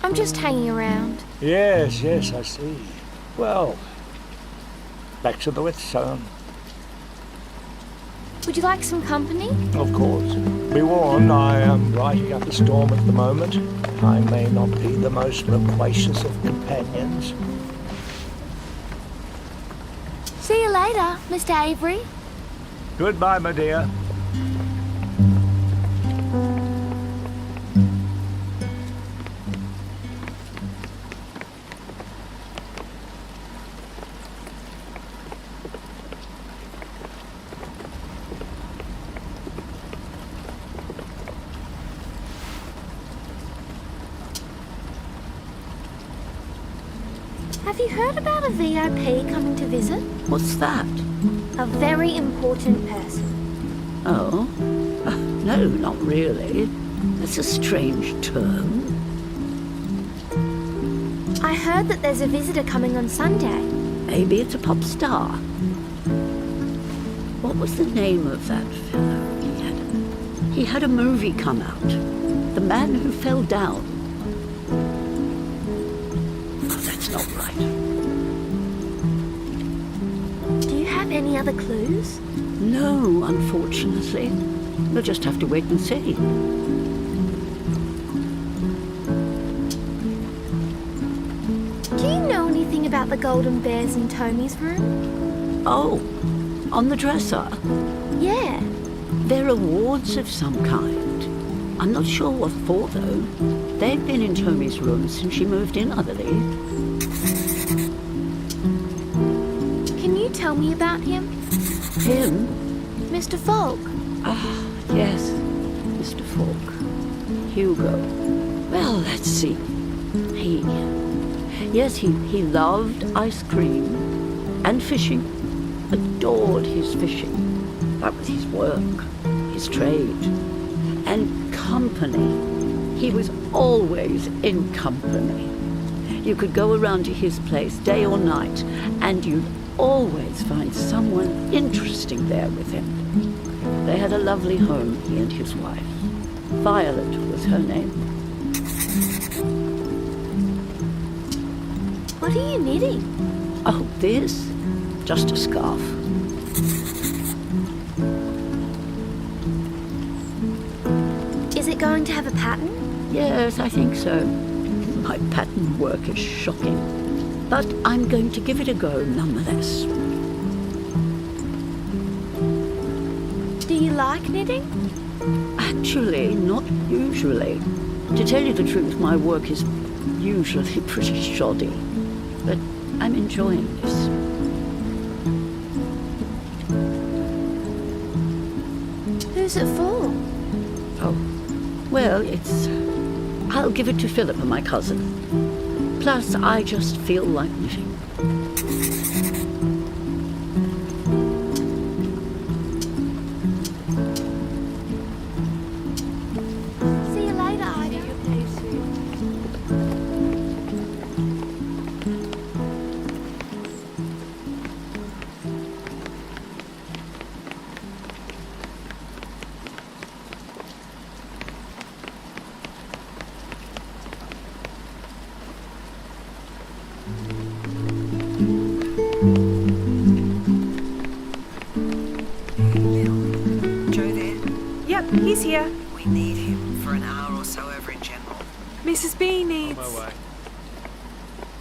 I'm just hanging around. Yes, I see. Well, back to the whetstone. Would you like some company? Of course. Be warned, I am riding up a storm at the moment. I may not be the most loquacious of companions. See you later, Mr. Avery. Goodbye, my dear. Have you heard about a VIP coming to visit? What's that? A very important person. Oh? No, not really. That's a strange term. I heard that there's a visitor coming on Sunday. Maybe it's a pop star. What was the name of that fellow? He had a movie come out. The Man Who Fell Down. Not right. Do you have any other clues? No, unfortunately. We'll just have to wait and see. Do you know anything about the golden bears in Tomy's room? Oh, on the dresser? Yeah. They're awards of some kind. I'm not sure what for, though. They've been in Tomy's room since she moved in, I believe. Can you tell me about him? Him? Mr. Falk. Ah, yes, Mr. Falk. Hugo. Well, let's see. He loved ice cream and fishing. Adored his fishing. That was his work, his trade. And company. He was always in company. You could go around to his place day or night, and you'd always find someone interesting there with him. They had a lovely home, he and his wife. Violet was her name. What are you knitting? Oh, this? Just a scarf. Is it going to have a pattern? Yes, I think so. My pattern work is shocking. But I'm going to give it a go nonetheless. Do you like knitting? Actually, not usually. To tell you the truth, my work is usually pretty shoddy. But I'm enjoying this. Who's it for? Oh, well, I'll give it to Philippa, my cousin. Plus, I just feel like knitting. See you later, Ida. He's here. We need him for an hour or so over in general. Mrs. B needs... On my way.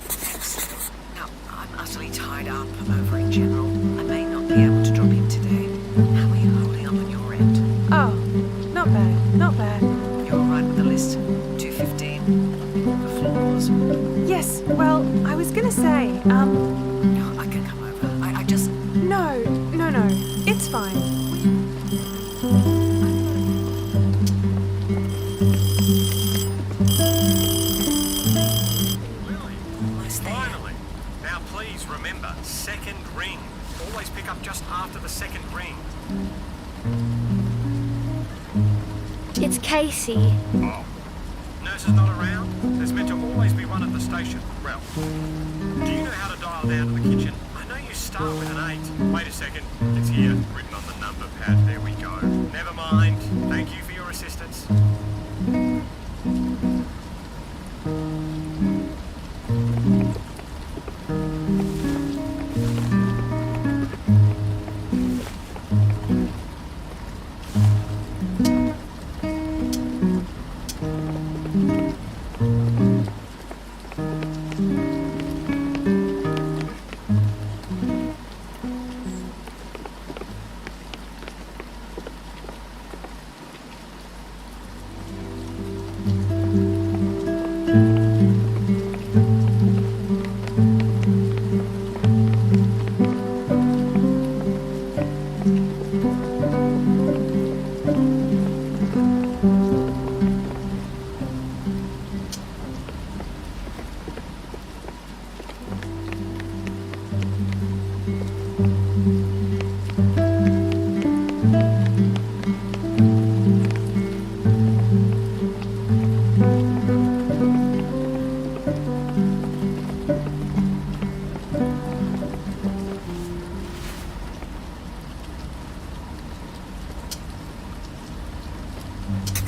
Thanks. No, I'm utterly tied up. I'm over in general. I may not be able to drop in today. How are you holding up on your end? Oh, not bad, not bad. You're all right with the list? 2:15. The floors. Yes, well, I was gonna say, No, I can come over. I just... No, it's fine. after the second ring. It's Casey. Oh. Nurse is not around? There's meant to always be one at the station. Ralph, do you know how to dial down to the kitchen? I know you start with an 8. Wait a second. It's here, written on the number pad. There we go. Never mind. Thank you for your assistance.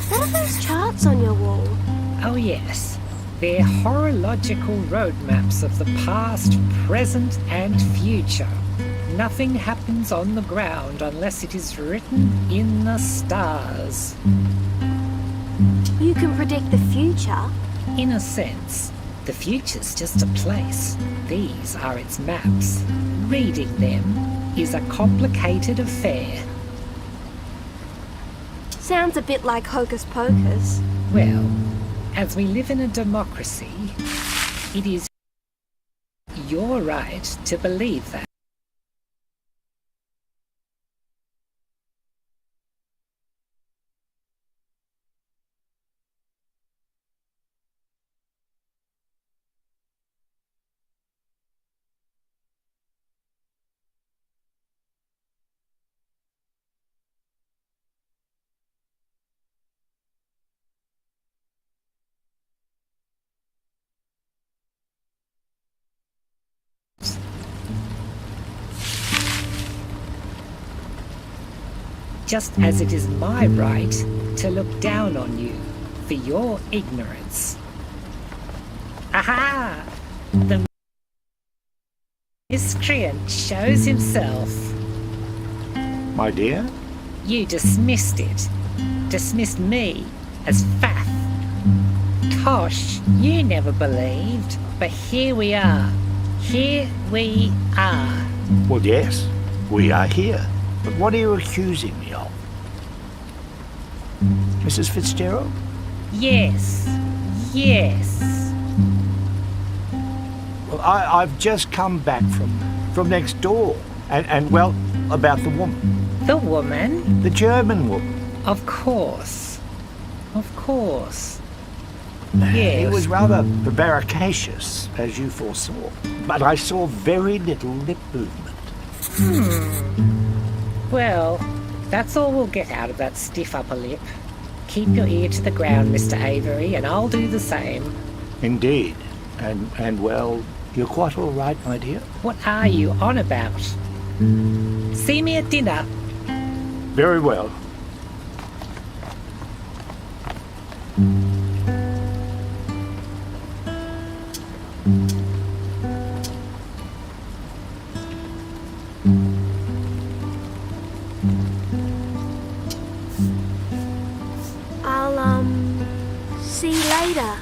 What are those charts on your wall? Oh yes, they're horological road maps of the past, present and future. Nothing happens on the ground unless it is written in the stars. You can predict the future? In a sense, the future's just a place. These are its maps. Reading them is a complicated affair. Sounds a bit like Hocus Pocus. Well, as we live in a democracy, it is your right to believe that. Just as it is my right to look down on you for your ignorance. Aha! The miscreant shows himself. My dear? You dismissed it. Dismissed me as faff. Tosh, you never believed, but here we are. Here we are. Well, yes, we are here. But what are you accusing me of? Mrs. Fitzgerald? Yes. Yes. Well, I've just come back from next door. And well, about the woman. The woman? The German woman. Of course. Of course. He Yes. was rather prevaricacious, as you foresaw. But I saw very little lip movement. Well, that's all we'll get out of that stiff upper lip. Keep your ear to the ground, Mr. Avery, and I'll do the same. Indeed. And well, you're quite all right, my dear. What are you on about? See me at dinner. Very well. I'll, see you later.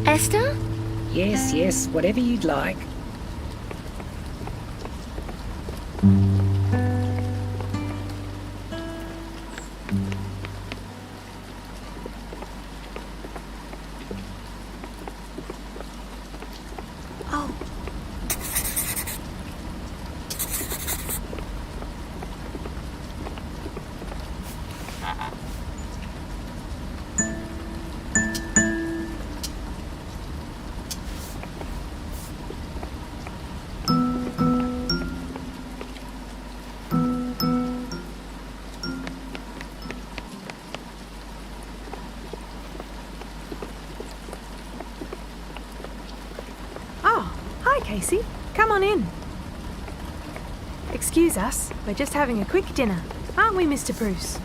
Esther? Yes, whatever you'd like. Casey, come on in. Excuse us, we're just having a quick dinner, aren't we, Mr. Bruce?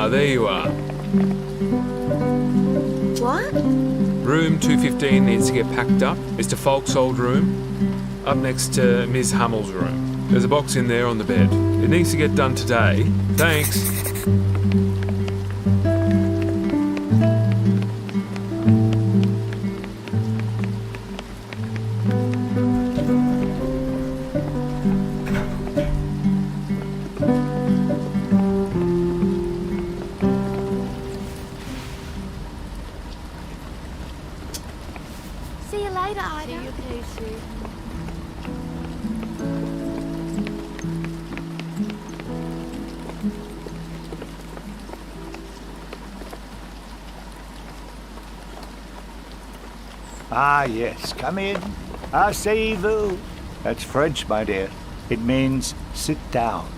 There you are. What? Room 215 needs to get packed up. Mr. Falk's old room. Up next to Ms. Hummel's room. There's a box in there on the bed. It needs to get done today. Thanks. See you later, Ida. See you, Casey. Ah, yes, come in. Asseyez-vous. That's French, my dear. It means sit down.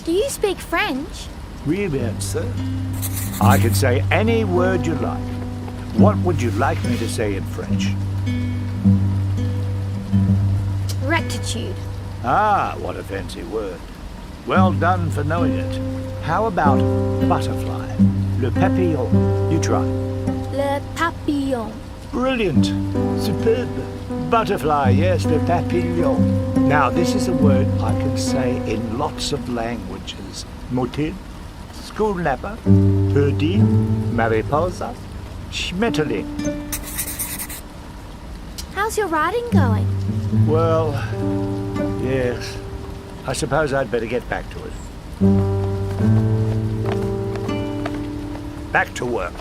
Do you speak French? Oui, bien sûr. I can say any word you like. What would you like me to say in French? Rectitude. Ah, what a fancy word. Well done for knowing it. How about butterfly? Le papillon. You try. Le papillon. Brilliant. Superb. Butterfly, yes, le papillon. Now, this is a word I can say in lots of languages. Motiv, schoolnapper, perdi, mariposa, schmetterling. How's your writing going? Well, yes. I suppose I'd better get back to it. Back to work.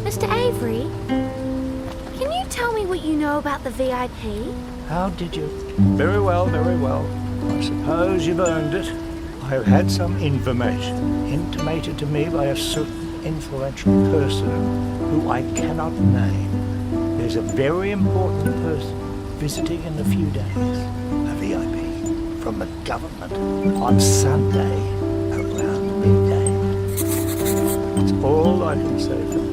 Mr. Avery, can you tell me what you know about the VIP? How did you? Very well, very well. I suppose you've earned it. I have had some information intimated to me by a certain influential person who I cannot name. There's a very important person visiting in a few days, a VIP from the government on Sunday around midday. That's all I can say for now.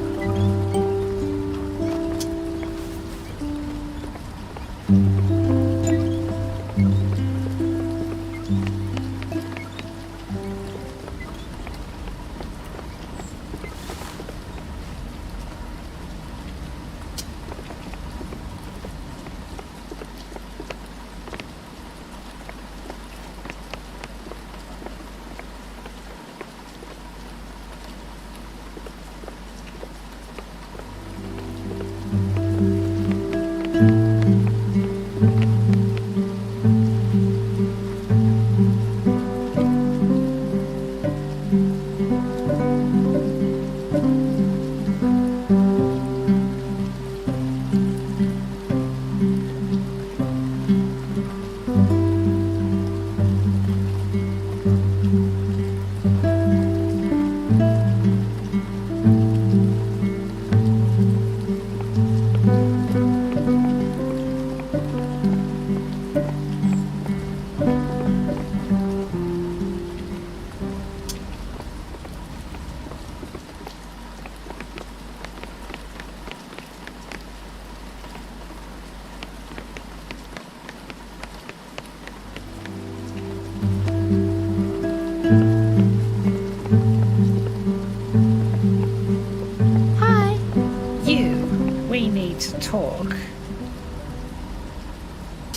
Talk.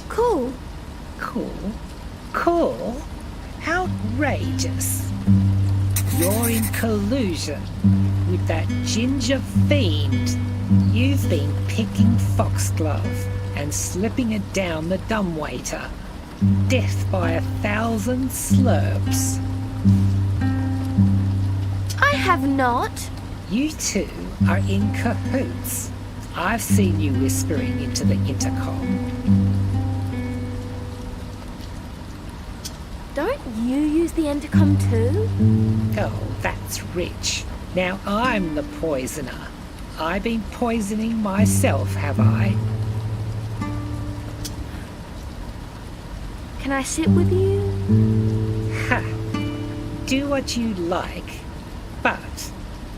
Cool. Cool? Cool? Outrageous. You're in collusion with that ginger fiend. You've been picking foxglove and slipping it down the dumbwaiter. Death by 1,000 slurps. I have not. You two are in cahoots. I've seen you whispering into the intercom. Don't you use the intercom too? Oh, that's rich. Now I'm the poisoner. I've been poisoning myself, have I? Can I sit with you? Ha! Do what you like, but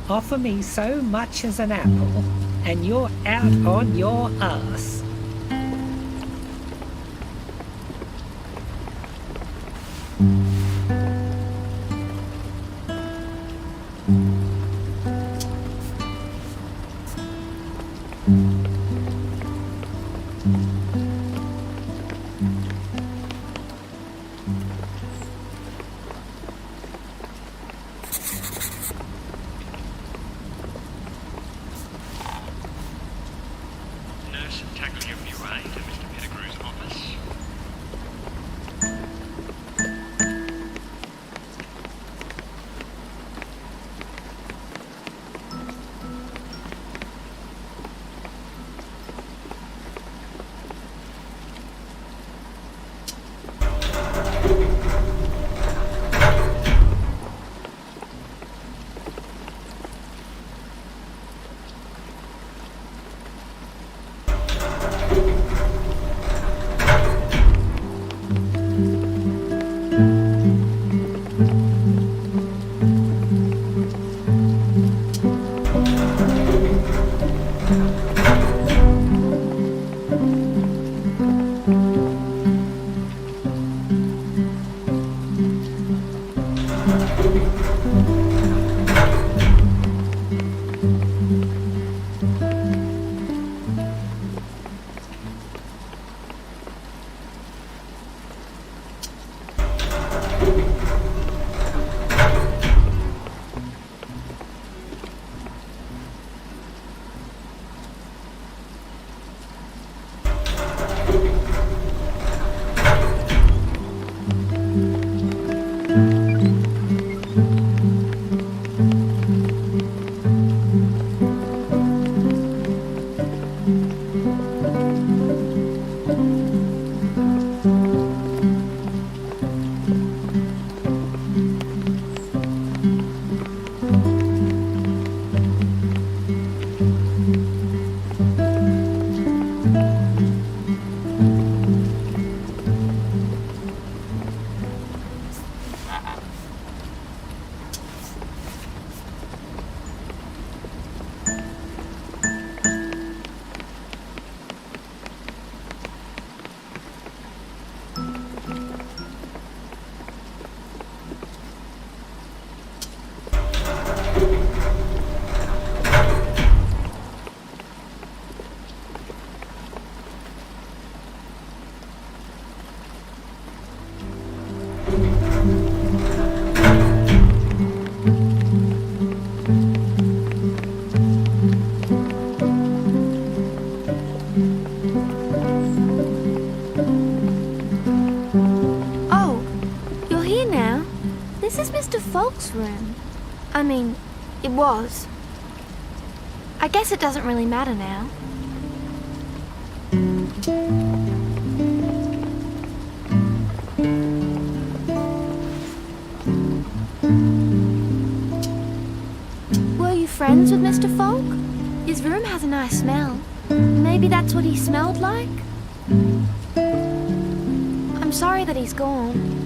offer me so much as an apple and you're out on your arse. Folks' room. I mean, it was. I guess it doesn't really matter now. Were you friends with Mr. Folk? His room has a nice smell. Maybe that's what he smelled like? I'm sorry that he's gone.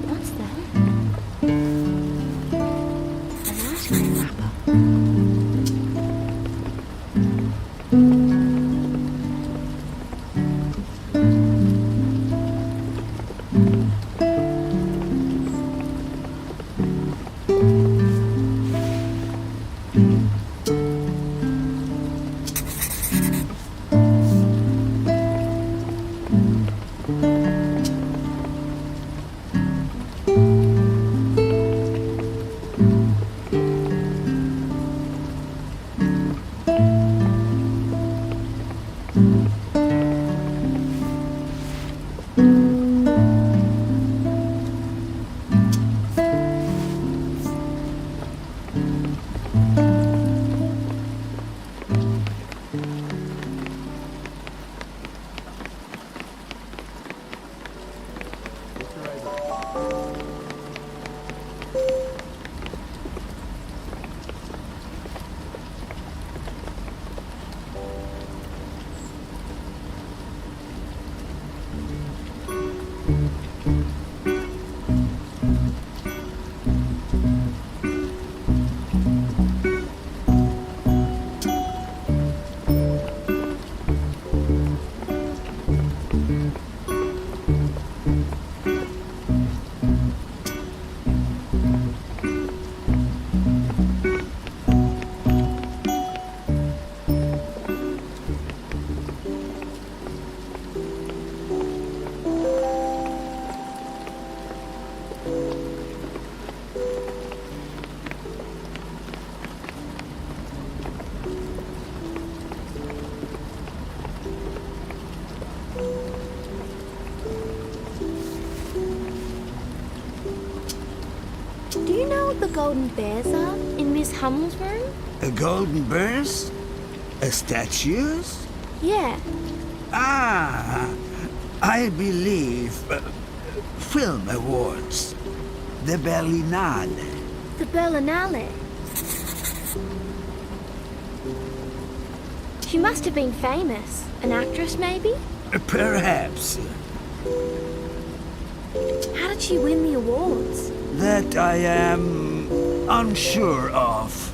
What's that? An ice cream wrapper. golden bears are in Miss Hummel's room? A golden bears? A statues? Yeah. Ah, I believe film awards. The Berlinale. The Berlinale. She must have been famous. An actress, maybe? Perhaps. How did she win the awards? That I am unsure of.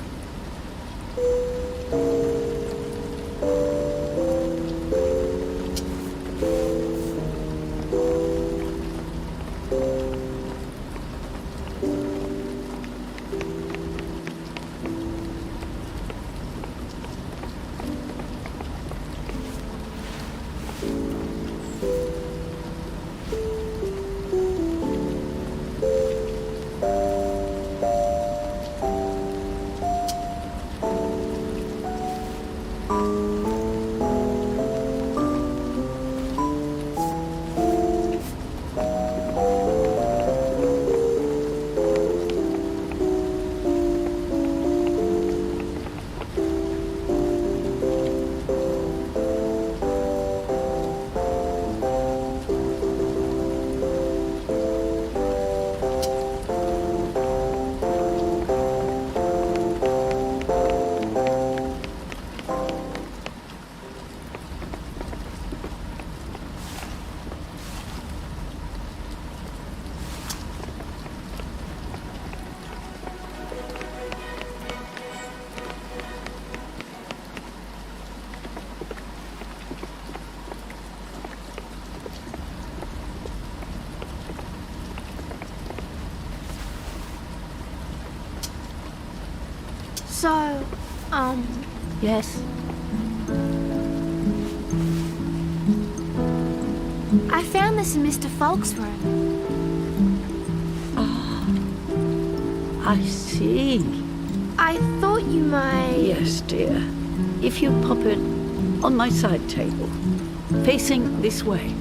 So, Yes? I found this in Mr. Falk's room. I see. I thought you might... Yes, dear. If you pop it on my side table, facing this way.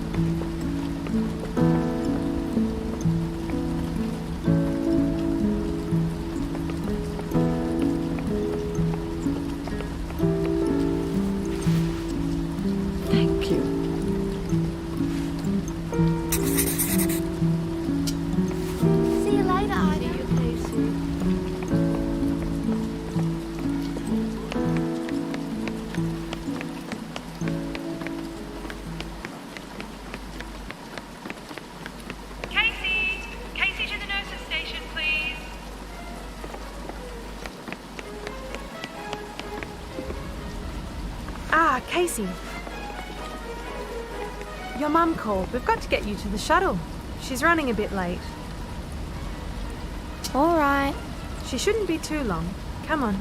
Thank you. See you later, Ida. Casey! Casey to the nurse's station, please. Ah, Casey. Your mum called. We've got to get you to the shuttle. She's running a bit late. All right. She shouldn't be too long. Come on.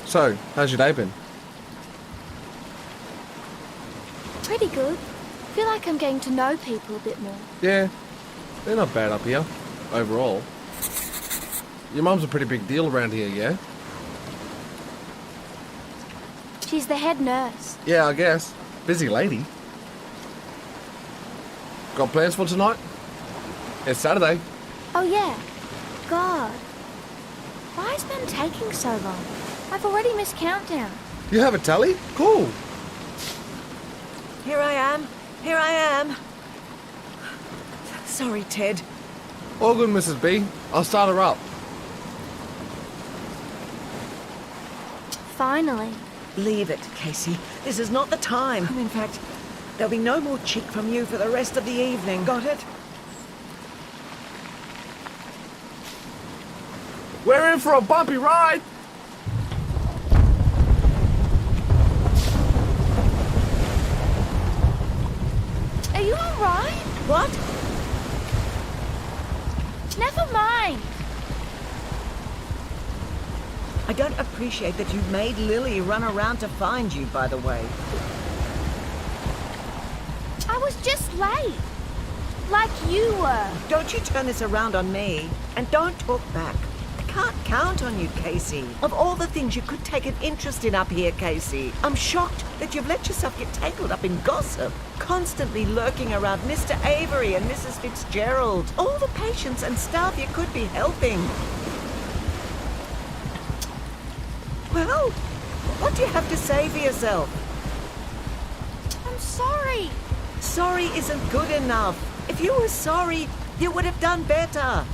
So, how's your day been? Pretty good. Feel like I'm getting to know people a bit more. Yeah, they're not bad up here, overall. Your mum's a pretty big deal around here, yeah? She's the head nurse. Yeah, I guess. Busy lady. Got plans for tonight? It's Saturday. Oh, yeah. God. Why is Mum taking so long? I've already missed countdown. You have a tally? Cool. Here I am. Here I am. Sorry, Ted. All good, Mrs. B. I'll start her up. Finally. Leave it, Casey. This is not the time. In fact, there'll be no more cheek from you for the rest of the evening. Got it? We're in for a bumpy ride. Are you all right? What? Never mind. I don't appreciate that you made Lily run around to find you, by the way. I was just late. Like you were. Don't you turn this around on me. And don't talk back. I can't count on you, Casey. Of all the things you could take an interest in up here, Casey, I'm shocked that you've let yourself get tangled up in gossip. Constantly lurking around Mr. Avery and Mrs. Fitzgerald. All the patients and staff you could be helping. Well, what do you have to say for yourself? I'm sorry. Sorry isn't good enough. If you were sorry, you would have done better.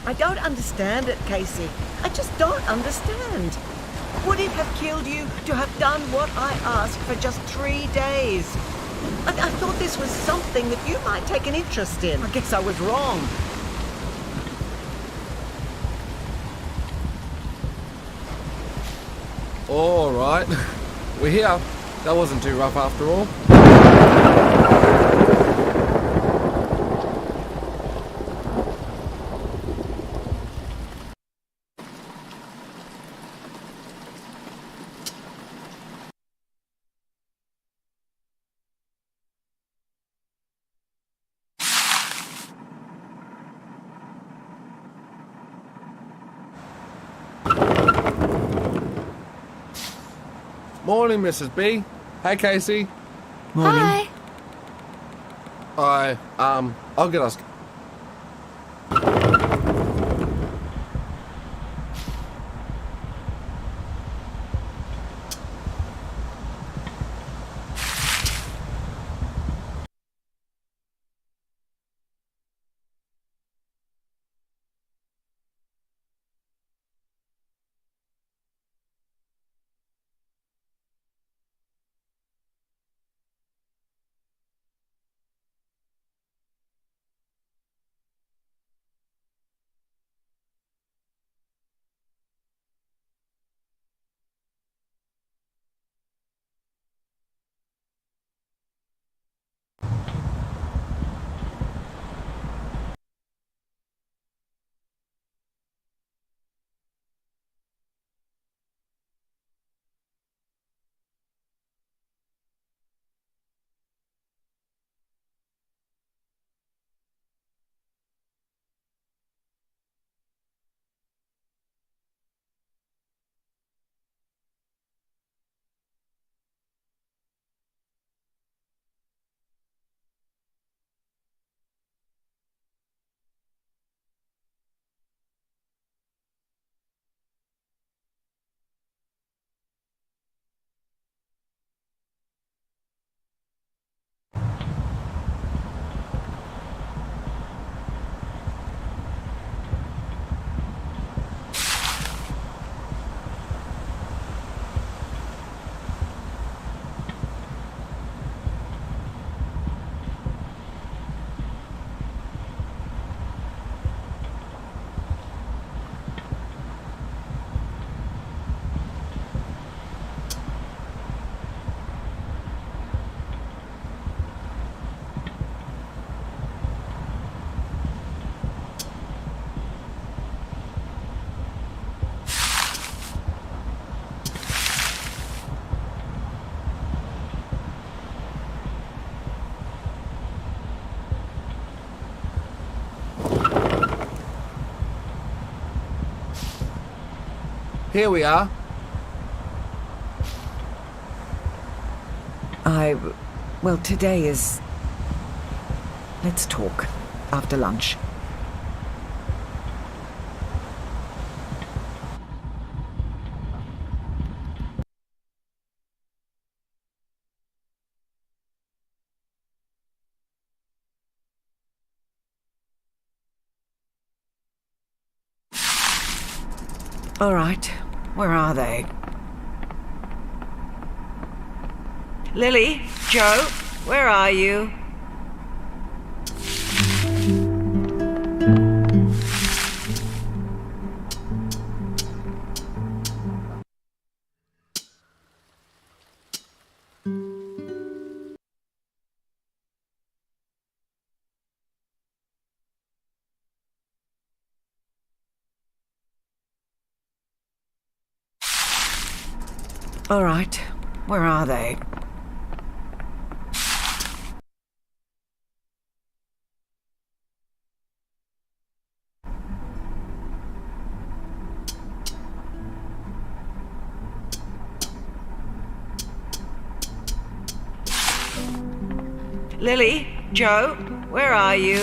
I don't understand it, Casey. I just don't understand. Would it have killed you to have done what I asked for just 3 days? I thought this was something that you might take an interest in. I guess I was wrong. All right. We're here. That wasn't too rough after all. Morning, Mrs. B. Hey, Casey. Hi. I'll get us. Here we are. Well, today is... Let's talk after lunch. All right, where are they? Lily, Joe, where are you? All right, where are they? Lily, Joe, where are you?